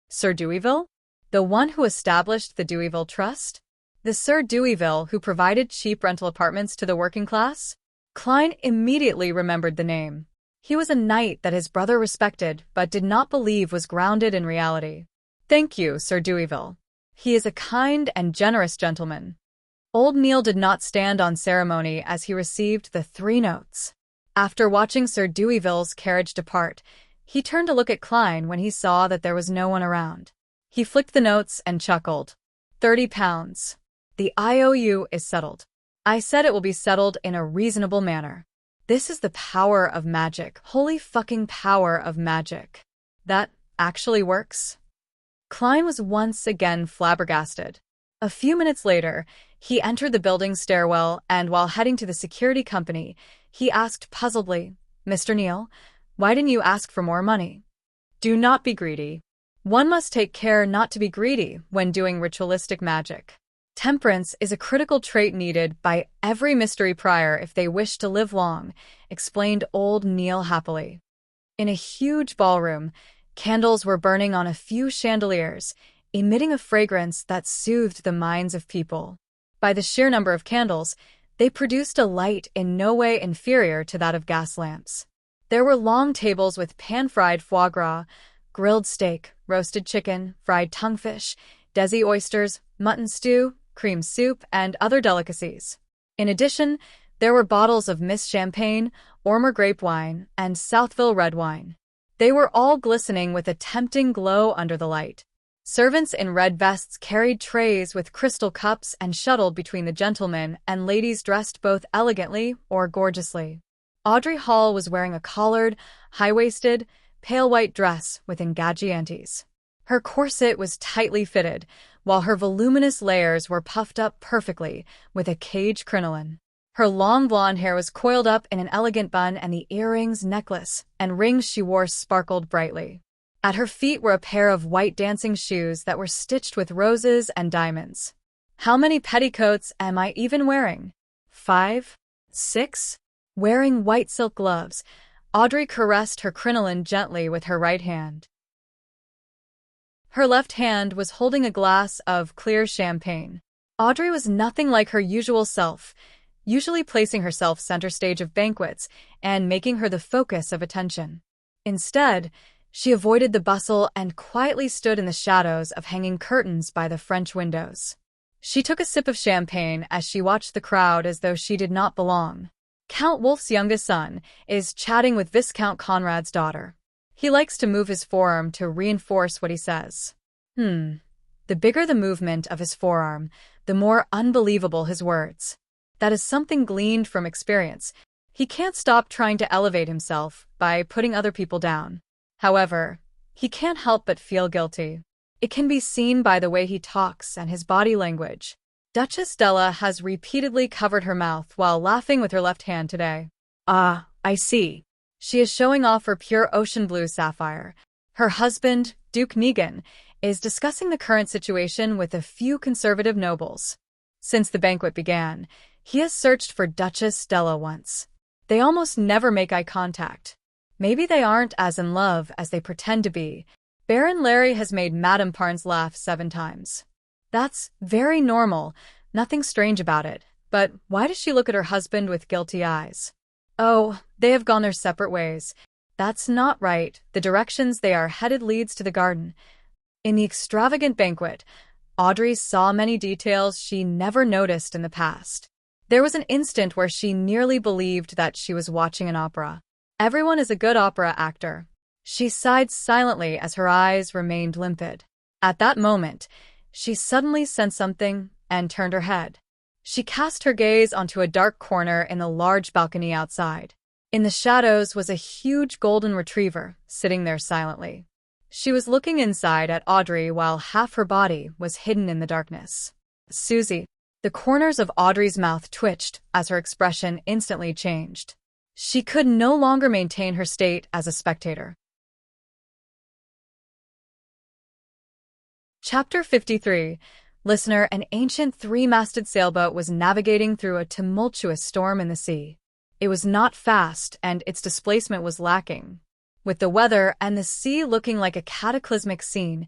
Sir Deweyville? The one who established the Deweyville Trust? The Sir Deweyville who provided cheap rental apartments to the working class? Klein immediately remembered the name. He was a knight that his brother respected but did not believe was grounded in reality. Thank you, Sir Deweyville. He is a kind and generous gentleman. Old Neil did not stand on ceremony as he received the 3 notes. After watching Sir Deweyville's carriage depart, he turned to look at Klein when he saw that there was no one around. He flicked the notes and chuckled. 30 pounds. The IOU is settled. I said it will be settled in a reasonable manner. This is the power of magic. Holy fucking power of magic. That actually works? Klein was once again flabbergasted. A few minutes later, he entered the building's stairwell and while heading to the security company, he asked puzzledly, Mr. Neal, why didn't you ask for more money? Do not be greedy. One must take care not to be greedy when doing ritualistic magic. Temperance is a critical trait needed by every mystery prior if they wish to live long, explained old Neil happily. In a huge ballroom, candles were burning on a few chandeliers, emitting a fragrance that soothed the minds of people. By the sheer number of candles, they produced a light in no way inferior to that of gas lamps. There were long tables with pan-fried foie gras, grilled steak, roasted chicken, fried tonguefish, desi oysters, mutton stew, cream soup, and other delicacies. In addition, there were bottles of Miss Champagne, Ormer grape wine, and Southville red wine. They were all glistening with a tempting glow under the light. Servants in red vests carried trays with crystal cups and shuttled between the gentlemen and ladies dressed both elegantly or gorgeously. Audrey Hall was wearing a collared, high-waisted, pale white dress with engagiantes. Her corset was tightly fitted, while her voluminous layers were puffed up perfectly with a cage crinoline. Her long blonde hair was coiled up in an elegant bun and the earrings, necklace, and rings she wore sparkled brightly. At her feet were a pair of white dancing shoes that were stitched with roses and diamonds. How many petticoats am I even wearing? 5? 6? Wearing white silk gloves, Audrey caressed her crinoline gently with her right hand. Her left hand was holding a glass of clear champagne. Audrey was nothing like her usual self, usually placing herself center stage of banquets and making her the focus of attention. Instead, she avoided the bustle and quietly stood in the shadows of hanging curtains by the French windows. She took a sip of champagne as she watched the crowd as though she did not belong. Count Wolf's youngest son is chatting with Viscount Conrad's daughter. He likes to move his forearm to reinforce what he says. The bigger the movement of his forearm, the more unbelievable his words. That is something gleaned from experience. He can't stop trying to elevate himself by putting other people down. However, he can't help but feel guilty. It can be seen by the way he talks and his body language. Duchess Stella has repeatedly covered her mouth while laughing with her left hand today. Ah, I see. She is showing off her pure ocean blue sapphire. Her husband, Duke Negan, is discussing the current situation with a few conservative nobles. Since the banquet began, he has searched for Duchess Stella once. They almost never make eye contact. Maybe they aren't as in love as they pretend to be. Baron Larry has made Madame Parnes laugh 7 times. That's very normal, nothing strange about it. But why does she look at her husband with guilty eyes? Oh, they have gone their separate ways. That's not right. The directions they are headed leads to the garden. In the extravagant banquet, Audrey saw many details she never noticed in the past. There was an instant where she nearly believed that she was watching an opera. Everyone is a good opera actor. She sighed silently as her eyes remained limpid. At that moment, she suddenly sensed something and turned her head. She cast her gaze onto a dark corner in the large balcony outside. In the shadows was a huge golden retriever, sitting there silently. She was looking inside at Audrey while half her body was hidden in the darkness. Susie. The corners of Audrey's mouth twitched as her expression instantly changed. She could no longer maintain her state as a spectator. Chapter 53. Listener, an ancient three-masted sailboat was navigating through a tumultuous storm in the sea. It was not fast, and its displacement was lacking. With the weather and the sea looking like a cataclysmic scene,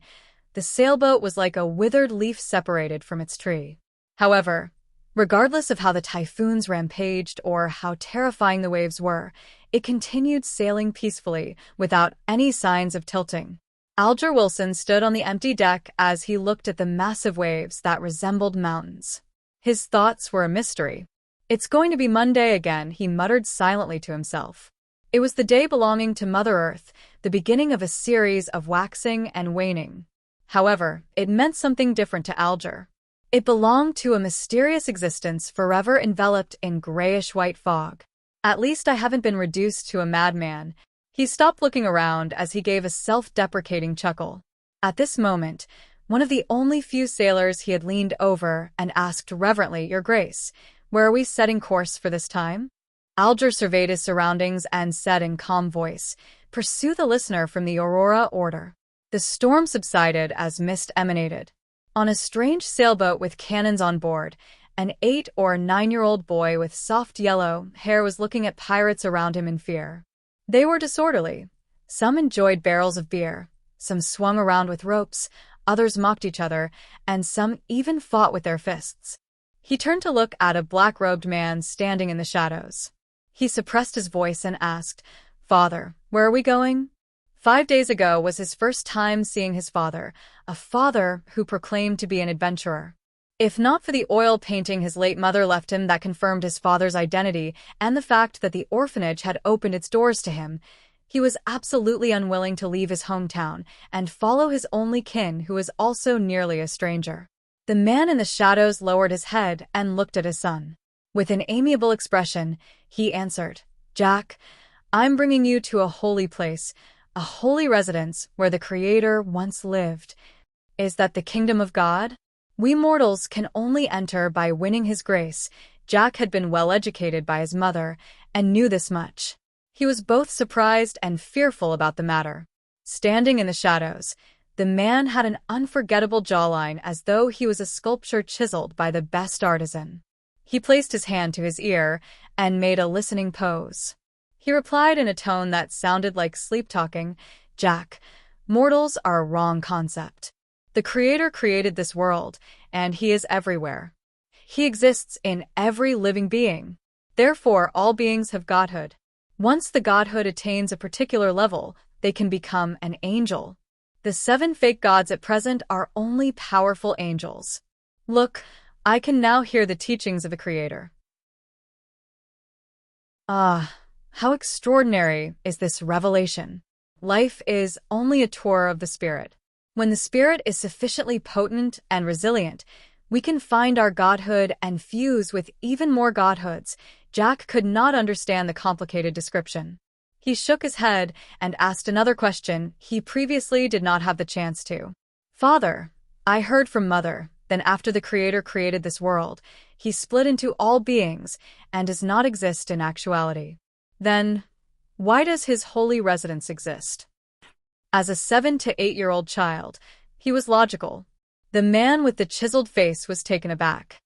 the sailboat was like a withered leaf separated from its tree. However, regardless of how the typhoons rampaged or how terrifying the waves were, it continued sailing peacefully, without any signs of tilting. Alger Wilson stood on the empty deck as he looked at the massive waves that resembled mountains. His thoughts were a mystery. "It's going to be Monday again," he muttered silently to himself. It was the day belonging to Mother Earth, the beginning of a series of waxing and waning. However, it meant something different to Alger. It belonged to a mysterious existence forever enveloped in grayish-white fog. "At least I haven't been reduced to a madman." He stopped looking around as he gave a self-deprecating chuckle. At this moment, one of the only few sailors he had leaned over and asked reverently, "Your Grace, where are we setting course for this time?" Alger surveyed his surroundings and said in calm voice, "Pursue the listener from the Aurora order." The storm subsided as mist emanated. On a strange sailboat with cannons on board, an 8 or 9-year-old boy with soft yellow hair was looking at pirates around him in fear. They were disorderly. Some enjoyed barrels of beer, some swung around with ropes, others mocked each other, and some even fought with their fists. He turned to look at a black-robed man standing in the shadows. He suppressed his voice and asked, "Father, where are we going?" 5 days ago was his first time seeing his father, a father who proclaimed to be an adventurer. If not for the oil painting his late mother left him that confirmed his father's identity and the fact that the orphanage had opened its doors to him, he was absolutely unwilling to leave his hometown and follow his only kin, who was also nearly a stranger. The man in the shadows lowered his head and looked at his son. With an amiable expression, he answered, "Jack, I'm bringing you to a holy place, a holy residence where the Creator once lived. Is that the kingdom of God? We mortals can only enter by winning His grace." Jack had been well educated by his mother and knew this much. He was both surprised and fearful about the matter. Standing in the shadows, the man had an unforgettable jawline, as though he was a sculpture chiseled by the best artisan. He placed his hand to his ear and made a listening pose. He replied in a tone that sounded like sleep-talking, "Jack, mortals are a wrong concept. The Creator created this world, and He is everywhere. He exists in every living being. Therefore, all beings have godhood. Once the godhood attains a particular level, they can become an angel. The 7 fake gods at present are only powerful angels. Look, I can now hear the teachings of the Creator." Ah, how extraordinary is this revelation! Life is only a tour of the spirit. When the spirit is sufficiently potent and resilient, we can find our godhood and fuse with even more godhoods. Jack could not understand the complicated description. He shook his head and asked another question he previously did not have the chance to. "Father, I heard from Mother, then after the Creator created this world, He split into all beings and does not exist in actuality. Then, why does His holy residence exist?" As a 7 to 8-year-old child, he was logical. The man with the chiseled face was taken aback.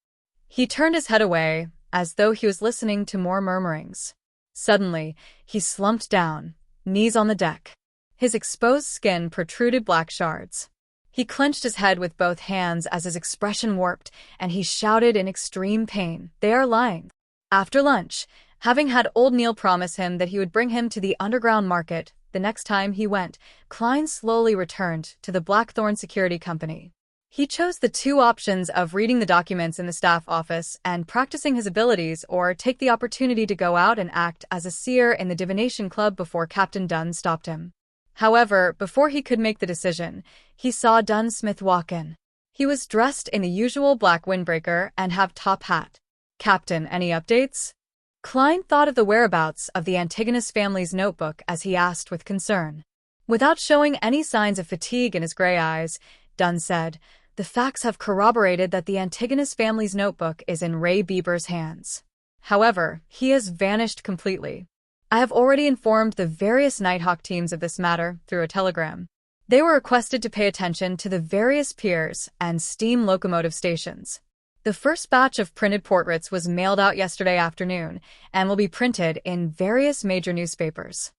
He turned his head away, as though he was listening to more murmurings. Suddenly, he slumped down, knees on the deck. His exposed skin protruded black shards. He clenched his head with both hands as his expression warped, and he shouted in extreme pain, "They are lying." After lunch, having had old Neil promise him that he would bring him to the underground market the next time he went, Klein slowly returned to the Blackthorn Security Company. He chose the 2 options of reading the documents in the staff office and practicing his abilities, or take the opportunity to go out and act as a seer in the divination club before Captain Dunn stopped him. However, before he could make the decision, he saw Dunn Smith walk in. He was dressed in the usual black windbreaker and have top hat. "Captain, any updates?" Klein thought of the whereabouts of the Antigonus family's notebook as he asked with concern. Without showing any signs of fatigue in his gray eyes, Dunn said, "The facts have corroborated that the Antigonus family's notebook is in Ray Bieber's hands. However, he has vanished completely. I have already informed the various Nighthawk teams of this matter through a telegram. They were requested to pay attention to the various piers and steam locomotive stations. The first batch of printed portraits was mailed out yesterday afternoon and will be printed in various major newspapers.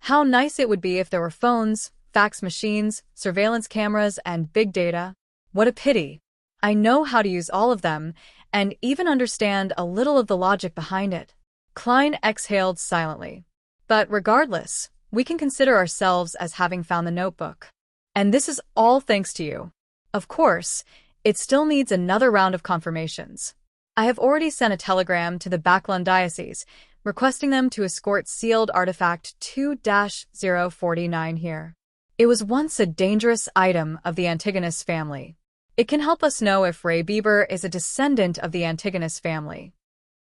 How nice it would be if there were phones, fax machines, surveillance cameras, and big data. What a pity. I know how to use all of them and even understand a little of the logic behind it. Klein exhaled silently. But regardless, we can consider ourselves as having found the notebook. And this is all thanks to you. Of course, it still needs another round of confirmations. I have already sent a telegram to the Backlund Diocese, requesting them to escort sealed artifact 2-049 here. It was once a dangerous item of the Antigonus family. It can help us know if Ray Bieber is a descendant of the Antigonus family.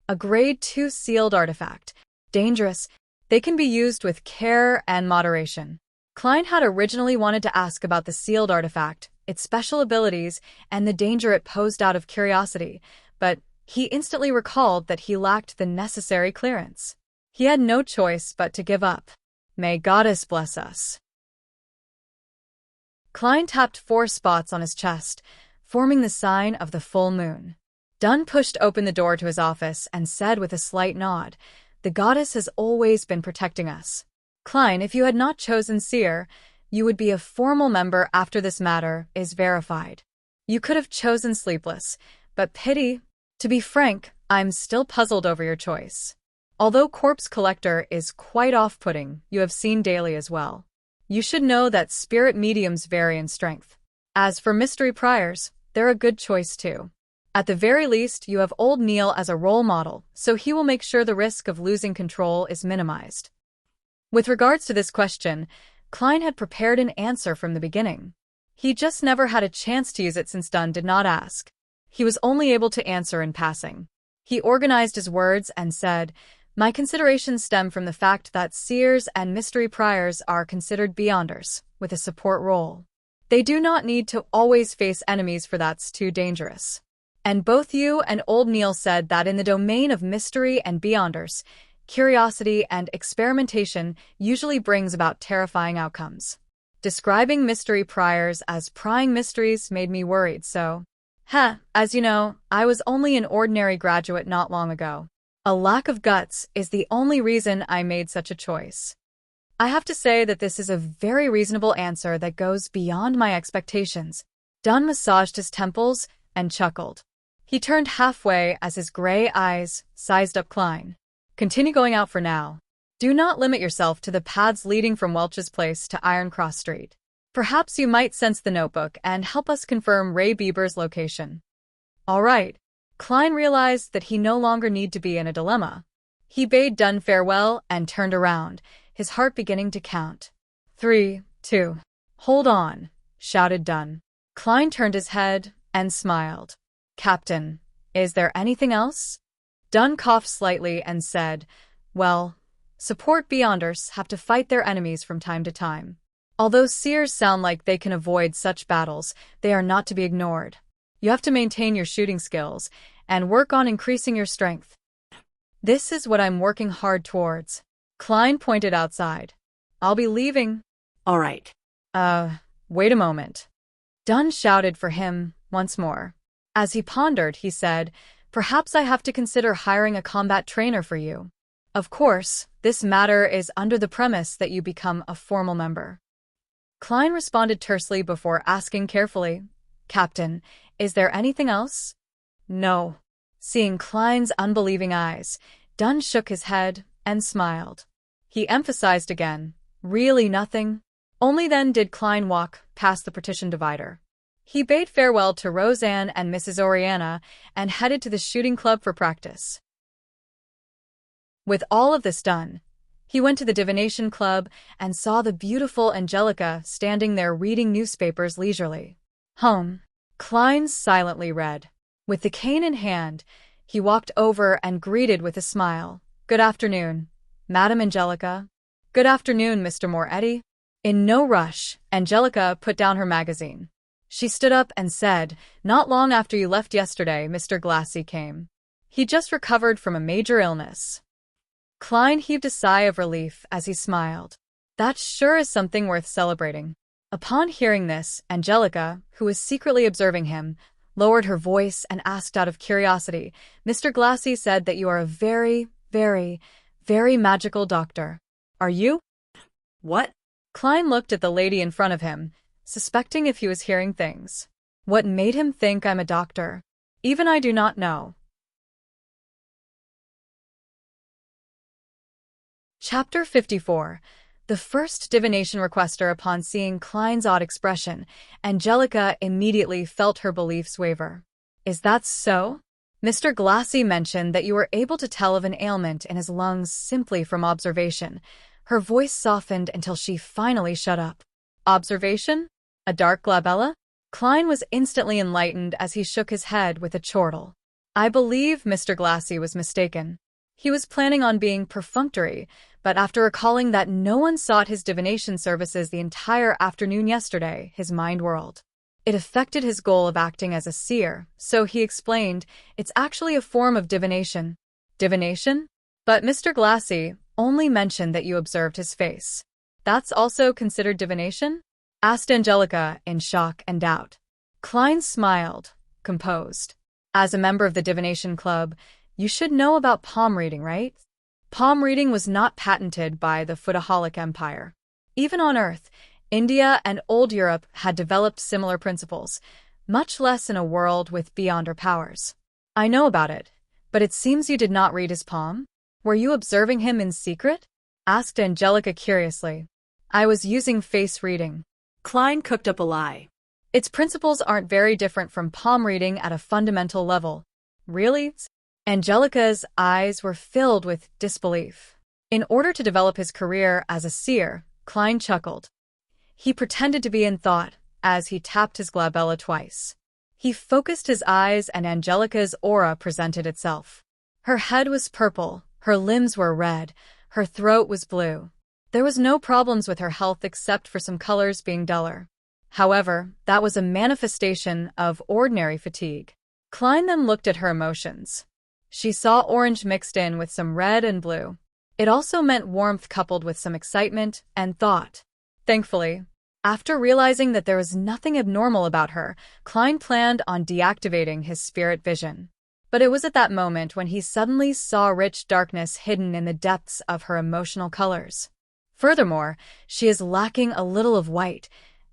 A Grade 2 sealed artifact. Dangerous. They can be used with care and moderation. Klein had originally wanted to ask about the sealed artifact, its special abilities, and the danger it posed out of curiosity, but he instantly recalled that he lacked the necessary clearance. He had no choice but to give up. May Goddess bless us. Klein tapped 4 spots on his chest, forming the sign of the full moon. Dunn pushed open the door to his office and said with a slight nod, "The goddess has always been protecting us. Klein, if you had not chosen Seer, you would be a formal member after this matter is verified. You could have chosen Sleepless, but pity. To be frank, I'm still puzzled over your choice. Although Corpse Collector is quite off-putting, you have seen daily as well. You should know that spirit mediums vary in strength. As for Mystery Priors, they're a good choice too. At the very least, you have old Neil as a role model, so he will make sure the risk of losing control is minimized." With regards to this question, Klein had prepared an answer from the beginning. He just never had a chance to use it since Dunn did not ask. He was only able to answer in passing. He organized his words and said, "My considerations stem from the fact that Seers and Mystery Priors are considered Beyonders, with a support role. They do not need to always face enemies, for that's too dangerous. And both you and old Neil said that in the domain of mystery and Beyonders, curiosity and experimentation usually brings about terrifying outcomes. Describing Mystery Priors as prying mysteries made me worried, so... as you know, I was only an ordinary graduate not long ago. A lack of guts is the only reason I made such a choice. I have to say that this is a very reasonable answer that goes beyond my expectations." Dunn massaged his temples and chuckled. He turned halfway as his gray eyes sized up Klein. "Continue going out for now. Do not limit yourself to the paths leading from Welch's Place to Iron Cross Street. Perhaps you might sense the notebook and help us confirm Ray Bieber's location." "All right." Klein realized that he no longer needed to be in a dilemma. He bade Dunn farewell and turned around, his heart beginning to count. 3, 2. "Hold on," shouted Dunn. Klein turned his head and smiled. "Captain, is there anything else?" Dunn coughed slightly and said, "Well, support Beyonders have to fight their enemies from time to time. Although Seers sound like they can avoid such battles, they are not to be ignored. You have to maintain your shooting skills and work on increasing your strength. This is what I'm working hard towards." Klein pointed outside. "I'll be leaving." All right. Wait a moment." Dunn shouted for him once more. As he pondered, he said, "Perhaps I have to consider hiring a combat trainer for you. Of course, this matter is under the premise that you become a formal member." Klein responded tersely before asking carefully, "Captain, is there anything else?" "No." Seeing Klein's unbelieving eyes, Dunn shook his head and smiled. He emphasized again, "Really nothing?" Only then did Klein walk past the partition divider. He bade farewell to Roseanne and Mrs. Oriana and headed to the shooting club for practice. With all of this done, he went to the divination club and saw the beautiful Angelica standing there reading newspapers leisurely. "Home," Klein silently read. With the cane in hand, he walked over and greeted with a smile. "Good afternoon, Madam Angelica." "Good afternoon, Mr. Moretti." In no rush, Angelica put down her magazine. She stood up and said, "Not long after you left yesterday, Mr. Glassy came. He just recovered from a major illness." Klein heaved a sigh of relief as he smiled. "That sure is something worth celebrating." Upon hearing this, Angelica, who was secretly observing him, lowered her voice and asked out of curiosity, "Mr. Glassy said that you are a very, very, very magical doctor. Are you?" What? Klein looked at the lady in front of him, suspecting if he was hearing things. What made him think I'm a doctor? Even I do not know. Chapter 54. The first divination requester. Upon seeing Klein's odd expression, Angelica immediately felt her beliefs waver. "Is that so? Mr. Glassy mentioned that you were able to tell of an ailment in his lungs simply from observation." Her voice softened until she finally shut up. "Observation? A dark glabella?" Klein was instantly enlightened as he shook his head with a chortle. "I believe Mr. Glassy was mistaken. He was planning on being perfunctory, but after recalling that no one sought his divination services the entire afternoon yesterday, his mind whirled. It affected his goal of acting as a seer, so he explained, it's actually a form of divination." "Divination? But Mr. Glassy only mentioned that you observed his face. That's also considered divination?" asked Angelica in shock and doubt. Klein smiled, composed. "As a member of the divination club, you should know about palm reading, right? Palm reading was not patented by the Footaholic Empire. Even on Earth, India and Old Europe had developed similar principles, much less in a world with beyonder powers." "I know about it, but it seems you did not read his palm? Were you observing him in secret?" asked Angelica curiously. "I was using face reading." Klein cooked up a lie. "Its principles aren't very different from palm reading at a fundamental level." "Really?" Angelica's eyes were filled with disbelief. In order to develop his career as a seer, Klein chuckled. He pretended to be in thought as he tapped his glabella twice. He focused his eyes and Angelica's aura presented itself. Her head was purple, her limbs were red, her throat was blue. There was no problems with her health except for some colors being duller. However, that was a manifestation of ordinary fatigue. Klein then looked at her emotions. She saw orange mixed in with some red and blue. It also meant warmth coupled with some excitement and thought. Thankfully, after realizing that there was nothing abnormal about her, Klein planned on deactivating his spirit vision. But it was at that moment when he suddenly saw rich darkness hidden in the depths of her emotional colors. Furthermore, she is lacking a little of white,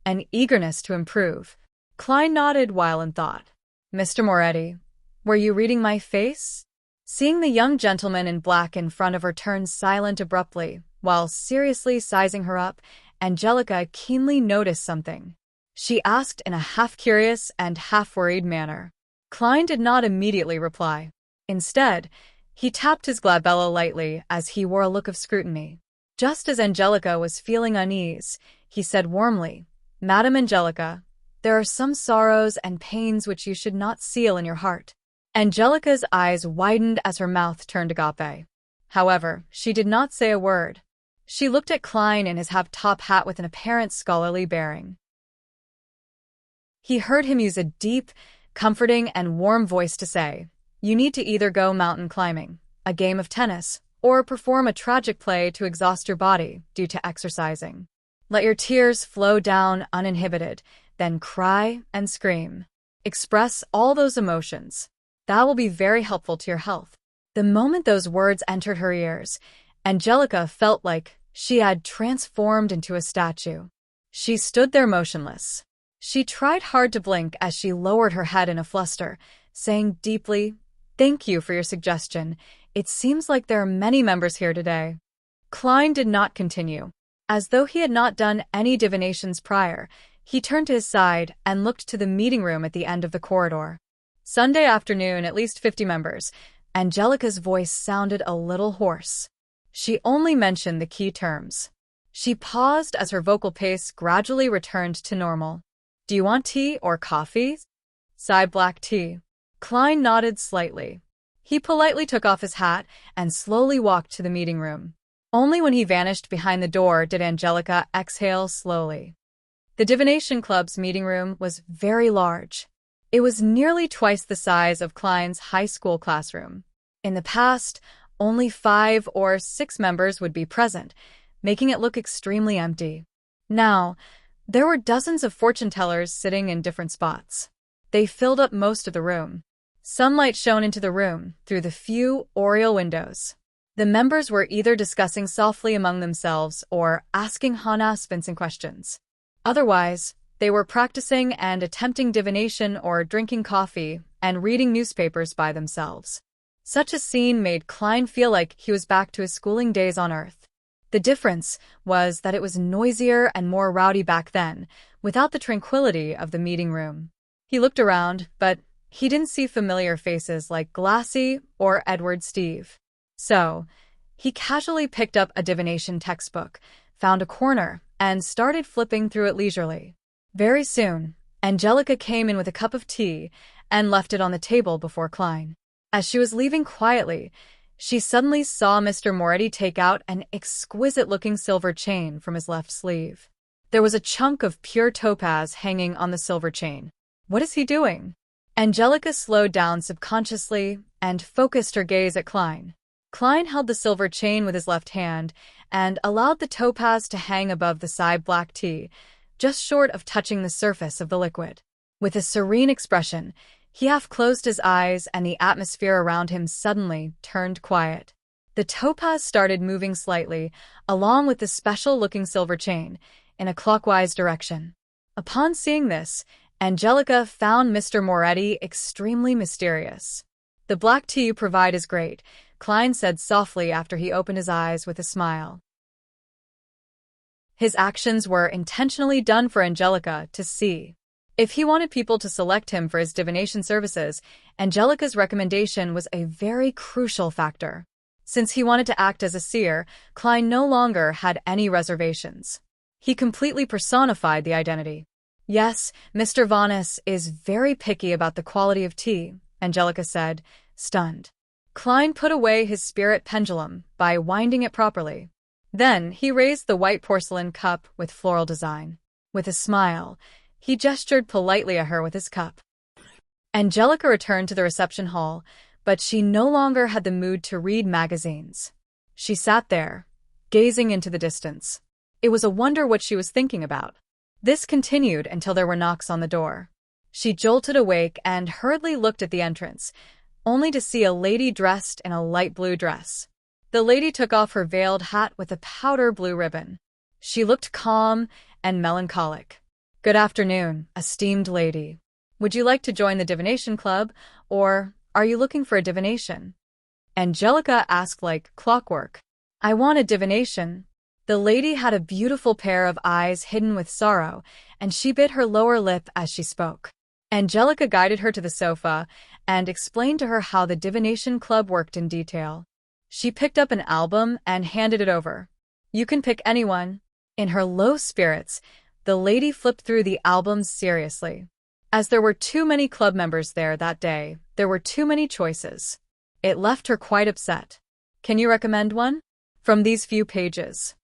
an eagerness to improve. Klein nodded while in thought. "Mr. Moretti, were you reading my face?" Seeing the young gentleman in black in front of her turn silent abruptly, while seriously sizing her up, Angelica keenly noticed something. She asked in a half-curious and half-worried manner. Klein did not immediately reply. Instead, he tapped his glabella lightly as he wore a look of scrutiny. Just as Angelica was feeling unease, he said warmly, "Madam Angelica, there are some sorrows and pains which you should not seal in your heart." Angelica's eyes widened as her mouth turned agape. However, she did not say a word. She looked at Klein in his half-top hat with an apparent scholarly bearing. He heard him use a deep, comforting and warm voice to say, "You need to either go mountain climbing, a game of tennis, or perform a tragic play to exhaust your body due to exercising. Let your tears flow down uninhibited, then cry and scream. Express all those emotions. That will be very helpful to your health." The moment those words entered her ears, Angelica felt like she had transformed into a statue. She stood there motionless. She tried hard to blink as she lowered her head in a fluster, saying deeply, "Thank you for your suggestion. It seems like there are many members here today." Klein did not continue. As though he had not done any divinations prior, he turned to his side and looked to the meeting room at the end of the corridor. "Sunday afternoon, at least 50 members. Angelica's voice sounded a little hoarse. She only mentioned the key terms. She paused as her vocal pace gradually returned to normal. "Do you want tea or coffee?" "Sigh, black tea." Klein nodded slightly. He politely took off his hat and slowly walked to the meeting room. Only when he vanished behind the door did Angelica exhale slowly. The Divination Club's meeting room was very large. It was nearly twice the size of Klein's high school classroom. In the past, only 5 or 6 members would be present, making it look extremely empty. Now, There were dozens of fortune tellers sitting in different spots. They filled up most of the room. Sunlight shone into the room through the few oriel windows. The members were either discussing softly among themselves or asking Hana-Vincent questions. Otherwise, they were practicing and attempting divination or drinking coffee and reading newspapers by themselves. Such a scene made Klein feel like he was back to his schooling days on Earth. The difference was that it was noisier and more rowdy back then, without the tranquility of the meeting room. He looked around, but he didn't see familiar faces like Glassy or Edward Steve. So, he casually picked up a divination textbook, found a corner, and started flipping through it leisurely. Very soon, Angelica came in with a cup of tea and left it on the table before Klein. As she was leaving quietly, she suddenly saw Mr. Moretti take out an exquisite-looking silver chain from his left sleeve. There was a chunk of pure topaz hanging on the silver chain. What is he doing? Angelica slowed down subconsciously and focused her gaze at Klein. Klein held the silver chain with his left hand and allowed the topaz to hang above the side black tea, just short of touching the surface of the liquid. With a serene expression, he half closed his eyes and the atmosphere around him suddenly turned quiet. The topaz started moving slightly, along with the special-looking silver chain, in a clockwise direction. Upon seeing this, Angelica found Mr. Moretti extremely mysterious. "The black tea you provide is great," Klein said softly after he opened his eyes with a smile. His actions were intentionally done for Angelica to see. If he wanted people to select him for his divination services, Angelica's recommendation was a very crucial factor. Since he wanted to act as a seer, Klein no longer had any reservations. He completely personified the identity. "Yes, Mr. Vaughness is very picky about the quality of tea," Angelica said, stunned. Klein put away his spirit pendulum by winding it properly. Then he raised the white porcelain cup with floral design. With a smile, he gestured politely at her with his cup. Angelica returned to the reception hall, but she no longer had the mood to read magazines. She sat there, gazing into the distance. It was a wonder what she was thinking about. This continued until there were knocks on the door. She jolted awake and hurriedly looked at the entrance, only to see a lady dressed in a light blue dress. The lady took off her veiled hat with a powder blue ribbon. She looked calm and melancholic. "Good afternoon, esteemed lady. Would you like to join the divination club, or are you looking for a divination?" Angelica asked like clockwork. "I want a divination." The lady had a beautiful pair of eyes hidden with sorrow, and she bit her lower lip as she spoke. Angelica guided her to the sofa and explained to her how the divination club worked in detail. She picked up an album and handed it over. "You can pick anyone." In her low spirits, the lady flipped through the albums seriously. As there were too many club members there that day, there were too many choices. It left her quite upset. "Can you recommend one? From these few pages."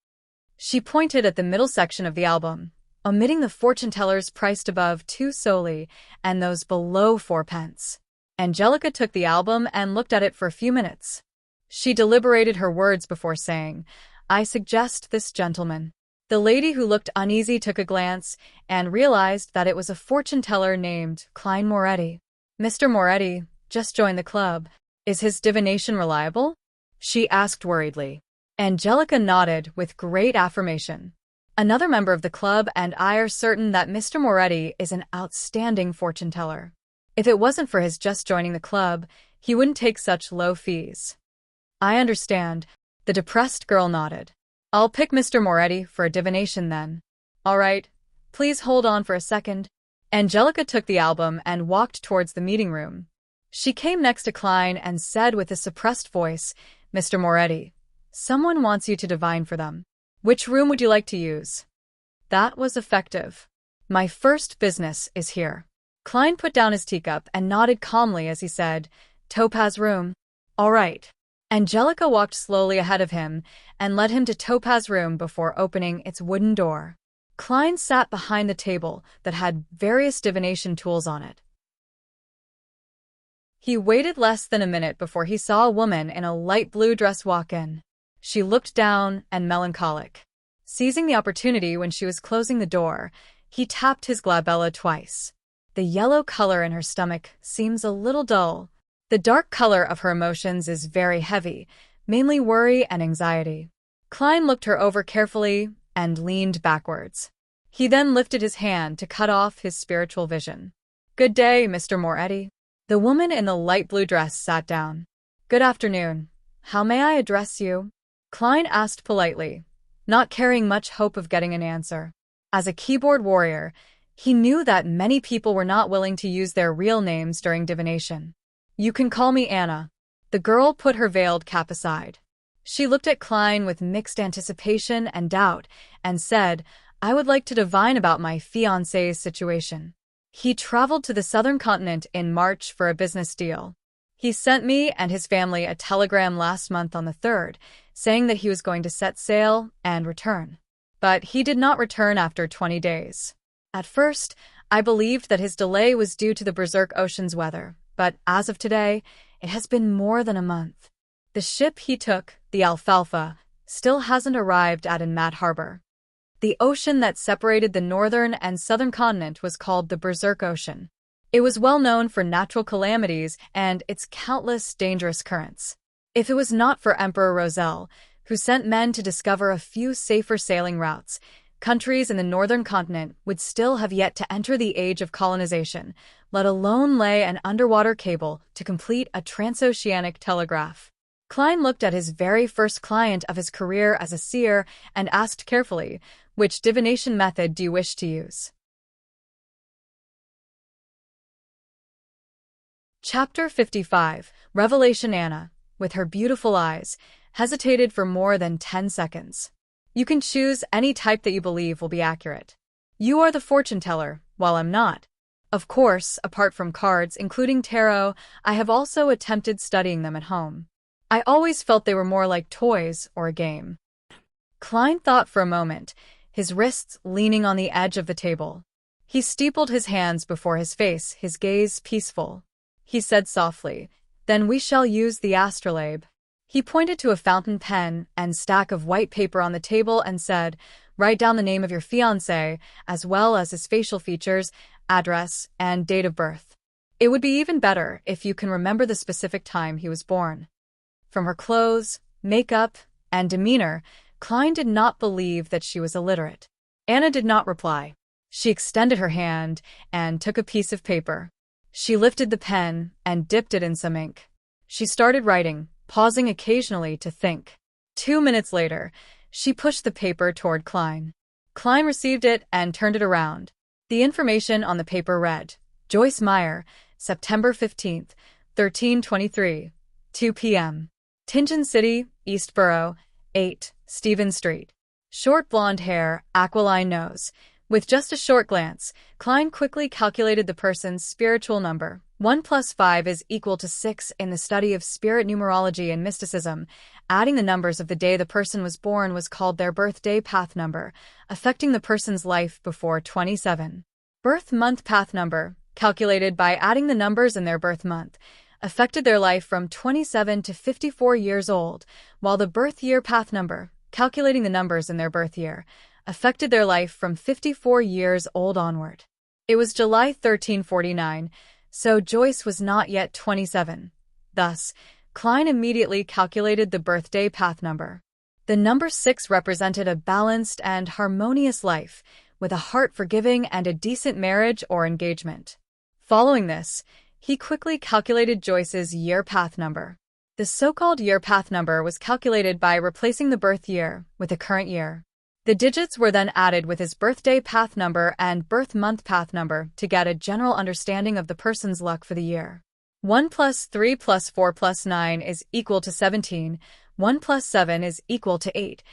She pointed at the middle section of the album, omitting the fortune tellers priced above 2 soldi and those below 4 pence. Angelica took the album and looked at it for a few minutes. She deliberated her words before saying, "I suggest this gentleman." The lady who looked uneasy took a glance and realized that it was a fortune teller named Klein Moretti. "Mr. Moretti just joined the club. Is his divination reliable?" she asked worriedly. Angelica nodded with great affirmation. "Another member of the club and I are certain that Mr. Moretti is an outstanding fortune teller. If it wasn't for his just joining the club, he wouldn't take such low fees." "I understand." The depressed girl nodded. "I'll pick Mr. Moretti for a divination then." "All right. Please hold on for a second." Angelica took the album and walked towards the meeting room. She came next to Klein and said with a suppressed voice, "Mr. Moretti, someone wants you to divine for them. Which room would you like to use?" That was effective. "My first business is here." Klein put down his teacup and nodded calmly as he said, "Topaz room." "All right." Angelica walked slowly ahead of him and led him to Topaz room before opening its wooden door. Klein sat behind the table that had various divination tools on it. He waited less than a minute before he saw a woman in a light blue dress walk in. She looked down and melancholic. Seizing the opportunity when she was closing the door, He tapped his glabella twice. The yellow color in her stomach seems a little dull. The dark color of her emotions is very heavy, mainly worry and anxiety. Klein looked her over carefully and leaned backwards. He then lifted his hand to cut off his spiritual vision. "Good day, Mr. Moretti." The woman in the light blue dress sat down. "Good afternoon. How may I address you?" Klein asked politely, not carrying much hope of getting an answer. As a keyboard warrior, he knew that many people were not willing to use their real names during divination. "You can call me Anna." The girl put her veiled cap aside. She looked at Klein with mixed anticipation and doubt and said, "I would like to divine about my fiancé's situation. He traveled to the southern continent in March for a business deal. He sent me and his family a telegram last month on the 3rd, saying that he was going to set sail and return. But he did not return after 20 days. At first, I believed that his delay was due to the Berserk Ocean's weather, but as of today, it has been more than a month. The ship he took, the Alfalfa, still hasn't arrived at Mad Harbor. The ocean that separated the northern and southern continent was called the Berserk Ocean. It was well known for natural calamities and its countless dangerous currents. If it was not for Emperor Roselle, who sent men to discover a few safer sailing routes, countries in the northern continent would still have yet to enter the age of colonization, let alone lay an underwater cable to complete a transoceanic telegraph. Klein looked at his very first client of his career as a seer and asked carefully, "Which divination method do you wish to use?" Chapter 55. Revelation. Anna, with her beautiful eyes, hesitated for more than 10 seconds. "You can choose any type that you believe will be accurate. You are the fortune teller, while I'm not. Of course, apart from cards, including tarot, I have also attempted studying them at home. I always felt they were more like toys or a game." Klein thought for a moment, his wrists leaning on the edge of the table. He steepled his hands before his face, his gaze peaceful. He said softly, "Then we shall use the astrolabe." He pointed to a fountain pen and stack of white paper on the table and said, "Write down the name of your fiancé, as well as his facial features, address, and date of birth. It would be even better if you can remember the specific time he was born." From her clothes, makeup, and demeanor, Klein did not believe that she was illiterate. Anna did not reply. She extended her hand and took a piece of paper. She lifted the pen and dipped it in some ink. She started writing, pausing occasionally to think. 2 minutes later, she pushed the paper toward Klein. Klein received it and turned it around. The information on the paper read, "Joyce Meyer, September 15th, 1323, 2 p.m. Tingen City, East Borough, 8, Stephen Street. Short blonde hair, aquiline nose." With just a short glance, Klein quickly calculated the person's spiritual number. 1 plus 5 is equal to 6 in the study of spirit numerology and mysticism. Adding the numbers of the day the person was born was called their birthday path number, affecting the person's life before 27. Birth month path number, calculated by adding the numbers in their birth month, affected their life from 27 to 54 years old, while the birth year path number, calculating the numbers in their birth year, affected their life from 54 years old onward. It was July 1349, so Joyce was not yet 27. Thus, Klein immediately calculated the birthday path number. The number 6 represented a balanced and harmonious life, with a heart for giving and a decent marriage or engagement. Following this, he quickly calculated Joyce's year path number. The so-called year path number was calculated by replacing the birth year with the current year. The digits were then added with his birthday path number and birth month path number to get a general understanding of the person's luck for the year. 1 plus 3 plus 4 plus 9 is equal to 17. 1 plus 7 is equal to 8.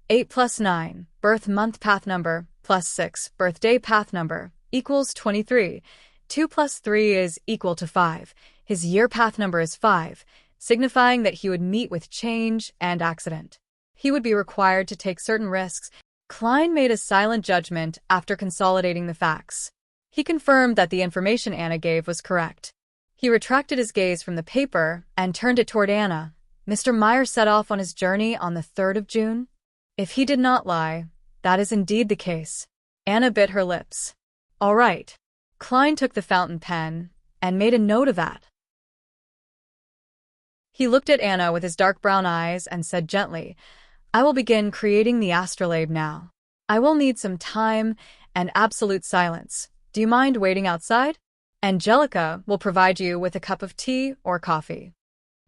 8 plus 9, birth month path number, plus 6, birthday path number, equals 23. 2 plus 3 is equal to 5. His year path number is 5, signifying that he would meet with change and accident. He would be required to take certain risks. Klein made a silent judgment after consolidating the facts. He confirmed that the information Anna gave was correct. He retracted his gaze from the paper and turned it toward Anna. "Mr. Meyer set off on his journey on the 3rd of June? If he did not lie, that is indeed the case." Anna bit her lips. All right. Klein took the fountain pen and made a note of that. He looked at Anna with his dark brown eyes and said gently, I will begin creating the astrolabe now. I will need some time and absolute silence. Do you mind waiting outside? Angelica will provide you with a cup of tea or coffee.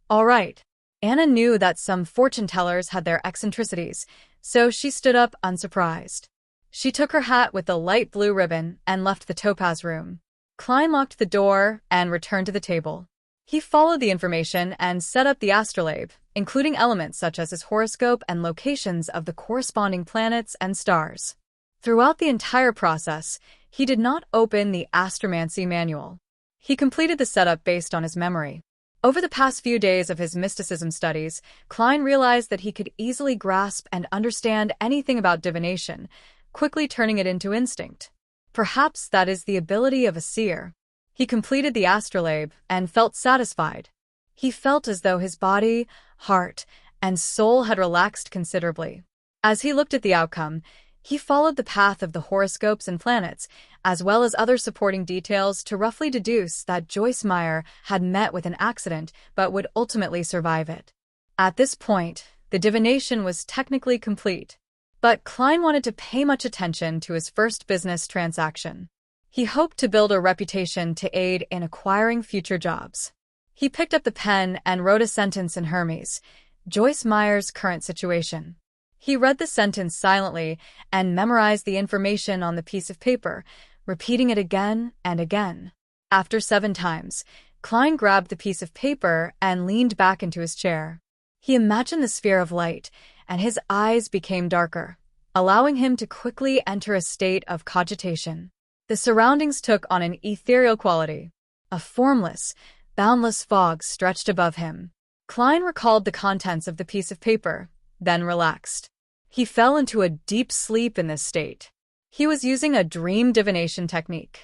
All right. Anna knew that some fortune-tellers had their eccentricities, so she stood up unsurprised. She took her hat with the light blue ribbon and left the topaz room. Klein locked the door and returned to the table. He followed the information and set up the astrolabe, including elements such as his horoscope and locations of the corresponding planets and stars. Throughout the entire process, he did not open the astromancy manual. He completed the setup based on his memory. Over the past few days of his mysticism studies, Klein realized that he could easily grasp and understand anything about divination, quickly turning it into instinct. Perhaps that is the ability of a seer. He completed the astrolabe and felt satisfied. He felt as though his body, heart, and soul had relaxed considerably. As he looked at the outcome, he followed the path of the horoscopes and planets, as well as other supporting details to roughly deduce that Joyce Meyer had met with an accident but would ultimately survive it. At this point, the divination was technically complete. But Klein wanted to pay much attention to his first business transaction. He hoped to build a reputation to aid in acquiring future jobs. He picked up the pen and wrote a sentence in Hermes, Joyce Meyer's current situation. He read the sentence silently and memorized the information on the piece of paper, repeating it again and again. After 7 times, Klein grabbed the piece of paper and leaned back into his chair. He imagined the sphere of light, and his eyes became darker, allowing him to quickly enter a state of cogitation. The surroundings took on an ethereal quality. A formless, boundless fog stretched above him. Klein recalled the contents of the piece of paper, then relaxed. He fell into a deep sleep in this state. He was using a dream divination technique,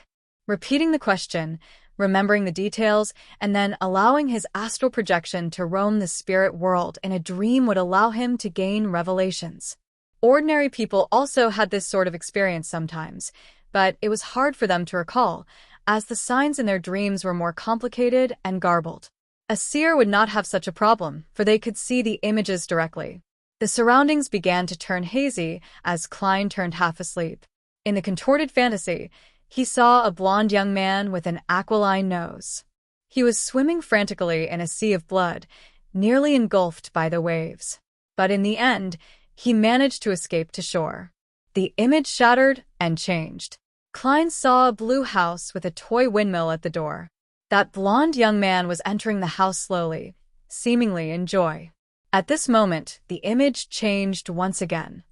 repeating the question, remembering the details, and then allowing his astral projection to roam the spirit world in a dream would allow him to gain revelations. Ordinary people also had this sort of experience sometimes, but it was hard for them to recall, as the signs in their dreams were more complicated and garbled. A seer would not have such a problem, for they could see the images directly. The surroundings began to turn hazy as Klein turned half asleep. In the contorted fantasy, he saw a blond young man with an aquiline nose. He was swimming frantically in a sea of blood, nearly engulfed by the waves. But in the end, he managed to escape to shore. The image shattered and changed. Klein saw a blue house with a toy windmill at the door. That blond young man was entering the house slowly, seemingly in joy. At this moment, the image changed once again.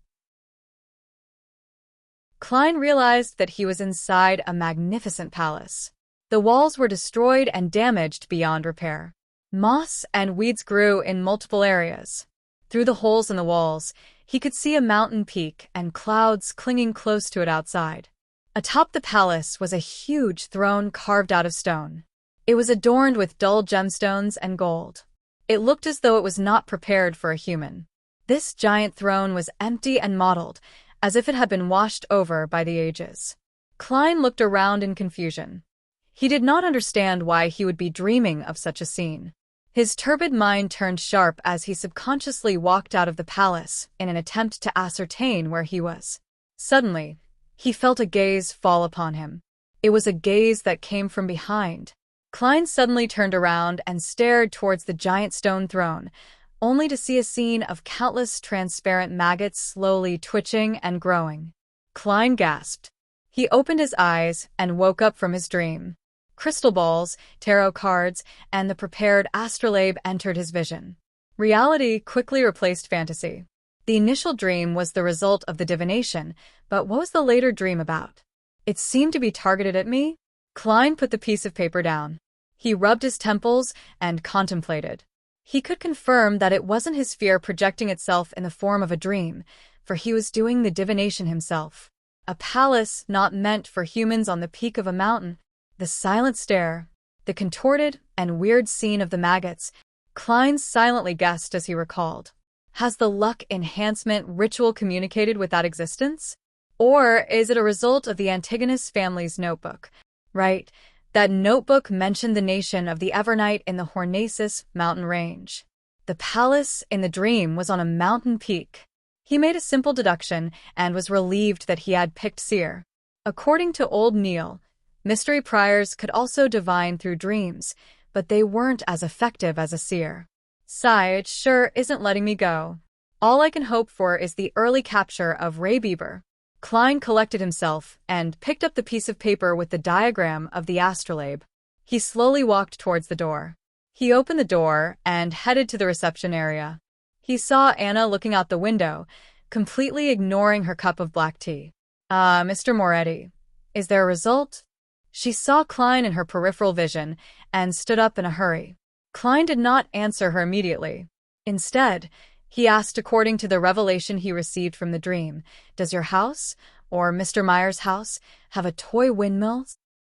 Klein realized that he was inside a magnificent palace. The walls were destroyed and damaged beyond repair. Moss and weeds grew in multiple areas. Through the holes in the walls, he could see a mountain peak and clouds clinging close to it outside. Atop the palace was a huge throne carved out of stone. It was adorned with dull gemstones and gold. It looked as though it was not prepared for a human. This giant throne was empty and mottled, as if it had been washed over by the ages. Klein looked around in confusion. He did not understand why he would be dreaming of such a scene. His turbid mind turned sharp as he subconsciously walked out of the palace in an attempt to ascertain where he was. Suddenly, he felt a gaze fall upon him. It was a gaze that came from behind. Klein suddenly turned around and stared towards the giant stone throne, only to see a scene of countless transparent maggots slowly twitching and growing. Klein gasped. He opened his eyes and woke up from his dream. Crystal balls, tarot cards, and the prepared astrolabe entered his vision. Reality quickly replaced fantasy. The initial dream was the result of the divination, but what was the later dream about? It seemed to be targeted at me. Klein put the piece of paper down. He rubbed his temples and contemplated. He could confirm that it wasn't his fear projecting itself in the form of a dream, for he was doing the divination himself. A palace not meant for humans on the peak of a mountain, the silent stare, the contorted and weird scene of the maggots. Klein silently guessed as he recalled. Has the luck enhancement ritual communicated with that existence? Or is it a result of the Antigonus family's notebook? Right, that notebook mentioned the nation of the Evernight in the Hornaces mountain range. The palace in the dream was on a mountain peak. He made a simple deduction and was relieved that he had picked seer. According to old Neil, mystery priors could also divine through dreams, but they weren't as effective as a seer. Sigh, it sure isn't letting me go. All I can hope for is the early capture of Ray Bieber. Klein collected himself and picked up the piece of paper with the diagram of the astrolabe. He slowly walked towards the door. He opened the door and headed to the reception area. He saw Anna looking out the window, completely ignoring her cup of black tea. Mr. Moretti, is there a result? She saw Klein in her peripheral vision and stood up in a hurry. Klein did not answer her immediately. Instead, he asked, according to the revelation he received from the dream, does your house, or Mr. Meyer's house, have a toy windmill?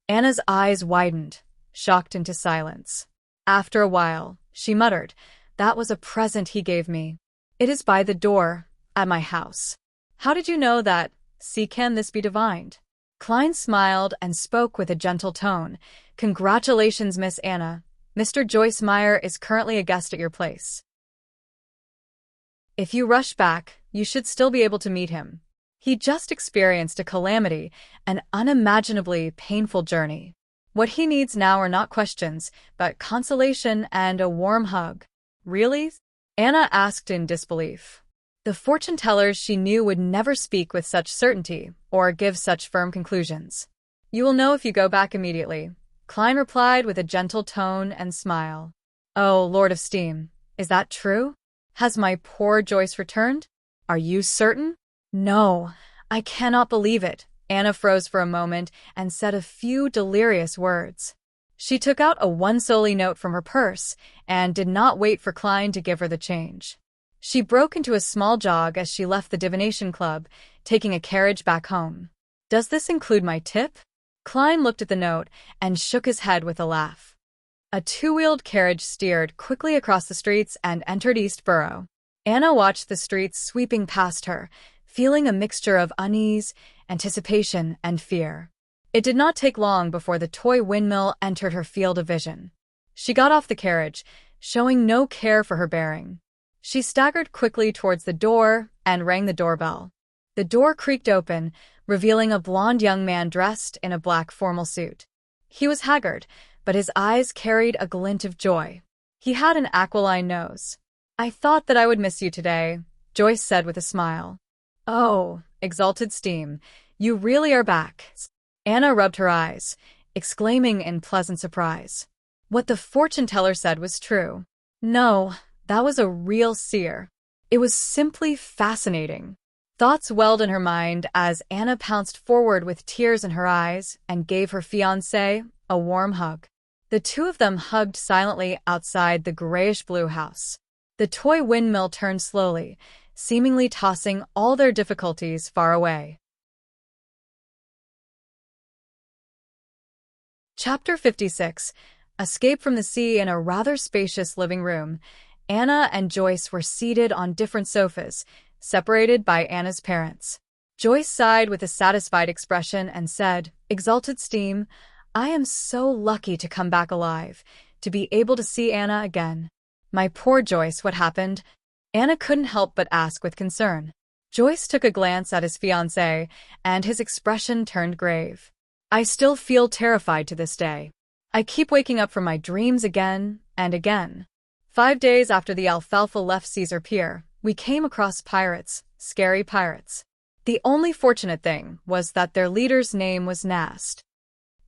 Anna's eyes widened, shocked into silence. After a while, she muttered, that was a present he gave me. It is by the door, at my house. How did you know that? Can this be divined? Klein smiled and spoke with a gentle tone. Congratulations, Miss Anna. Mr. Joyce Meyer is currently a guest at your place. If you rush back, you should still be able to meet him. He just experienced a calamity, an unimaginably painful journey. What he needs now are not questions, but consolation and a warm hug. Really? Anna asked in disbelief. The fortune-tellers she knew would never speak with such certainty or give such firm conclusions. You will know if you go back immediately, Klein replied with a gentle tone and smile. Oh, Lord of Steam, is that true? Has my poor Joyce returned? Are you certain? No, I cannot believe it. Anna froze for a moment and said a few delirious words. She took out a one-solely note from her purse and did not wait for Klein to give her the change. She broke into a small jog as she left the divination club, taking a carriage back home. Does this include my tip? Klein looked at the note and shook his head with a laugh. A two-wheeled carriage steered quickly across the streets and entered East Borough. Anna watched the streets sweeping past her, feeling a mixture of unease, anticipation, and fear. It did not take long before the toy windmill entered her field of vision. She got off the carriage, showing no care for her bearing. She staggered quickly towards the door and rang the doorbell. The door creaked open, revealing a blond young man dressed in a black formal suit. He was haggard, but his eyes carried a glint of joy. He had an aquiline nose. I thought that I would miss you today, Joyce said with a smile. Oh, exalted Steam, you really are back. Anna rubbed her eyes, exclaiming in pleasant surprise. What the fortune-teller said was true. No, that was a real seer. It was simply fascinating. Thoughts welled in her mind as Anna pounced forward with tears in her eyes and gave her fiancé a warm hug. The two of them hugged silently outside the grayish-blue house. The toy windmill turned slowly, seemingly tossing all their difficulties far away. Chapter 56. Escape from the sea. In a rather spacious living room, Anna and Joyce were seated on different sofas, separated by Anna's parents. Joyce sighed with a satisfied expression and said, Exalted Steam, I am so lucky to come back alive, to be able to see Anna again. My poor Joyce, what happened? Anna couldn't help but ask with concern. Joyce took a glance at his fiancée, and his expression turned grave. I still feel terrified to this day. I keep waking up from my dreams again and again. 5 days after the Alfalfa left Caesar Pier, we came across pirates, scary pirates. The only fortunate thing was that their leader's name was Nast.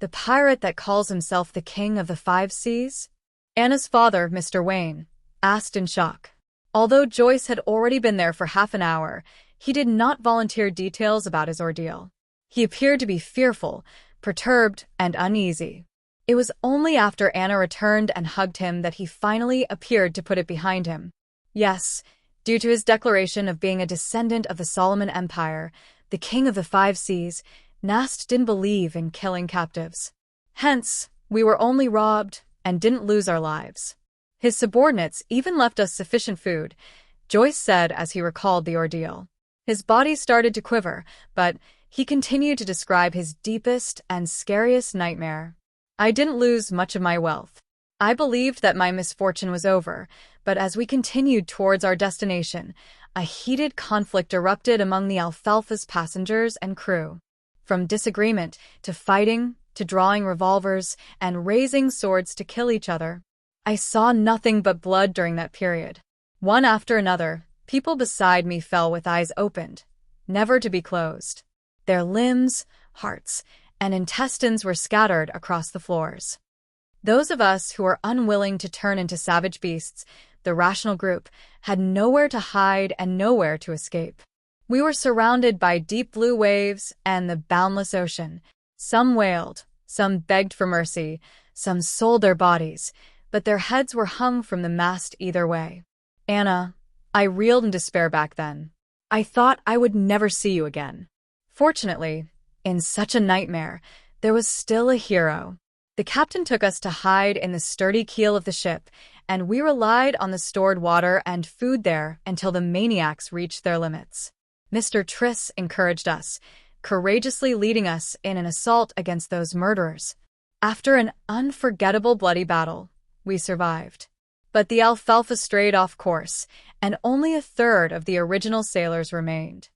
The pirate that calls himself the King of the Five Seas? Anna's father, Mr. Wayne, asked in shock. Although Joyce had already been there for half an hour, he did not volunteer details about his ordeal. He appeared to be fearful, perturbed, and uneasy. It was only after Anna returned and hugged him that he finally appeared to put it behind him. Yes, due to his declaration of being a descendant of the Solomon Empire, the King of the Five Seas, Nast didn't believe in killing captives. Hence, we were only robbed and didn't lose our lives. His subordinates even left us sufficient food, Joyce said as he recalled the ordeal. His body started to quiver, but He continued to describe his deepest and scariest nightmare. I didn't lose much of my wealth. I believed that my misfortune was over, but as we continued towards our destination, a heated conflict erupted among the Alfalfa's passengers and crew. From disagreement to fighting to drawing revolvers and raising swords to kill each other. I saw nothing but blood during that period. One after another, people beside me fell with eyes opened, never to be closed. Their limbs, hearts, and intestines were scattered across the floors. Those of us who were unwilling to turn into savage beasts, the rational group, had nowhere to hide and nowhere to escape. We were surrounded by deep blue waves and the boundless ocean. Some wailed, some begged for mercy, some sold their bodies, but their heads were hung from the mast either way. Anna, I reeled in despair back then. I thought I would never see you again. Fortunately, in such a nightmare, there was still a hero. The captain took us to hide in the sturdy keel of the ship, and we relied on the stored water and food there until the maniacs reached their limits. Mr. Triss encouraged us, courageously leading us in an assault against those murderers. After an unforgettable bloody battle, we survived. But the Alfalfa strayed off course, and only a third of the original sailors remained.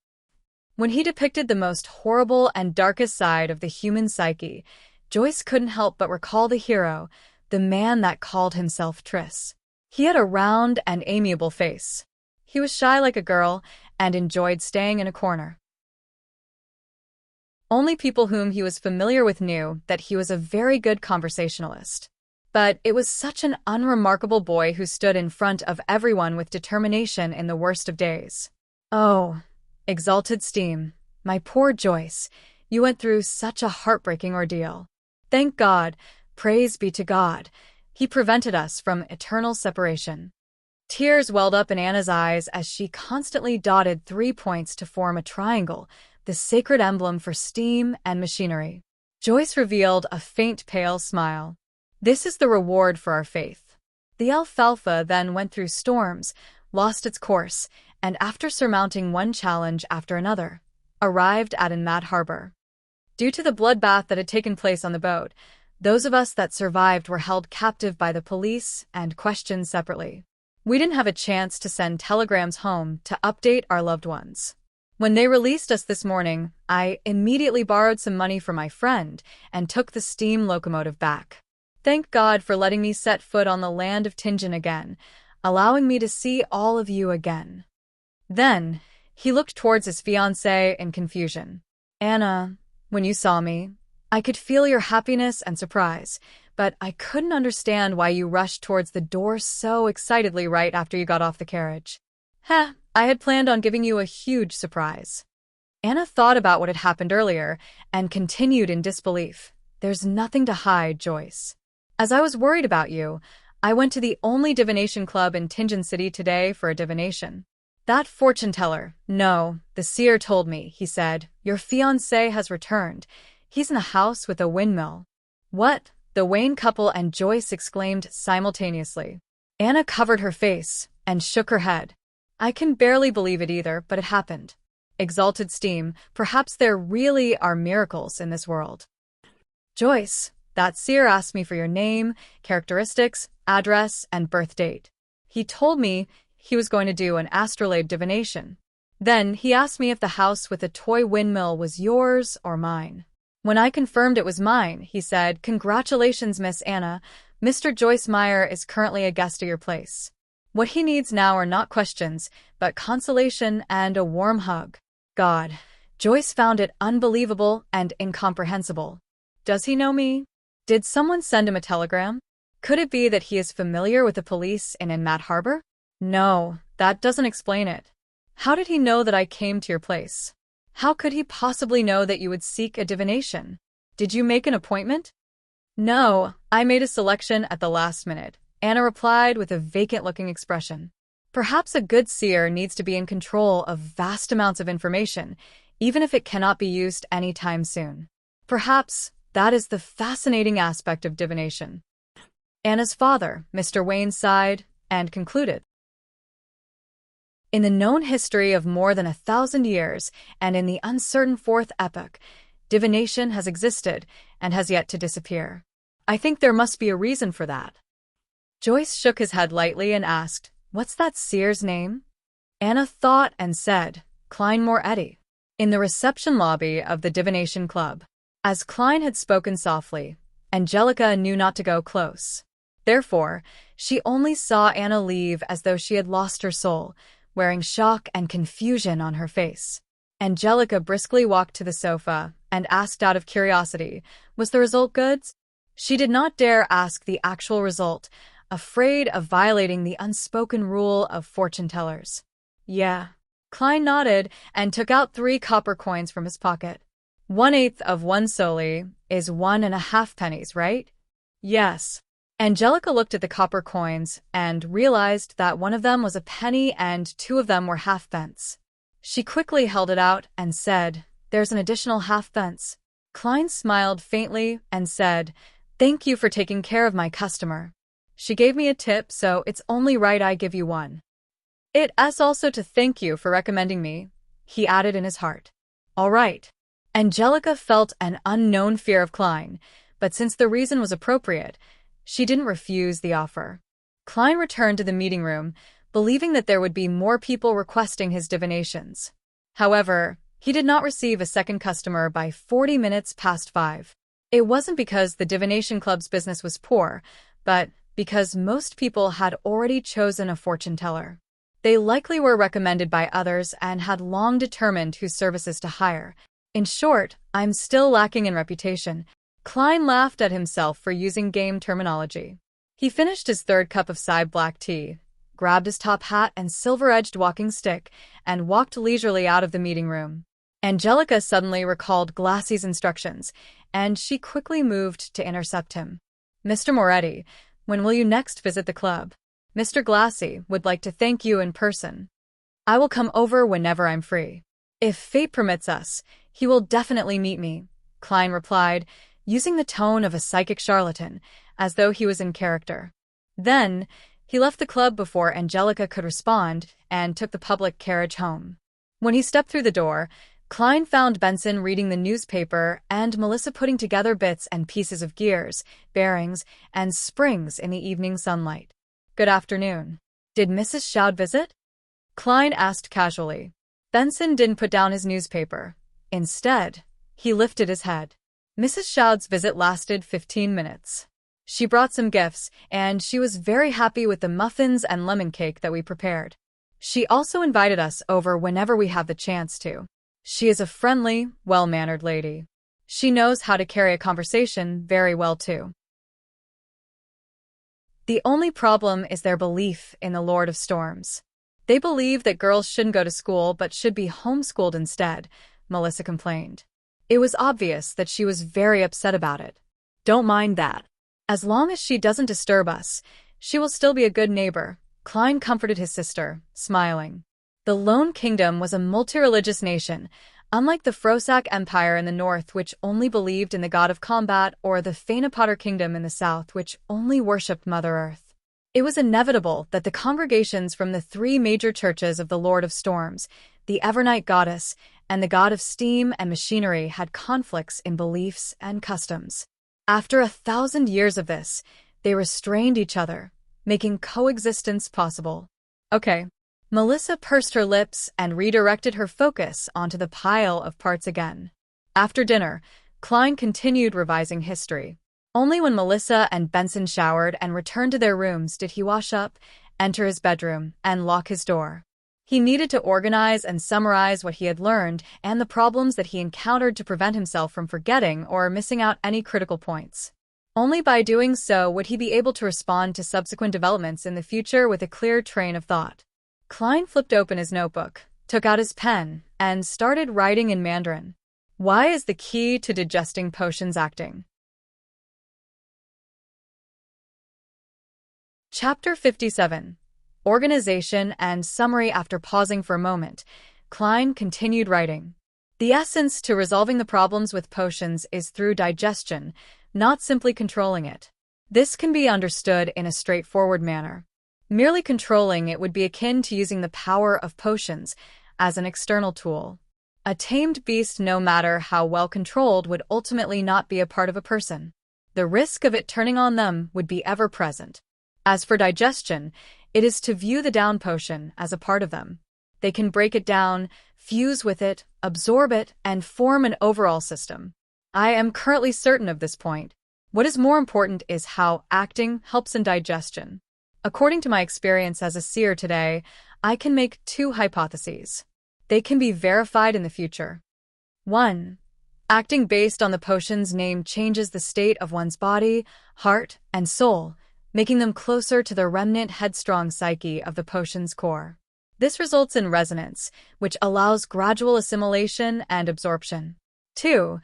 When he depicted the most horrible and darkest side of the human psyche, Joyce couldn't help but recall the hero, the man that called himself Triss. He had a round and amiable face. He was shy like a girl and enjoyed staying in a corner. Only people whom he was familiar with knew that he was a very good conversationalist. But it was such an unremarkable boy who stood in front of everyone with determination in the worst of days. Oh, exalted steam, my poor Joyce, you went through such a heartbreaking ordeal. Thank God, praise be to God, he prevented us from eternal separation. Tears welled up in Anna's eyes as she constantly dotted 3 points to form a triangle, the sacred emblem for steam and machinery. Joyce revealed a faint pale smile. This is the reward for our faith. The Alfalfa then went through storms, lost its course, and after surmounting one challenge after another, arrived at a mad harbor. Due to the bloodbath that had taken place on the boat, those of us that survived were held captive by the police and questioned separately. We didn't have a chance to send telegrams home to update our loved ones. When they released us this morning, I immediately borrowed some money from my friend and took the steam locomotive back. Thank God for letting me set foot on the land of Tingen again, allowing me to see all of you again. Then, he looked towards his fiancée in confusion. Anna, when you saw me, I could feel your happiness and surprise, but I couldn't understand why you rushed towards the door so excitedly right after you got off the carriage. I had planned on giving you a huge surprise. Anna thought about what had happened earlier and continued in disbelief. There's nothing to hide, Joyce. As I was worried about you, I went to the only divination club in Tingen City today for a divination. That fortune teller, no, the seer told me, he said, your fiancé has returned. He's in the house with a windmill. What? The Wayne couple and Joyce exclaimed simultaneously. Anna covered her face and shook her head. I can barely believe it either, but it happened. Exalted steam, perhaps there really are miracles in this world. Joyce, that seer asked me for your name, characteristics, address, and birth date. He told me he was going to do an astrolabe divination. Then he asked me if the house with the toy windmill was yours or mine. When I confirmed it was mine, he said, Congratulations, Miss Anna. Mr. Joyce Meyer is currently a guest at your place. What he needs now are not questions, but consolation and a warm hug. God, Joyce found it unbelievable and incomprehensible. Does he know me? Did someone send him a telegram? Could it be that he is familiar with the police in Mad Harbor? No, that doesn't explain it. How did he know that I came to your place? How could he possibly know that you would seek a divination? Did you make an appointment? No, I made a selection at the last minute, Anna replied with a vacant-looking expression. Perhaps a good seer needs to be in control of vast amounts of information, even if it cannot be used anytime soon. Perhaps that is the fascinating aspect of divination. Anna's father, Mr. Wayne, sighed and concluded. In the known history of more than 1,000 years, and in the uncertain fourth epoch, divination has existed and has yet to disappear. I think there must be a reason for that. Joyce shook his head lightly and asked, "What's that seer's name?" Anna thought and said, "Klein Moretti." In the reception lobby of the Divination Club. As Klein had spoken softly, Angelica knew not to go close. Therefore, she only saw Anna leave as though she had lost her soul, wearing shock and confusion on her face. Angelica briskly walked to the sofa and asked out of curiosity, "Was the result good?" She did not dare ask the actual result, afraid of violating the unspoken rule of fortune-tellers. "Yeah." Klein nodded and took out 3 copper coins from his pocket. 1/8 of 1 soldi is 1.5 pennies, right? Yes. Angelica looked at the copper coins and realized that one of them was a penny and 2 of them were halfpence. She quickly held it out and said, "There's an additional halfpence." Klein smiled faintly and said, "Thank you for taking care of my customer. She gave me a tip, so it's only right I give you one. It's also to thank you for recommending me," he added in his heart. "All right." Angelica felt an unknown fear of Klein, but since the reason was appropriate, she didn't refuse the offer. Klein returned to the meeting room, believing that there would be more people requesting his divinations. However, he did not receive a second customer by 40 minutes past 5. It wasn't because the Divination Club's business was poor, but because most people had already chosen a fortune-teller. They likely were recommended by others and had long determined whose services to hire. In short, I'm still lacking in reputation. Klein laughed at himself for using game terminology. He finished his 3rd cup of Side black tea, grabbed his top hat and silver-edged walking stick, and walked leisurely out of the meeting room. Angelica suddenly recalled Glassie's instructions, and she quickly moved to intercept him. "Mr. Moretti, when will you next visit the club? Mr. Glassie would like to thank you in person. I will come over whenever I'm free. If fate permits us, he will definitely meet me," Klein replied, using the tone of a psychic charlatan, as though he was in character. Then, he left the club before Angelica could respond and took the public carriage home. When he stepped through the door, Klein found Benson reading the newspaper and Melissa putting together bits and pieces of gears, bearings, and springs in the evening sunlight. "Good afternoon. Did Mrs. Schaud visit?" Klein asked casually. Benson didn't put down his newspaper. Instead, he lifted his head. "Mrs. Schaud's visit lasted 15 minutes. She brought some gifts, and she was very happy with the muffins and lemon cake that we prepared. She also invited us over whenever we have the chance to. She is a friendly, well-mannered lady. She knows how to carry a conversation very well, too. The only problem is their belief in the Lord of Storms. They believe that girls shouldn't go to school but should be homeschooled instead," Melissa complained. It was obvious that she was very upset about it. "Don't mind that. As long as she doesn't disturb us, she will still be a good neighbor," Klein comforted his sister, smiling. The Lone Kingdom was a multi-religious nation, unlike the Frosak Empire in the north, which only believed in the god of combat, or the Fanapotter Kingdom in the south, which only worshipped Mother Earth. It was inevitable that the congregations from the 3 major churches of the Lord of Storms, the Evernight Goddess, and the god of steam and machinery had conflicts in beliefs and customs. After 1,000 years of this, they restrained each other, making coexistence possible. "Okay." Melissa pursed her lips and redirected her focus onto the pile of parts again. After dinner, Klein continued revising history. Only when Melissa and Benson showered and returned to their rooms did he wash up, enter his bedroom, and lock his door. He needed to organize and summarize what he had learned and the problems that he encountered to prevent himself from forgetting or missing out any critical points. Only by doing so would he be able to respond to subsequent developments in the future with a clear train of thought. Klein flipped open his notebook, took out his pen, and started writing in Mandarin. Why is the key to digesting potions acting? Chapter 57. Organization and Summary. After pausing for a moment, Klein continued writing. The essence to resolving the problems with potions is through digestion, not simply controlling it. This can be understood in a straightforward manner. Merely controlling it would be akin to using the power of potions as an external tool. A tamed beast, no matter how well controlled, would ultimately not be a part of a person. The risk of it turning on them would be ever present. As for digestion, it is to view the down potion as a part of them. They can break it down, fuse with it, absorb it, and form an overall system. I am currently certain of this point. What is more important is how acting helps in digestion. According to my experience as a seer today, I can make two hypotheses. They can be verified in the future. 1. Acting based on the potion's name changes the state of one's body, heart, and soul, making them closer to the remnant headstrong psyche of the potion's core. This results in resonance, which allows gradual assimilation and absorption. 2.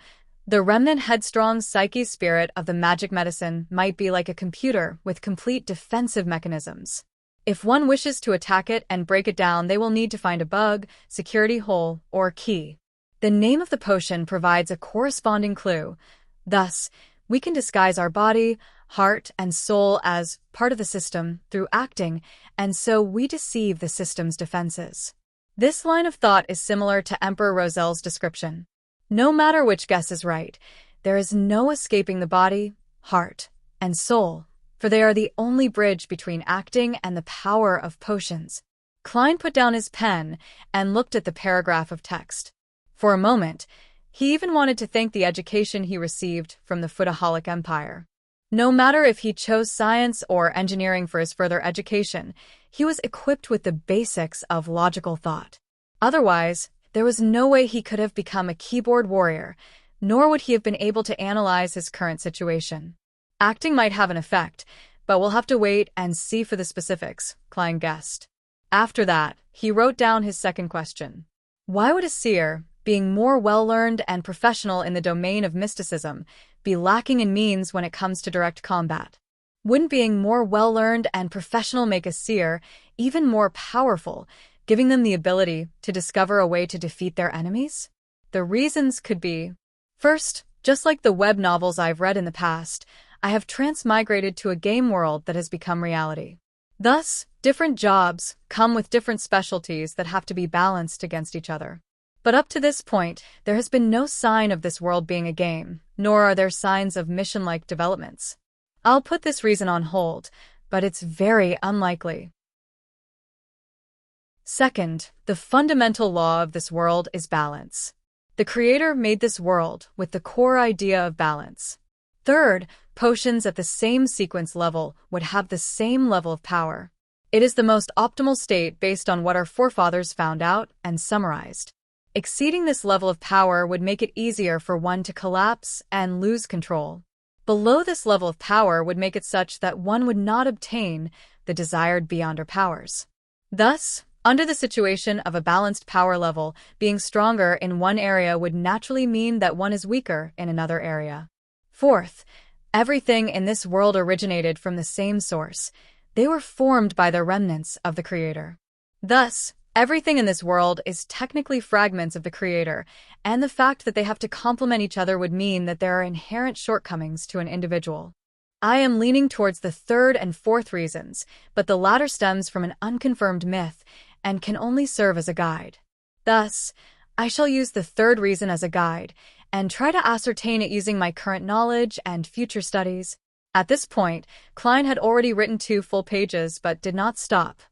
The remnant headstrong psyche spirit of the magic medicine might be like a computer with complete defensive mechanisms. If one wishes to attack it and break it down, they will need to find a bug, security hole, or key. The name of the potion provides a corresponding clue. Thus, we can disguise our body, heart, and soul as part of the system through acting, and so we deceive the system's defenses. This line of thought is similar to Emperor Rosel's description. No matter which guess is right, there is no escaping the body, heart, and soul, for they are the only bridge between acting and the power of potions. Klein put down his pen and looked at the paragraph of text. For a moment, he even wanted to thank the education he received from the Foodaholic Empire. No matter if he chose science or engineering for his further education, he was equipped with the basics of logical thought. Otherwise, there was no way he could have become a keyboard warrior, nor would he have been able to analyze his current situation. Acting might have an effect, but we'll have to wait and see for the specifics, Klein guessed. After that, he wrote down his second question. Why would a seer, being more well-learned and professional in the domain of mysticism, be lacking in means when it comes to direct combat? Wouldn't being more well-learned and professional make a seer even more powerful, giving them the ability to discover a way to defeat their enemies? The reasons could be: first, just like the web novels I've read in the past, I have transmigrated to a game world that has become reality. Thus, different jobs come with different specialties that have to be balanced against each other. But up to this point, there has been no sign of this world being a game, nor are there signs of mission-like developments. I'll put this reason on hold, but it's very unlikely. Second, the fundamental law of this world is balance. The Creator made this world with the core idea of balance. Third, potions at the same sequence level would have the same level of power. It is the most optimal state based on what our forefathers found out and summarized. Exceeding this level of power would make it easier for one to collapse and lose control. Below this level of power would make it such that one would not obtain the desired beyond our powers. Thus, under the situation of a balanced power level, being stronger in one area would naturally mean that one is weaker in another area. Fourth, everything in this world originated from the same source. They were formed by the remnants of the Creator. Thus, everything in this world is technically fragments of the Creator, and the fact that they have to complement each other would mean that there are inherent shortcomings to an individual. I am leaning towards the third and fourth reasons, but the latter stems from an unconfirmed myth and can only serve as a guide. Thus, I shall use the third reason as a guide and try to ascertain it using my current knowledge and future studies. At this point, Klein had already written 2 full pages but did not stop.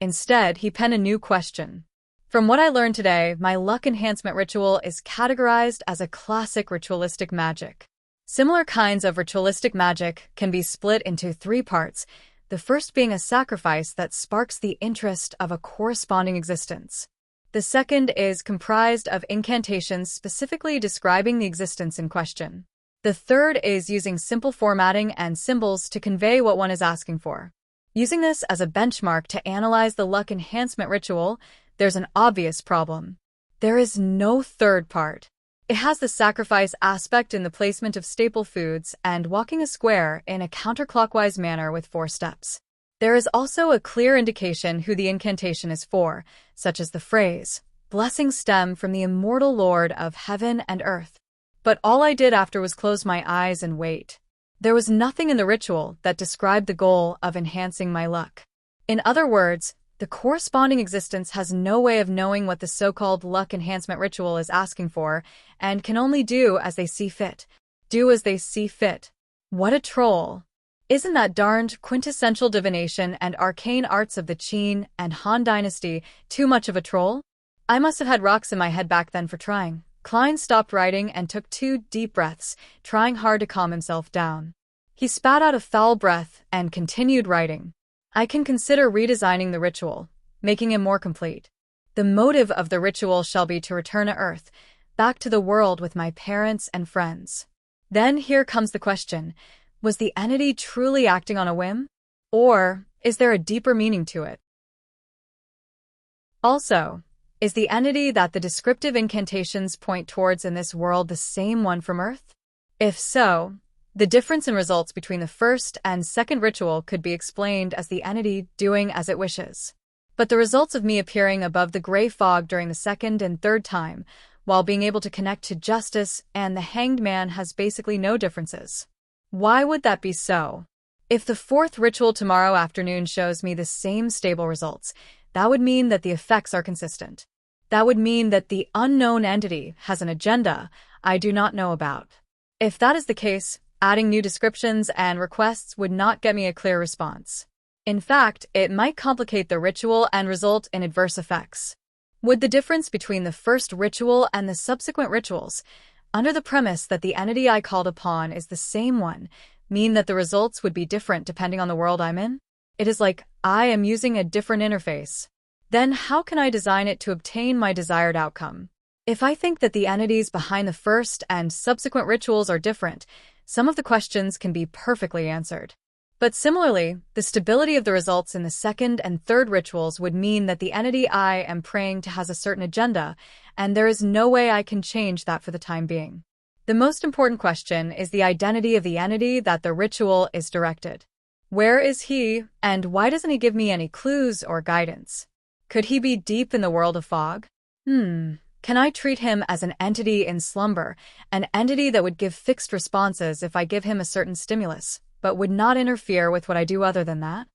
Instead, he penned a new question. From what I learned today, my luck enhancement ritual is categorized as a classic ritualistic magic. Similar kinds of ritualistic magic can be split into 3 parts, the first being a sacrifice that sparks the interest of a corresponding existence. The second is comprised of incantations specifically describing the existence in question. The third is using simple formatting and symbols to convey what one is asking for. Using this as a benchmark to analyze the luck enhancement ritual, there's an obvious problem. There is no third part. It has the sacrifice aspect in the placement of staple foods and walking a square in a counterclockwise manner with 4 steps. There is also a clear indication who the incantation is for, such as the phrase, "Blessings stem from the immortal Lord of heaven and earth." But all I did after was close my eyes and wait. There was nothing in the ritual that described the goal of enhancing my luck. In other words, the corresponding existence has no way of knowing what the so-called luck enhancement ritual is asking for, and can only do as they see fit. Do as they see fit. What a troll. Isn't that darned quintessential divination and arcane arts of the Qin and Han dynasty too much of a troll? I must have had rocks in my head back then for trying. Klein stopped writing and took 2 deep breaths, trying hard to calm himself down. He spat out a foul breath and continued writing. I can consider redesigning the ritual, making it more complete. The motive of the ritual shall be to return to Earth, back to the world with my parents and friends. Then here comes the question, was the entity truly acting on a whim? Or is there a deeper meaning to it? Also, is the entity that the descriptive incantations point towards in this world the same one from Earth? If so, the difference in results between the first and second ritual could be explained as the entity doing as it wishes. But the results of me appearing above the gray fog during the second and third time, while being able to connect to justice and the hanged man, has basically no differences. Why would that be so? If the fourth ritual tomorrow afternoon shows me the same stable results, that would mean that the effects are consistent. That would mean that the unknown entity has an agenda I do not know about. If that is the case, adding new descriptions and requests would not get me a clear response. In fact, it might complicate the ritual and result in adverse effects. Would the difference between the first ritual and the subsequent rituals, under the premise that the entity I called upon is the same one, mean that the results would be different depending on the world I'm in? It is like I am using a different interface. Then how can I design it to obtain my desired outcome? If I think that the entities behind the first and subsequent rituals are different, some of the questions can be perfectly answered. But similarly, the stability of the results in the second and third rituals would mean that the entity I am praying to has a certain agenda, and there is no way I can change that for the time being. The most important question is the identity of the entity that the ritual is directed. Where is he, and why doesn't he give me any clues or guidance? Could he be deep in the world of fog? Can I treat him as an entity in slumber, an entity that would give fixed responses if I give him a certain stimulus, but would not interfere with what I do other than that?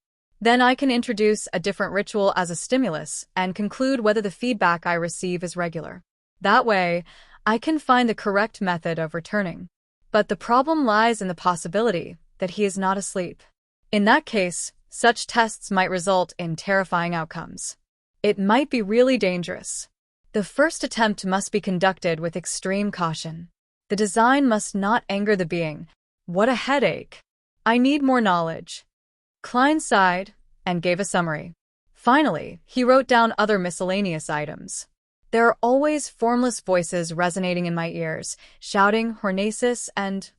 Then I can introduce a different ritual as a stimulus and conclude whether the feedback I receive is regular. That way, I can find the correct method of returning. But the problem lies in the possibility that he is not asleep. In that case, such tests might result in terrifying outcomes. It might be really dangerous. The first attempt must be conducted with extreme caution. The design must not anger the being. What a headache. I need more knowledge. Klein sighed and gave a summary. Finally, he wrote down other miscellaneous items. There are always formless voices resonating in my ears, shouting Hornacis and,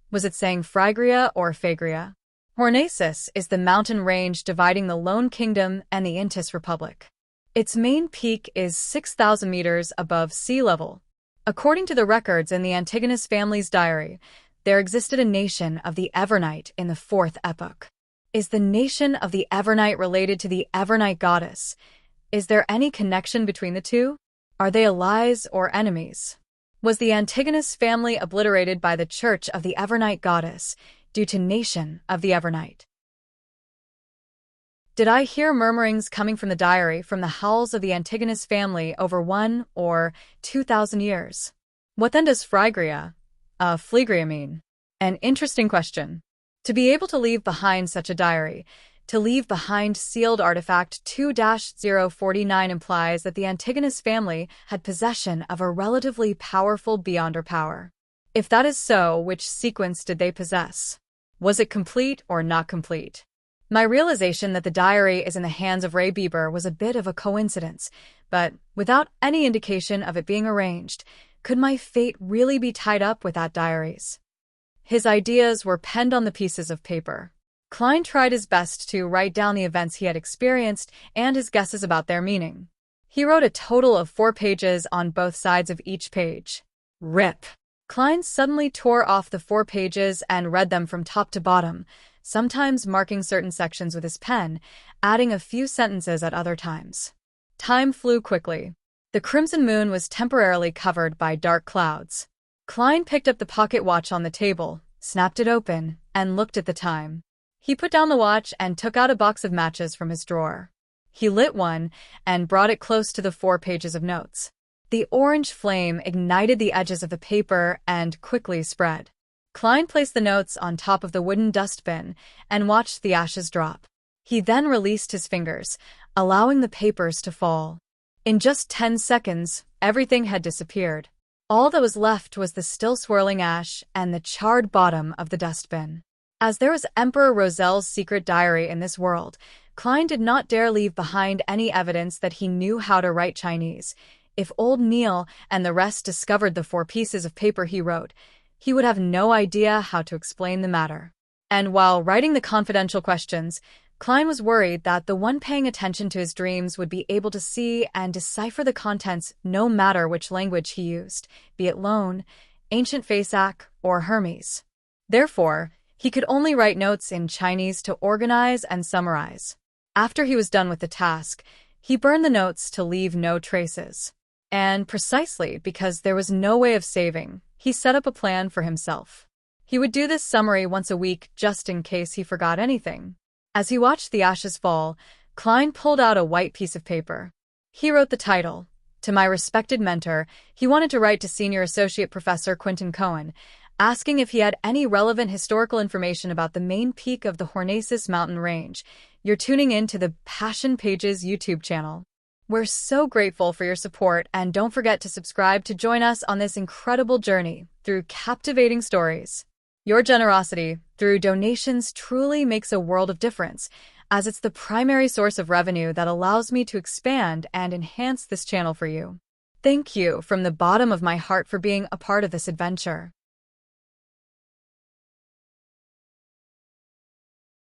was it saying Phrygia or Phagria? Hornacis is the mountain range dividing the Lone Kingdom and the Intis Republic. Its main peak is 6,000 meters above sea level. According to the records in the Antigonus family's diary, there existed a nation of the Evernite in the fourth epoch. Is the nation of the Evernite related to the Evernite goddess? Is there any connection between the two? Are they allies or enemies? Was the Antigonus family obliterated by the Church of the Evernite goddess due to nation of the Evernite? Did I hear murmurings coming from the diary from the howls of the Antigonus family over 1 or 2,000 years? What then does Phrygia mean? An interesting question. To be able to leave behind such a diary, to leave behind sealed artifact 2-049 implies that the Antigonus family had possession of a relatively powerful beyonder power. If that is so, which sequence did they possess? Was it complete or not complete? My realization that the diary is in the hands of Ray Bieber was a bit of a coincidence, but without any indication of it being arranged, could my fate really be tied up with that diary's? His ideas were penned on the pieces of paper. Klein tried his best to write down the events he had experienced and his guesses about their meaning. He wrote a total of 4 pages on both sides of each page. Rip! Klein suddenly tore off the 4 pages and read them from top to bottom, sometimes marking certain sections with his pen, adding a few sentences at other times. Time flew quickly. The crimson moon was temporarily covered by dark clouds. Klein picked up the pocket watch on the table, snapped it open, and looked at the time. He put down the watch and took out a box of matches from his drawer. He lit one and brought it close to the 4 pages of notes. The orange flame ignited the edges of the paper and quickly spread. Klein placed the notes on top of the wooden dustbin and watched the ashes drop. He then released his fingers, allowing the papers to fall. In just 10 seconds, everything had disappeared. All that was left was the still swirling ash and the charred bottom of the dustbin. As there was Emperor Roselle's secret diary in this world, Klein did not dare leave behind any evidence that he knew how to write Chinese. If old Neil and the rest discovered the 4 pieces of paper he wrote, he would have no idea how to explain the matter. And while writing the confidential questions, Klein was worried that the one paying attention to his dreams would be able to see and decipher the contents no matter which language he used, be it Loan, Ancient Fasak, or Hermes. Therefore, he could only write notes in Chinese to organize and summarize. After he was done with the task, he burned the notes to leave no traces. And precisely because there was no way of saving, he set up a plan for himself. He would do this summary once a week just in case he forgot anything. As he watched the ashes fall, Klein pulled out a white piece of paper. He wrote the title. To my respected mentor, he wanted to write to Senior Associate Professor Quinton Cohen, asking if he had any relevant historical information about the main peak of the Hornaces mountain range. You're tuning in to the Passion Pages YouTube channel. We're so grateful for your support, and don't forget to subscribe to join us on this incredible journey through captivating stories. Your generosity through donations truly makes a world of difference, as it's the primary source of revenue that allows me to expand and enhance this channel for you. Thank you from the bottom of my heart for being a part of this adventure.